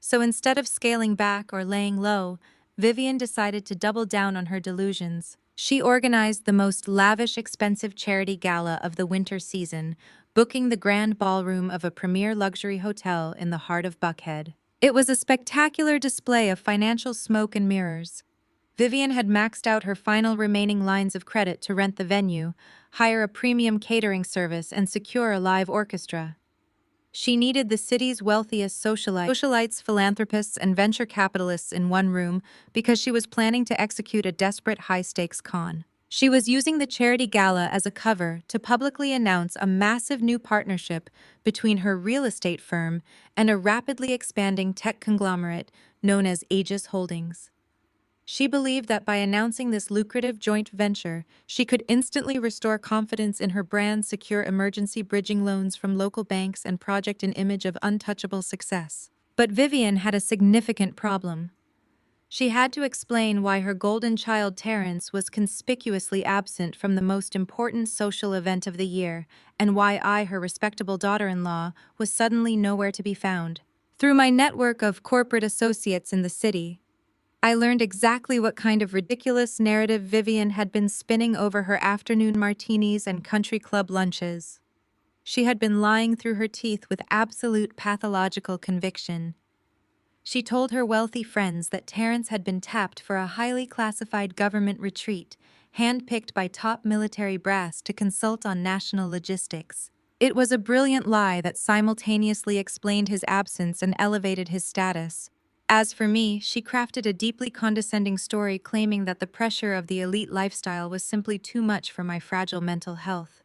S1: So instead of scaling back or laying low, Vivian decided to double down on her delusions. She organized the most lavish, expensive charity gala of the winter season, booking the grand ballroom of a premier luxury hotel in the heart of Buckhead. It was a spectacular display of financial smoke and mirrors. Vivian had maxed out her final remaining lines of credit to rent the venue, hire a premium catering service, and secure a live orchestra. She needed the city's wealthiest socialites, philanthropists, and venture capitalists in one room because she was planning to execute a desperate high-stakes con. She was using the charity gala as a cover to publicly announce a massive new partnership between her real estate firm and a rapidly expanding tech conglomerate known as Aegis Holdings. She believed that by announcing this lucrative joint venture, she could instantly restore confidence in her brand, secure emergency bridging loans from local banks, and project an image of untouchable success. But Vivian had a significant problem. She had to explain why her golden child Terrence was conspicuously absent from the most important social event of the year, and why I, her respectable daughter-in-law, was suddenly nowhere to be found. Through my network of corporate associates in the city, I learned exactly what kind of ridiculous narrative Vivian had been spinning over her afternoon martinis and country club lunches. She had been lying through her teeth with absolute pathological conviction. She told her wealthy friends that Terrence had been tapped for a highly classified government retreat, handpicked by top military brass to consult on national logistics. It was a brilliant lie that simultaneously explained his absence and elevated his status. As for me, she crafted a deeply condescending story claiming that the pressure of the elite lifestyle was simply too much for my fragile mental health.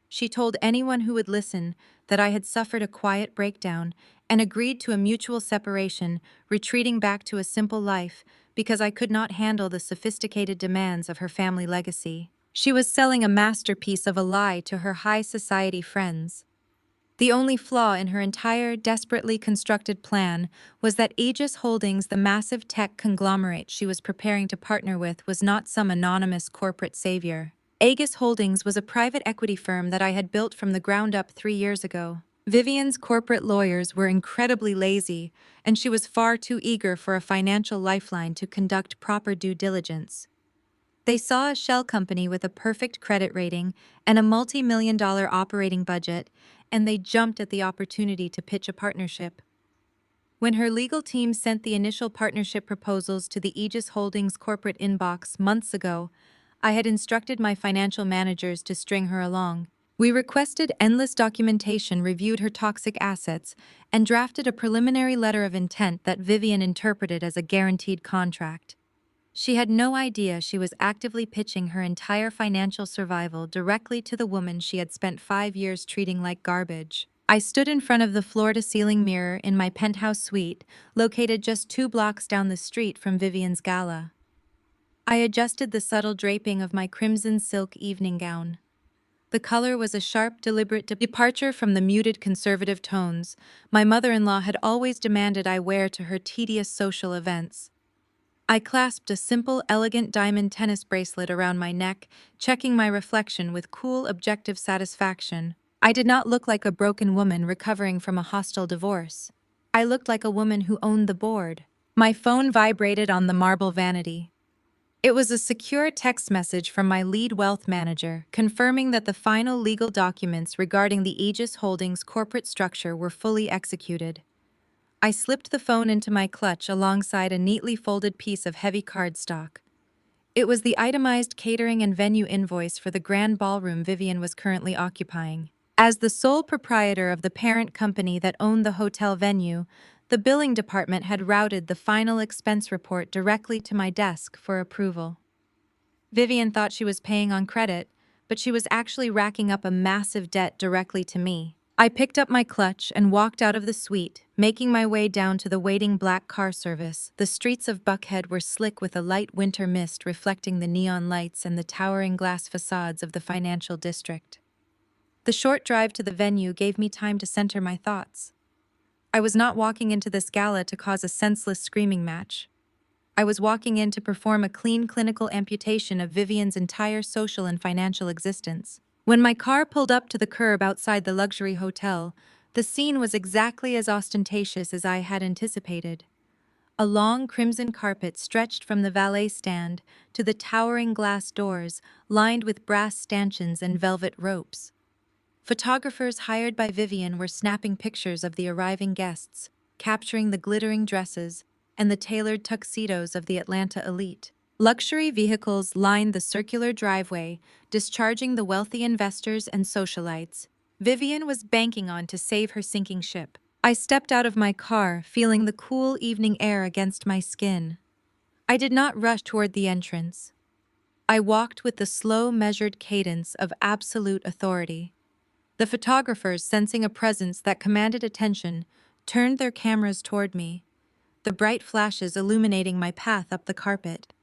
S1: She told anyone who would listen that I had suffered a quiet breakdown and agreed to a mutual separation, retreating back to a simple life because I could not handle the sophisticated demands of her family legacy. She was selling a masterpiece of a lie to her high society friends. The only flaw in her entire, desperately constructed plan was that Aegis Holdings, the massive tech conglomerate she was preparing to partner with, was not some anonymous corporate savior. Aegis Holdings was a private equity firm that I had built from the ground up 3 years ago. Vivian's corporate lawyers were incredibly lazy, and she was far too eager for a financial lifeline to conduct proper due diligence. They saw a shell company with a perfect credit rating and a multi-million-dollar operating budget, and they jumped at the opportunity to pitch a partnership. When her legal team sent the initial partnership proposals to the Aegis Holdings corporate inbox months ago, I had instructed my financial managers to string her along. We requested endless documentation, reviewed her toxic assets, and drafted a preliminary letter of intent that Vivian interpreted as a guaranteed contract. She had no idea she was actively pitching her entire financial survival directly to the woman she had spent 5 years treating like garbage. I stood in front of the floor-to-ceiling mirror in my penthouse suite, located just 2 blocks down the street from Vivian's gala. I adjusted the subtle draping of my crimson silk evening gown. The color was a sharp, deliberate departure from the muted conservative tones my mother-in-law had always demanded I wear to her tedious social events. I clasped a simple, elegant diamond tennis bracelet around my neck, checking my reflection with cool, objective satisfaction. I did not look like a broken woman recovering from a hostile divorce. I looked like a woman who owned the board. My phone vibrated on the marble vanity. It was a secure text message from my lead wealth manager, confirming that the final legal documents regarding the Aegis Holdings corporate structure were fully executed. I slipped the phone into my clutch alongside a neatly folded piece of heavy cardstock. It was the itemized catering and venue invoice for the grand ballroom Vivian was currently occupying. As the sole proprietor of the parent company that owned the hotel venue, the billing department had routed the final expense report directly to my desk for approval. Vivian thought she was paying on credit, but she was actually racking up a massive debt directly to me. I picked up my clutch and walked out of the suite, making my way down to the waiting black car service. The streets of Buckhead were slick with a light winter mist reflecting the neon lights and the towering glass facades of the financial district. The short drive to the venue gave me time to center my thoughts. I was not walking into this gala to cause a senseless screaming match. I was walking in to perform a clean clinical amputation of Vivian's entire social and financial existence. When my car pulled up to the curb outside the luxury hotel, the scene was exactly as ostentatious as I had anticipated. A long crimson carpet stretched from the valet stand to the towering glass doors, lined with brass stanchions and velvet ropes. Photographers hired by Vivian were snapping pictures of the arriving guests, capturing the glittering dresses and the tailored tuxedos of the Atlanta elite. Luxury vehicles lined the circular driveway, discharging the wealthy investors and socialites Vivian was banking on to save her sinking ship. I stepped out of my car, feeling the cool evening air against my skin. I did not rush toward the entrance. I walked with the slow, measured cadence of absolute authority. The photographers, sensing a presence that commanded attention, turned their cameras toward me, the bright flashes illuminating my path up the carpet.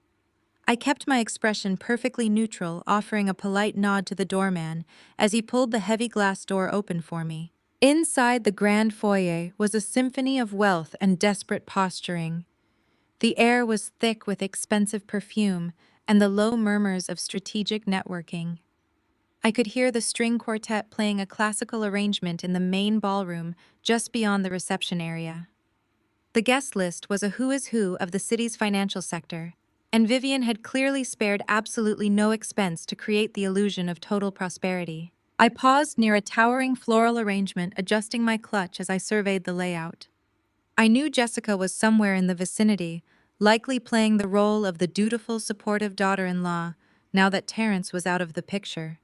S1: I kept my expression perfectly neutral, offering a polite nod to the doorman as he pulled the heavy glass door open for me. Inside the grand foyer was a symphony of wealth and desperate posturing. The air was thick with expensive perfume and the low murmurs of strategic networking. I could hear the string quartet playing a classical arrangement in the main ballroom just beyond the reception area. The guest list was a who is who of the city's financial sector, and Vivian had clearly spared absolutely no expense to create the illusion of total prosperity. I paused near a towering floral arrangement, adjusting my clutch as I surveyed the layout. I knew Jessica was somewhere in the vicinity, likely playing the role of the dutiful, supportive daughter-in-law, now that Terrence was out of the picture.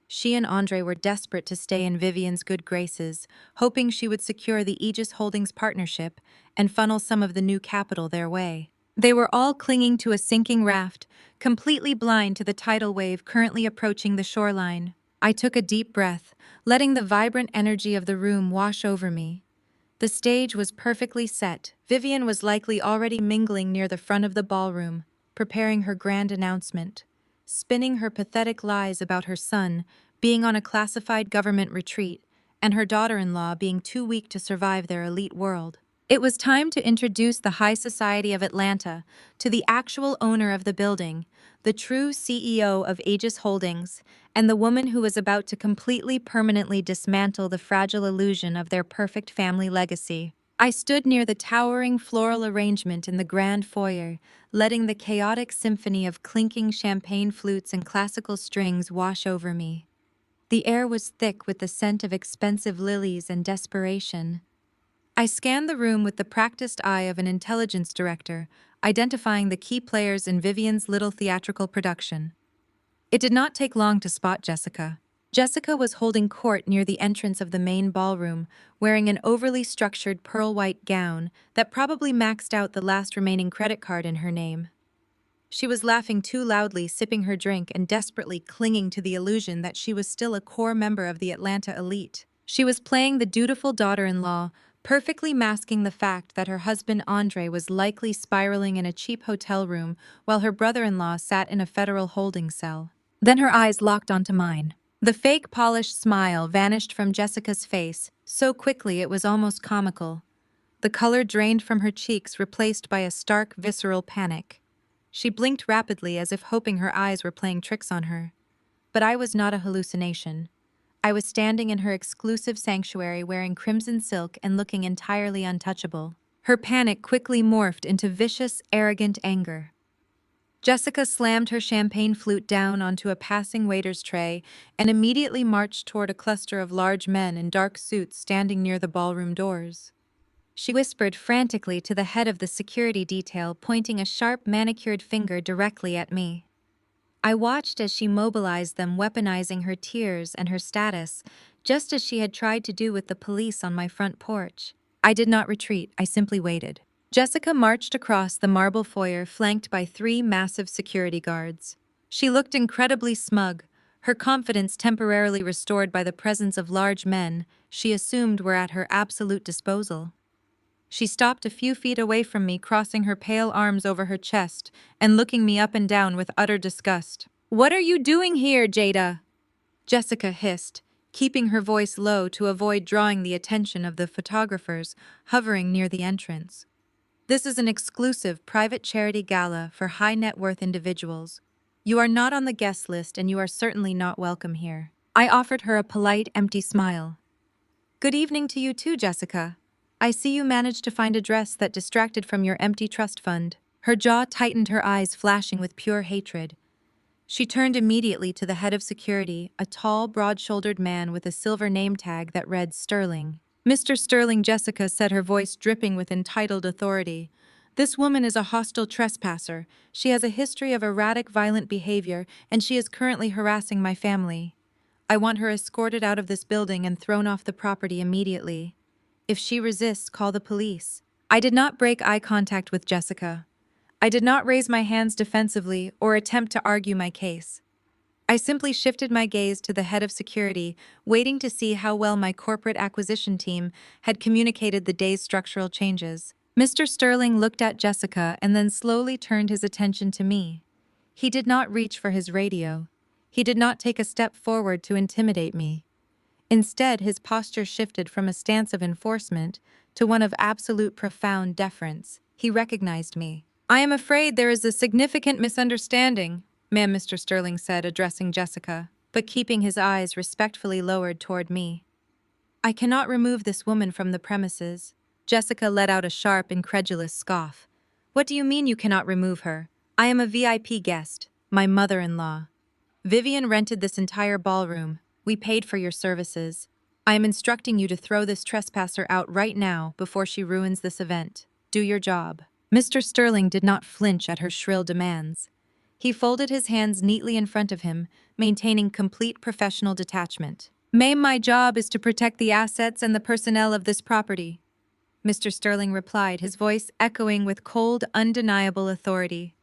S1: She and Andre were desperate to stay in Vivian's good graces, hoping she would secure the Aegis Holdings partnership and funnel some of the new capital their way. They were all clinging to a sinking raft, completely blind to the tidal wave currently approaching the shoreline. I took a deep breath, letting the vibrant energy of the room wash over me. The stage was perfectly set. Vivian was likely already mingling near the front of the ballroom, preparing her grand announcement, spinning her pathetic lies about her son being on a classified government retreat and her daughter-in-law being too weak to survive their elite world. It was time to introduce the high society of Atlanta to the actual owner of the building, the true CEO of Aegis Holdings, and the woman who was about to completely permanently dismantle the fragile illusion of their perfect family legacy. I stood near the towering floral arrangement in the grand foyer, letting the chaotic symphony of clinking champagne flutes and classical strings wash over me. The air was thick with the scent of expensive lilies and desperation. I scanned the room with the practiced eye of an intelligence director, identifying the key players in Vivian's little theatrical production. It did not take long to spot Jessica. Jessica was holding court near the entrance of the main ballroom, wearing an overly structured pearl-white gown that probably maxed out the last remaining credit card in her name. She was laughing too loudly, sipping her drink, and desperately clinging to the illusion that she was still a core member of the Atlanta elite. She was playing the dutiful daughter-in-law, perfectly masking the fact that her husband Andre was likely spiraling in a cheap hotel room while her brother-in-law sat in a federal holding cell. Then her eyes locked onto mine. The fake polished smile vanished from Jessica's face, so quickly it was almost comical. The color drained from her cheeks, replaced by a stark, visceral panic. She blinked rapidly as if hoping her eyes were playing tricks on her. But I was not a hallucination. I was standing in her exclusive sanctuary wearing crimson silk and looking entirely untouchable. Her panic quickly morphed into vicious, arrogant anger. Jessica slammed her champagne flute down onto a passing waiter's tray and immediately marched toward a cluster of large men in dark suits standing near the ballroom doors. She whispered frantically to the head of the security detail, pointing a sharp, manicured finger directly at me. I watched as she mobilized them, weaponizing her tears and her status, just as she had tried to do with the police on my front porch. I did not retreat, I simply waited. Jessica marched across the marble foyer, flanked by 3 massive security guards. She looked incredibly smug, her confidence temporarily restored by the presence of large men she assumed were at her absolute disposal. She stopped a few feet away from me, crossing her pale arms over her chest and looking me up and down with utter disgust. "What are you doing here, Jada?" Jessica hissed, keeping her voice low to avoid drawing the attention of the photographers hovering near the entrance. "This is an exclusive private charity gala for high-net-worth individuals. You are not on the guest list and you are certainly not welcome here." I offered her a polite, empty smile. "Good evening to you too, Jessica. I see you managed to find a dress that distracted from your empty trust fund." Her jaw tightened, her eyes flashing with pure hatred. She turned immediately to the head of security, a tall, broad-shouldered man with a silver name tag that read Sterling. "Mr. Sterling," Jessica said, her voice dripping with entitled authority. "This woman is a hostile trespasser. She has a history of erratic, violent behavior, and she is currently harassing my family. I want her escorted out of this building and thrown off the property immediately. If she resists, call the police." I did not break eye contact with Jessica. I did not raise my hands defensively or attempt to argue my case. I simply shifted my gaze to the head of security, waiting to see how well my corporate acquisition team had communicated the day's structural changes. Mr. Sterling looked at Jessica and then slowly turned his attention to me. He did not reach for his radio. He did not take a step forward to intimidate me. Instead, his posture shifted from a stance of enforcement to one of absolute profound deference. He recognized me. "I am afraid there is a significant misunderstanding," ma'am, Mr. Sterling said, addressing Jessica, but keeping his eyes respectfully lowered toward me. "I cannot remove this woman from the premises." Jessica let out a sharp, incredulous scoff. "What do you mean you cannot remove her? I am a VIP guest, my mother-in-law. Vivian rented this entire ballroom. We paid for your services. I am instructing you to throw this trespasser out right now before she ruins this event. Do your job." Mr. Sterling did not flinch at her shrill demands. He folded his hands neatly in front of him, maintaining complete professional detachment. "Ma'am, my job is to protect the assets and the personnel of this property," Mr. Sterling replied, his voice echoing with cold, undeniable authority.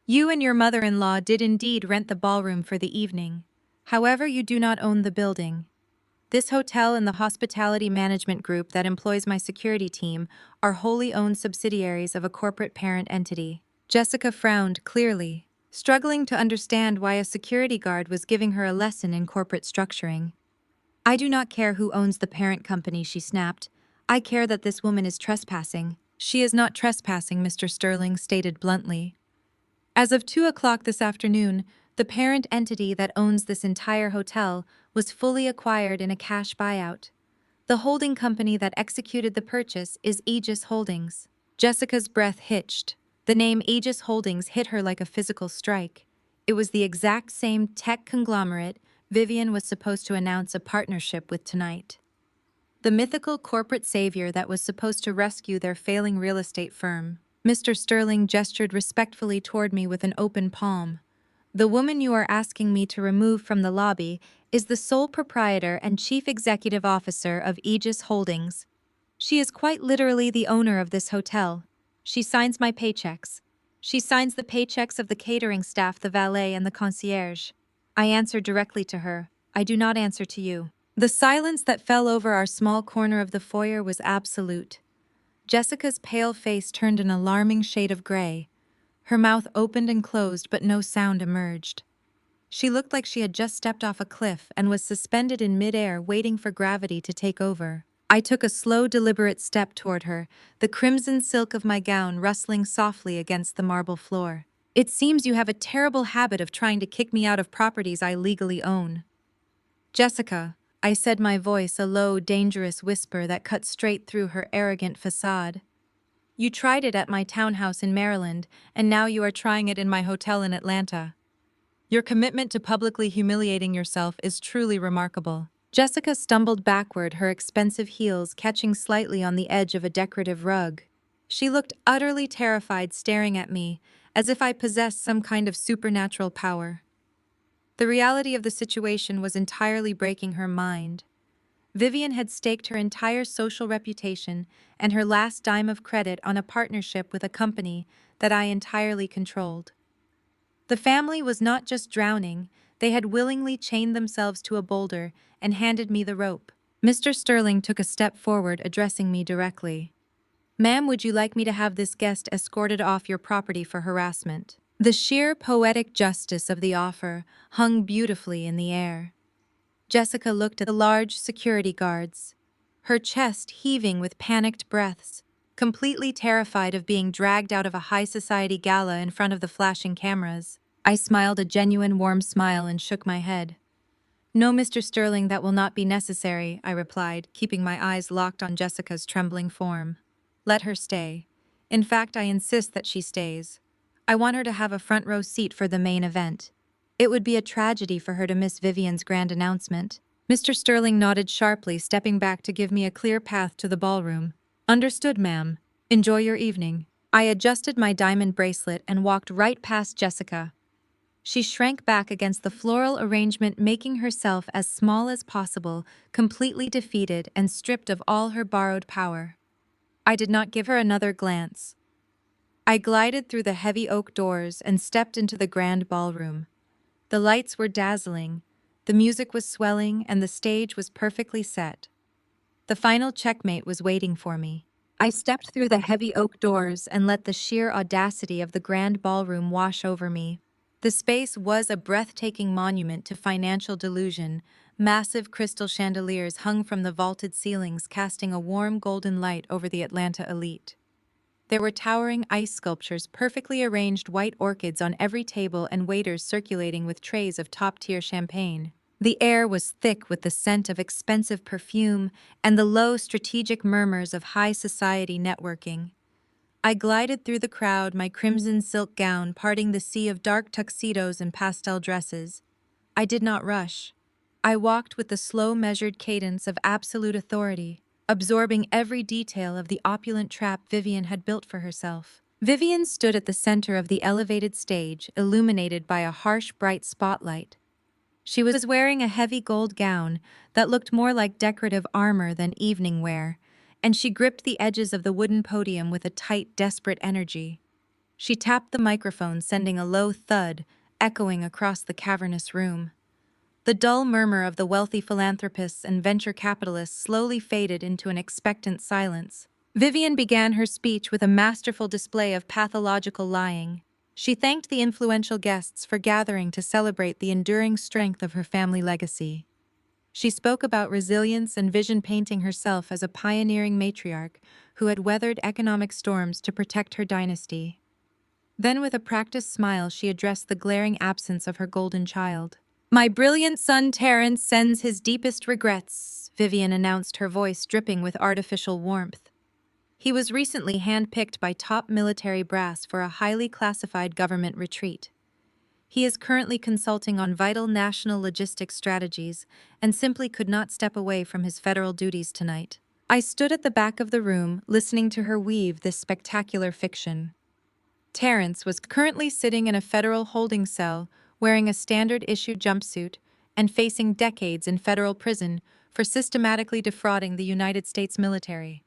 S1: "You and your mother-in-law did indeed rent the ballroom for the evening. However, you do not own the building. This hotel and the hospitality management group that employs my security team are wholly owned subsidiaries of a corporate parent entity." Jessica frowned clearly, struggling to understand why a security guard was giving her a lesson in corporate structuring. "I do not care who owns the parent company," she snapped. "I care that this woman is trespassing." "She is not trespassing," Mr. Sterling stated bluntly. "As of 2 o'clock this afternoon, the parent entity that owns this entire hotel was fully acquired in a cash buyout. The holding company that executed the purchase is Aegis Holdings." Jessica's breath hitched. The name Aegis Holdings hit her like a physical strike. It was the exact same tech conglomerate Vivian was supposed to announce a partnership with tonight. The mythical corporate savior that was supposed to rescue their failing real estate firm. Mr. Sterling gestured respectfully toward me with an open palm. "The woman you are asking me to remove from the lobby is the sole proprietor and chief executive officer of Aegis Holdings. She is quite literally the owner of this hotel. She signs my paychecks. She signs the paychecks of the catering staff, the valet, and the concierge. I answer directly to her. I do not answer to you." The silence that fell over our small corner of the foyer was absolute. Jessica's pale face turned an alarming shade of gray. Her mouth opened and closed, but no sound emerged. She looked like she had just stepped off a cliff and was suspended in midair, waiting for gravity to take over. I took a slow, deliberate step toward her, the crimson silk of my gown rustling softly against the marble floor. "It seems you have a terrible habit of trying to kick me out of properties I legally own." "Jessica," I said, my voice a low, dangerous whisper that cut straight through her arrogant facade. "You tried it at my townhouse in Maryland, and now you are trying it in my hotel in Atlanta. Your commitment to publicly humiliating yourself is truly remarkable." Jessica stumbled backward, her expensive heels catching slightly on the edge of a decorative rug. She looked utterly terrified, staring at me, as if I possessed some kind of supernatural power. The reality of the situation was entirely breaking her mind. Vivian had staked her entire social reputation and her last dime of credit on a partnership with a company that I entirely controlled. The family was not just drowning, they had willingly chained themselves to a boulder and handed me the rope. Mr. Sterling took a step forward, addressing me directly. "Ma'am, would you like me to have this guest escorted off your property for harassment?" The sheer poetic justice of the offer hung beautifully in the air. Jessica looked at the large security guards, her chest heaving with panicked breaths, completely terrified of being dragged out of a high society gala in front of the flashing cameras. I smiled a genuine warm smile and shook my head. "No, Mr. Sterling, that will not be necessary," I replied, keeping my eyes locked on Jessica's trembling form. "Let her stay. In fact, I insist that she stays. I want her to have a front row seat for the main event. It would be a tragedy for her to miss Vivian's grand announcement." Mr. Sterling nodded sharply, stepping back to give me a clear path to the ballroom. "Understood, ma'am. Enjoy your evening." I adjusted my diamond bracelet and walked right past Jessica. She shrank back against the floral arrangement, making herself as small as possible, completely defeated and stripped of all her borrowed power. I did not give her another glance. I glided through the heavy oak doors and stepped into the grand ballroom. The lights were dazzling, the music was swelling, and the stage was perfectly set. The final checkmate was waiting for me. I stepped through the heavy oak doors and let the sheer audacity of the grand ballroom wash over me. The space was a breathtaking monument to financial delusion. Massive crystal chandeliers hung from the vaulted ceilings, casting a warm golden light over the Atlanta elite. There were towering ice sculptures, perfectly arranged white orchids on every table, and waiters circulating with trays of top-tier champagne. The air was thick with the scent of expensive perfume and the low, strategic murmurs of high society networking. I glided through the crowd, my crimson silk gown parting the sea of dark tuxedos and pastel dresses. I did not rush. I walked with the slow, measured cadence of absolute authority, absorbing every detail of the opulent trap Vivian had built for herself. Vivian stood at the center of the elevated stage, illuminated by a harsh, bright spotlight. She was wearing a heavy gold gown that looked more like decorative armor than evening wear, and she gripped the edges of the wooden podium with a tight, desperate energy. She tapped the microphone, sending a low thud, echoing across the cavernous room. The dull murmur of the wealthy philanthropists and venture capitalists slowly faded into an expectant silence. Vivian began her speech with a masterful display of pathological lying. She thanked the influential guests for gathering to celebrate the enduring strength of her family legacy. She spoke about resilience and vision, painting herself as a pioneering matriarch who had weathered economic storms to protect her dynasty. Then, with a practiced smile, she addressed the glaring absence of her golden child. "My brilliant son Terrence sends his deepest regrets," Vivian announced, her voice dripping with artificial warmth. He was recently handpicked by top military brass for a highly classified government retreat. He is currently consulting on vital national logistics strategies and simply could not step away from his federal duties tonight. I stood at the back of the room, listening to her weave this spectacular fiction. Terrence was currently sitting in a federal holding cell, wearing a standard-issue jumpsuit and facing decades in federal prison for systematically defrauding the United States military.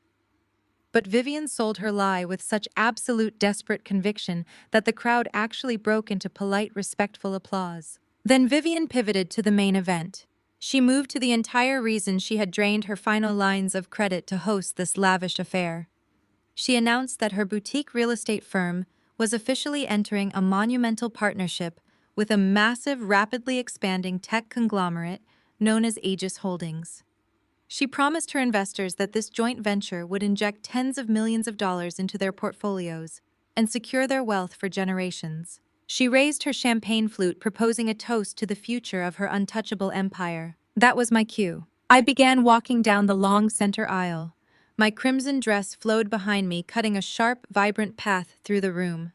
S1: But Vivian sold her lie with such absolute desperate conviction that the crowd actually broke into polite, respectful applause. Then Vivian pivoted to the main event. She moved to the entire reason she had drained her final lines of credit to host this lavish affair. She announced that her boutique real estate firm was officially entering a monumental partnership with a massive, rapidly expanding tech conglomerate known as Aegis Holdings. She promised her investors that this joint venture would inject tens of millions of dollars into their portfolios and secure their wealth for generations. She raised her champagne flute, proposing a toast to the future of her untouchable empire. That was my cue. I began walking down the long center aisle. My crimson dress flowed behind me, cutting a sharp, vibrant path through the room.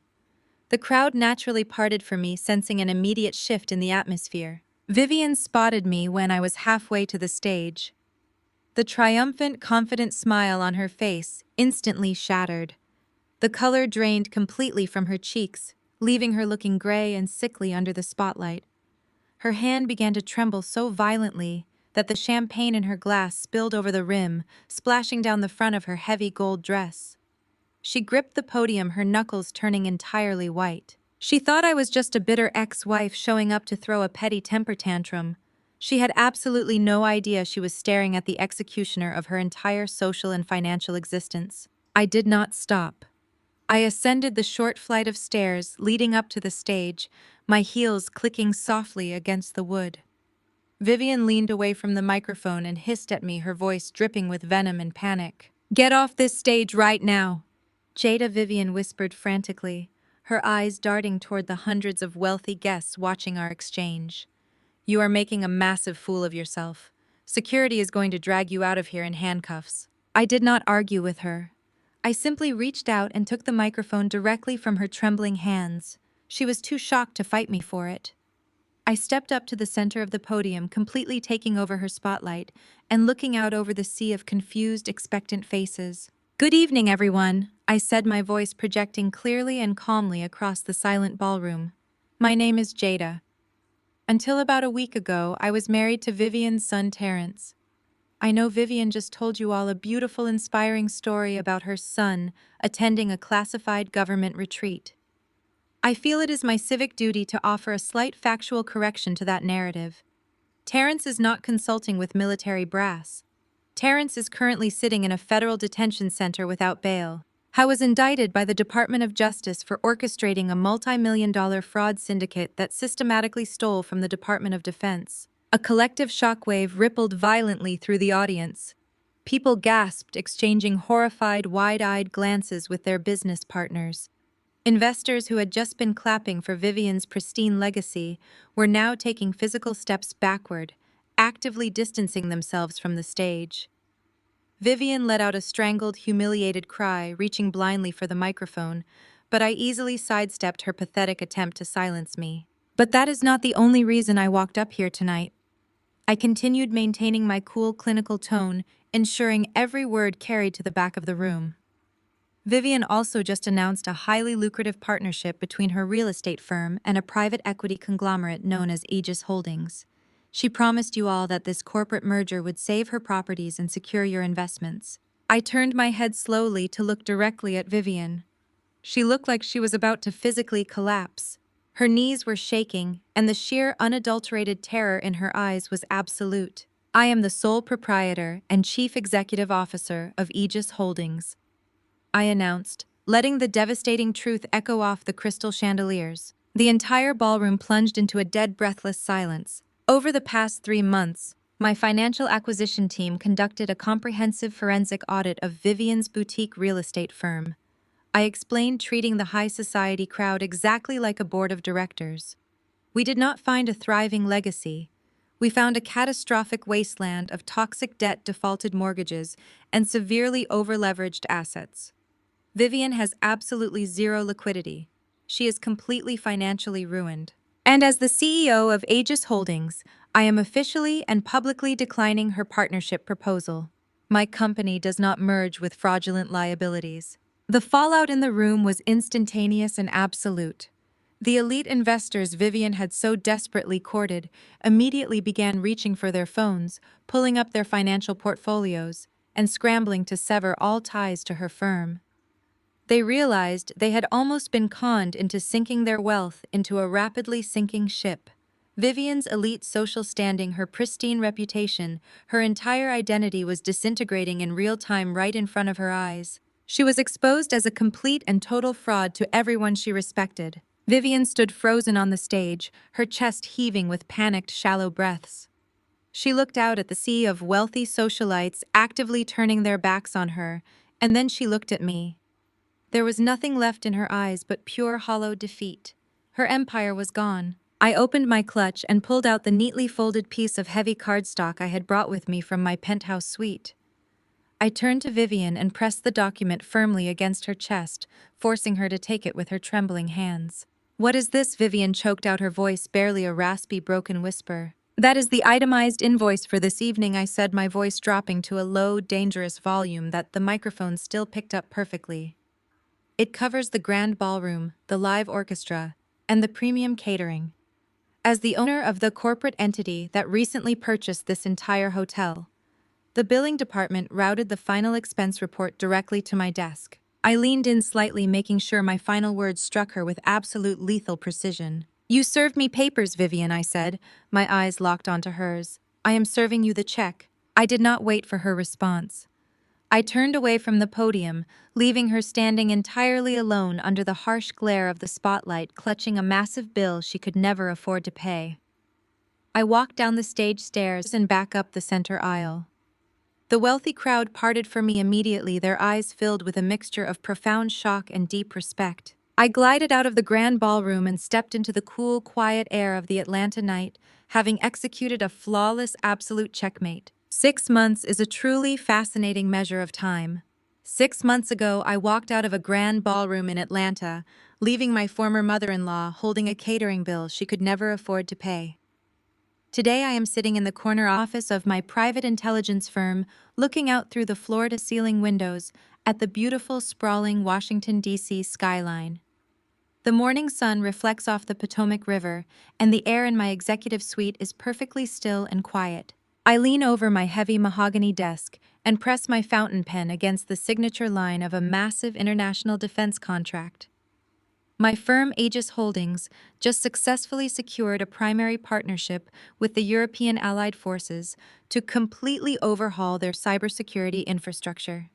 S1: The crowd naturally parted for me, sensing an immediate shift in the atmosphere. Vivian spotted me when I was halfway to the stage. The triumphant, confident smile on her face instantly shattered. The color drained completely from her cheeks, leaving her looking gray and sickly under the spotlight. Her hand began to tremble so violently that the champagne in her glass spilled over the rim, splashing down the front of her heavy gold dress. She gripped the podium, her knuckles turning entirely white. She thought I was just a bitter ex-wife showing up to throw a petty temper tantrum. She had absolutely no idea she was staring at the executioner of her entire social and financial existence. I did not stop. I ascended the short flight of stairs leading up to the stage, my heels clicking softly against the wood. Vivian leaned away from the microphone and hissed at me, her voice dripping with venom and panic. "Get off this stage right now!" Jada, Vivian whispered frantically, her eyes darting toward the hundreds of wealthy guests watching our exchange. "You are making a massive fool of yourself. Security is going to drag you out of here in handcuffs." I did not argue with her. I simply reached out and took the microphone directly from her trembling hands. She was too shocked to fight me for it. I stepped up to the center of the podium, completely taking over her spotlight and looking out over the sea of confused, expectant faces. "Good evening, everyone," I said, my voice projecting clearly and calmly across the silent ballroom. "My name is Jada. Until about a week ago, I was married to Vivian's son Terrence. I know Vivian just told you all a beautiful, inspiring story about her son attending a classified government retreat. I feel it is my civic duty to offer a slight factual correction to that narrative. Terrence is not consulting with military brass. Terrence is currently sitting in a federal detention center without bail. He was indicted by the Department of Justice for orchestrating a multi-million-dollar fraud syndicate that systematically stole from the Department of Defense. A collective shockwave rippled violently through the audience. People gasped, exchanging horrified, wide-eyed glances with their business partners. Investors who had just been clapping for Vivian's pristine legacy were now taking physical steps backward, actively distancing themselves from the stage. Vivian let out a strangled, humiliated cry, reaching blindly for the microphone, but I easily sidestepped her pathetic attempt to silence me. But that is not the only reason I walked up here tonight. I continued maintaining my cool, clinical tone, ensuring every word carried to the back of the room. Vivian also just announced a highly lucrative partnership between her real estate firm and a private equity conglomerate known as Aegis Holdings. She promised you all that this corporate merger would save her properties and secure your investments. I turned my head slowly to look directly at Vivian. She looked like she was about to physically collapse. Her knees were shaking, and the sheer, unadulterated terror in her eyes was absolute. I am the sole proprietor and chief executive officer of Aegis Holdings, I announced, letting the devastating truth echo off the crystal chandeliers. The entire ballroom plunged into a dead, breathless silence. Over the past 3 months, my financial acquisition team conducted a comprehensive forensic audit of Vivian's boutique real estate firm. I explained, treating the high society crowd exactly like a board of directors. We did not find a thriving legacy. We found a catastrophic wasteland of toxic debt, defaulted mortgages, and severely over-leveraged assets. Vivian has absolutely zero liquidity. She is completely financially ruined. And as the CEO of Aegis Holdings, I am officially and publicly declining her partnership proposal. My company does not merge with fraudulent liabilities. The fallout in the room was instantaneous and absolute. The elite investors Vivian had so desperately courted immediately began reaching for their phones, pulling up their financial portfolios, and scrambling to sever all ties to her firm. They realized they had almost been conned into sinking their wealth into a rapidly sinking ship. Vivian's elite social standing, her pristine reputation, her entire identity was disintegrating in real time right in front of her eyes. She was exposed as a complete and total fraud to everyone she respected. Vivian stood frozen on the stage, her chest heaving with panicked, shallow breaths. She looked out at the sea of wealthy socialites actively turning their backs on her, and then she looked at me. There was nothing left in her eyes but pure, hollow defeat. Her empire was gone. I opened my clutch and pulled out the neatly folded piece of heavy cardstock I had brought with me from my penthouse suite. I turned to Vivian and pressed the document firmly against her chest, forcing her to take it with her trembling hands. "What is this?" Vivian choked out, her voice barely a raspy, broken whisper. "That is the itemized invoice for this evening," I said, my voice dropping to a low, dangerous volume that the microphone still picked up perfectly. "It covers the grand ballroom, the live orchestra, and the premium catering. As the owner of the corporate entity that recently purchased this entire hotel, the billing department routed the final expense report directly to my desk." I leaned in slightly, making sure my final words struck her with absolute lethal precision. "You served me papers, Vivian," I said, my eyes locked onto hers. "I am serving you the check." I did not wait for her response. I turned away from the podium, leaving her standing entirely alone under the harsh glare of the spotlight, clutching a massive bill she could never afford to pay. I walked down the stage stairs and back up the center aisle. The wealthy crowd parted for me immediately, their eyes filled with a mixture of profound shock and deep respect. I glided out of the grand ballroom and stepped into the cool, quiet air of the Atlanta night, having executed a flawless, absolute checkmate. 6 months is a truly fascinating measure of time. 6 months ago, I walked out of a grand ballroom in Atlanta, leaving my former mother-in-law holding a catering bill she could never afford to pay. Today I am sitting in the corner office of my private intelligence firm, looking out through the floor-to-ceiling windows at the beautiful, sprawling Washington, D.C. skyline. The morning sun reflects off the Potomac River, and the air in my executive suite is perfectly still and quiet. I lean over my heavy mahogany desk and press my fountain pen against the signature line of a massive international defense contract. My firm Aegis Holdings just successfully secured a primary partnership with the European Allied Forces to completely overhaul their cybersecurity infrastructure.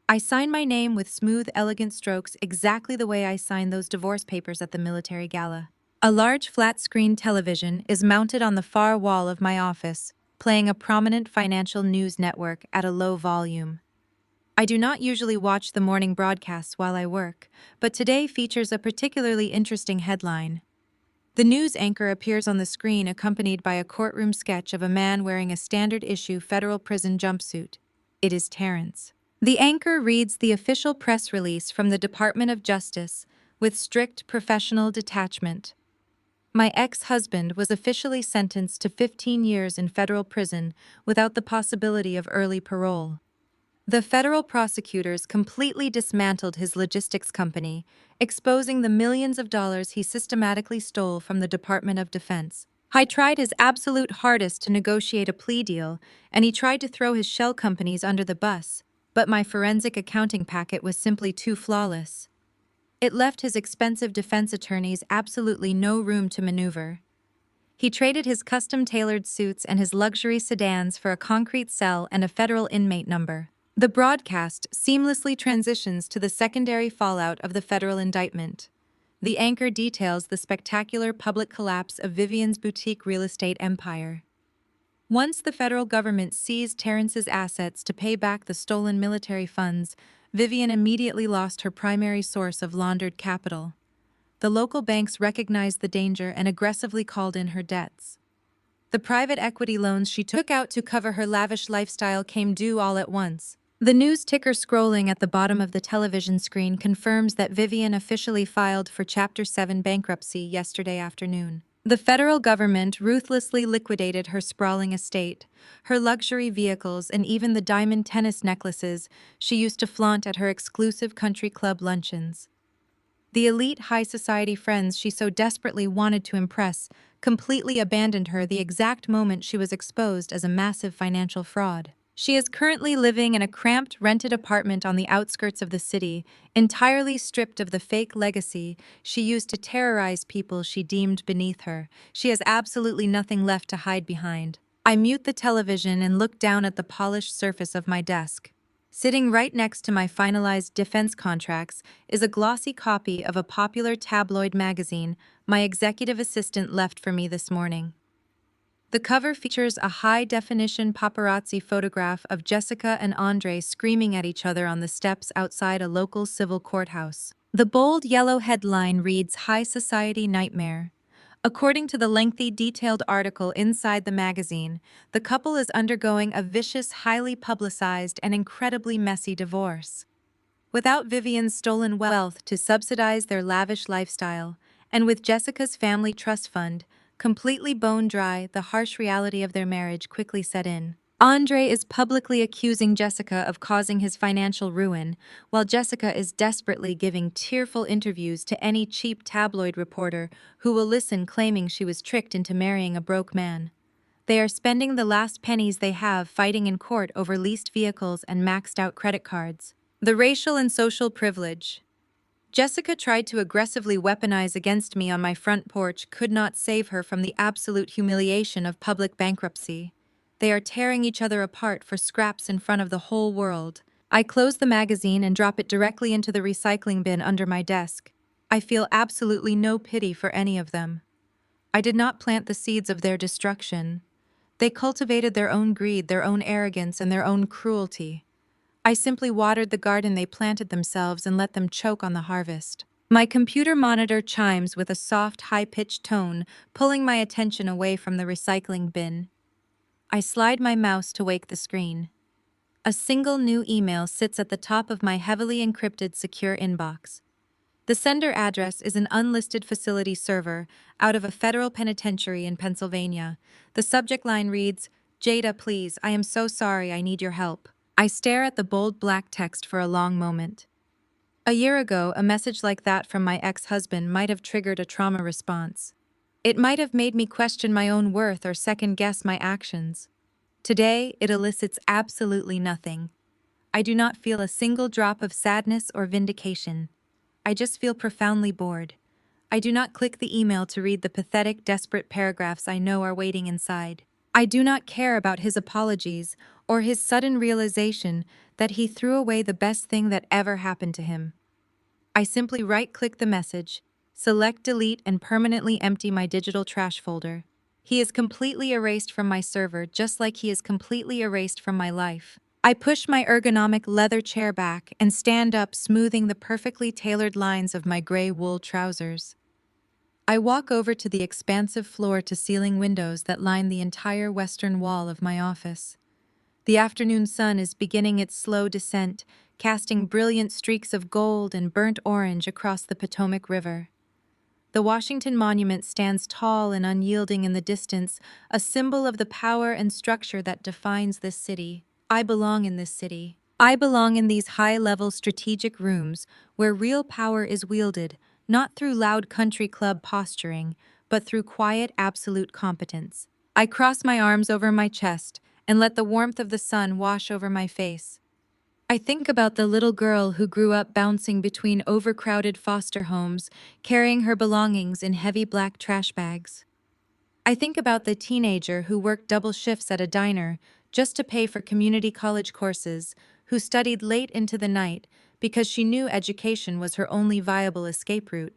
S1: I sign my name with smooth, elegant strokes exactly the way I signed those divorce papers at the military gala. A large flat-screen television is mounted on the far wall of my office, playing a prominent financial news network at a low volume. I do not usually watch the morning broadcasts while I work, but today features a particularly interesting headline. The news anchor appears on the screen accompanied by a courtroom sketch of a man wearing a standard-issue federal prison jumpsuit. It is Terrence. The anchor reads the official press release from the Department of Justice with strict professional detachment. My ex-husband was officially sentenced to 15 years in federal prison without the possibility of early parole. The federal prosecutors completely dismantled his logistics company, exposing the millions of dollars he systematically stole from the Department of Defense. He tried his absolute hardest to negotiate a plea deal, and he tried to throw his shell companies under the bus, but my forensic accounting packet was simply too flawless. It left his expensive defense attorneys absolutely no room to maneuver. He traded his custom-tailored suits and his luxury sedans for a concrete cell and a federal inmate number. The broadcast seamlessly transitions to the secondary fallout of the federal indictment. The anchor details the spectacular public collapse of Vivian's boutique real estate empire. Once the federal government seized Terrence's assets to pay back the stolen military funds, Vivian immediately lost her primary source of laundered capital. The local banks recognized the danger and aggressively called in her debts. The private equity loans she took out to cover her lavish lifestyle came due all at once. The news ticker scrolling at the bottom of the television screen confirms that Vivian officially filed for Chapter 7 bankruptcy yesterday afternoon. The federal government ruthlessly liquidated her sprawling estate, her luxury vehicles, and even the diamond tennis necklaces she used to flaunt at her exclusive country club luncheons. The elite high society friends she so desperately wanted to impress completely abandoned her the exact moment she was exposed as a massive financial fraud. She is currently living in a cramped, rented apartment on the outskirts of the city, entirely stripped of the fake legacy she used to terrorize people she deemed beneath her. She has absolutely nothing left to hide behind. I mute the television and look down at the polished surface of my desk. Sitting right next to my finalized defense contracts is a glossy copy of a popular tabloid magazine my executive assistant left for me this morning. The cover features a high-definition paparazzi photograph of Jessica and Andre screaming at each other on the steps outside a local civil courthouse. The bold yellow headline reads "High Society Nightmare." According to the lengthy, detailed article inside the magazine, the couple is undergoing a vicious, highly publicized, and incredibly messy divorce. Without Vivian's stolen wealth to subsidize their lavish lifestyle, and with Jessica's family trust fund completely bone dry, the harsh reality of their marriage quickly set in. Andre is publicly accusing Jessica of causing his financial ruin, while Jessica is desperately giving tearful interviews to any cheap tabloid reporter who will listen, claiming she was tricked into marrying a broke man. They are spending the last pennies they have fighting in court over leased vehicles and maxed-out credit cards. The racial and social privilege Jessica tried to aggressively weaponize against me on my front porch could not save her from the absolute humiliation of public bankruptcy. They are tearing each other apart for scraps in front of the whole world. I close the magazine and drop it directly into the recycling bin under my desk. I feel absolutely no pity for any of them. I did not plant the seeds of their destruction. They cultivated their own greed, their own arrogance, and their own cruelty. I simply watered the garden they planted themselves and let them choke on the harvest. My computer monitor chimes with a soft, high-pitched tone, pulling my attention away from the recycling bin. I slide my mouse to wake the screen. A single new email sits at the top of my heavily encrypted secure inbox. The sender address is an unlisted facility server out of a federal penitentiary in Pennsylvania. The subject line reads, "Jada, please, I am so sorry, I need your help." I stare at the bold black text for a long moment. A year ago, a message like that from my ex-husband might have triggered a trauma response. It might have made me question my own worth or second-guess my actions. Today, it elicits absolutely nothing. I do not feel a single drop of sadness or vindication. I just feel profoundly bored. I do not click the email to read the pathetic, desperate paragraphs I know are waiting inside. I do not care about his apologies or his sudden realization that he threw away the best thing that ever happened to him. I simply right-click the message, select delete, and permanently empty my digital trash folder. He is completely erased from my server, just like he is completely erased from my life. I push my ergonomic leather chair back and stand up, smoothing the perfectly tailored lines of my gray wool trousers. I walk over to the expansive floor-to-ceiling windows that line the entire western wall of my office. The afternoon sun is beginning its slow descent, casting brilliant streaks of gold and burnt orange across the Potomac River. The Washington Monument stands tall and unyielding in the distance, a symbol of the power and structure that defines this city. I belong in this city. I belong in these high-level strategic rooms where real power is wielded, not through loud country club posturing, but through quiet, absolute competence. I cross my arms over my chest and let the warmth of the sun wash over my face. I think about the little girl who grew up bouncing between overcrowded foster homes, carrying her belongings in heavy black trash bags. I think about the teenager who worked double shifts at a diner just to pay for community college courses, who studied late into the night because she knew education was her only viable escape route.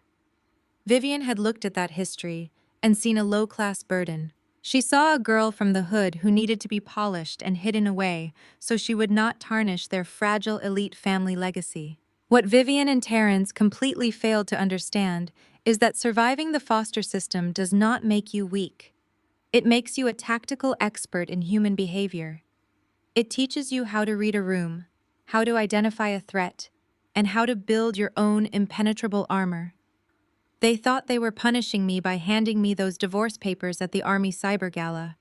S1: Vivian had looked at that history and seen a low-class burden. She saw a girl from the hood who needed to be polished and hidden away so she would not tarnish their fragile elite family legacy. What Vivian and Terrence completely failed to understand is that surviving the foster system does not make you weak. It makes you a tactical expert in human behavior. It teaches you how to read a room, how to identify a threat, and how to build your own impenetrable armor. They thought they were punishing me by handing me those divorce papers at the Army Cyber Gala.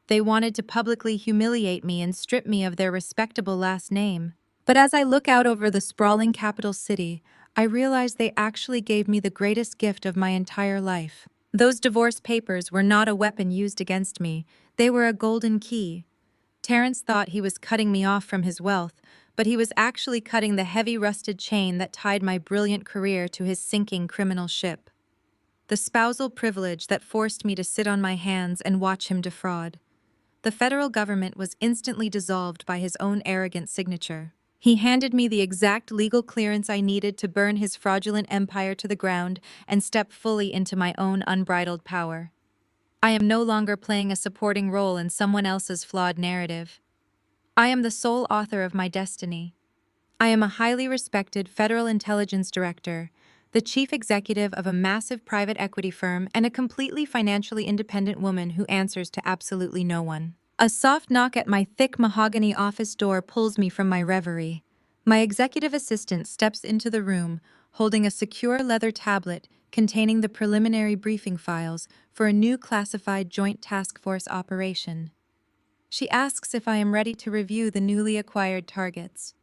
S1: They wanted to publicly humiliate me and strip me of their respectable last name. But as I look out over the sprawling capital city, I realize they actually gave me the greatest gift of my entire life. Those divorce papers were not a weapon used against me. They were a golden key. Terrence thought he was cutting me off from his wealth, but he was actually cutting the heavy rusted chain that tied my brilliant career to his sinking criminal ship. The spousal privilege that forced me to sit on my hands and watch him defraud. The federal government was instantly dissolved by his own arrogant signature. He handed me the exact legal clearance I needed to burn his fraudulent empire to the ground and step fully into my own unbridled power. I am no longer playing a supporting role in someone else's flawed narrative. I am the sole author of my destiny. I am a highly respected federal intelligence director, the chief executive of a massive private equity firm, and a completely financially independent woman who answers to absolutely no one. A soft knock at my thick mahogany office door pulls me from my reverie. My executive assistant steps into the room, holding a secure leather tablet containing the preliminary briefing files for a new classified joint task force operation. She asks if I am ready to review the newly acquired targets.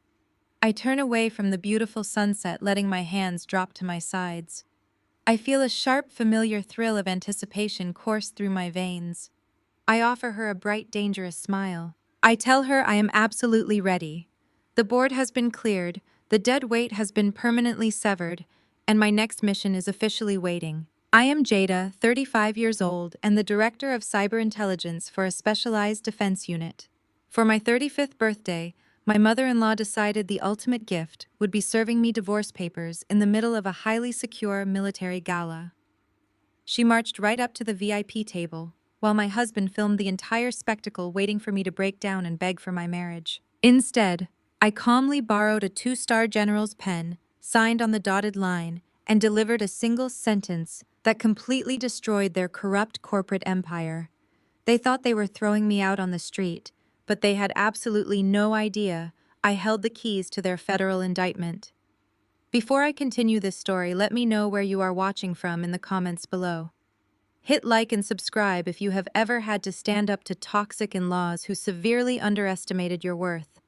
S1: I turn away from the beautiful sunset, letting my hands drop to my sides. I feel a sharp, familiar thrill of anticipation course through my veins. I offer her a bright, dangerous smile. I tell her I am absolutely ready. The board has been cleared, the dead weight has been permanently severed, and my next mission is officially waiting. I am Jada, 35 years old, and the Director of Cyber Intelligence for a specialized defense unit. For my 35th birthday, my mother-in-law decided the ultimate gift would be serving me divorce papers in the middle of a highly secure military gala. She marched right up to the VIP table, while my husband filmed the entire spectacle, waiting for me to break down and beg for my marriage. Instead, I calmly borrowed a 2-star general's pen, signed on the dotted line, and delivered a single sentence that completely destroyed their corrupt corporate empire. They thought they were throwing me out on the street, but they had absolutely no idea I held the keys to their federal indictment. Before I continue this story, let me know where you are watching from in the comments below. Hit like and subscribe if you have ever had to stand up to toxic in-laws who severely underestimated your worth.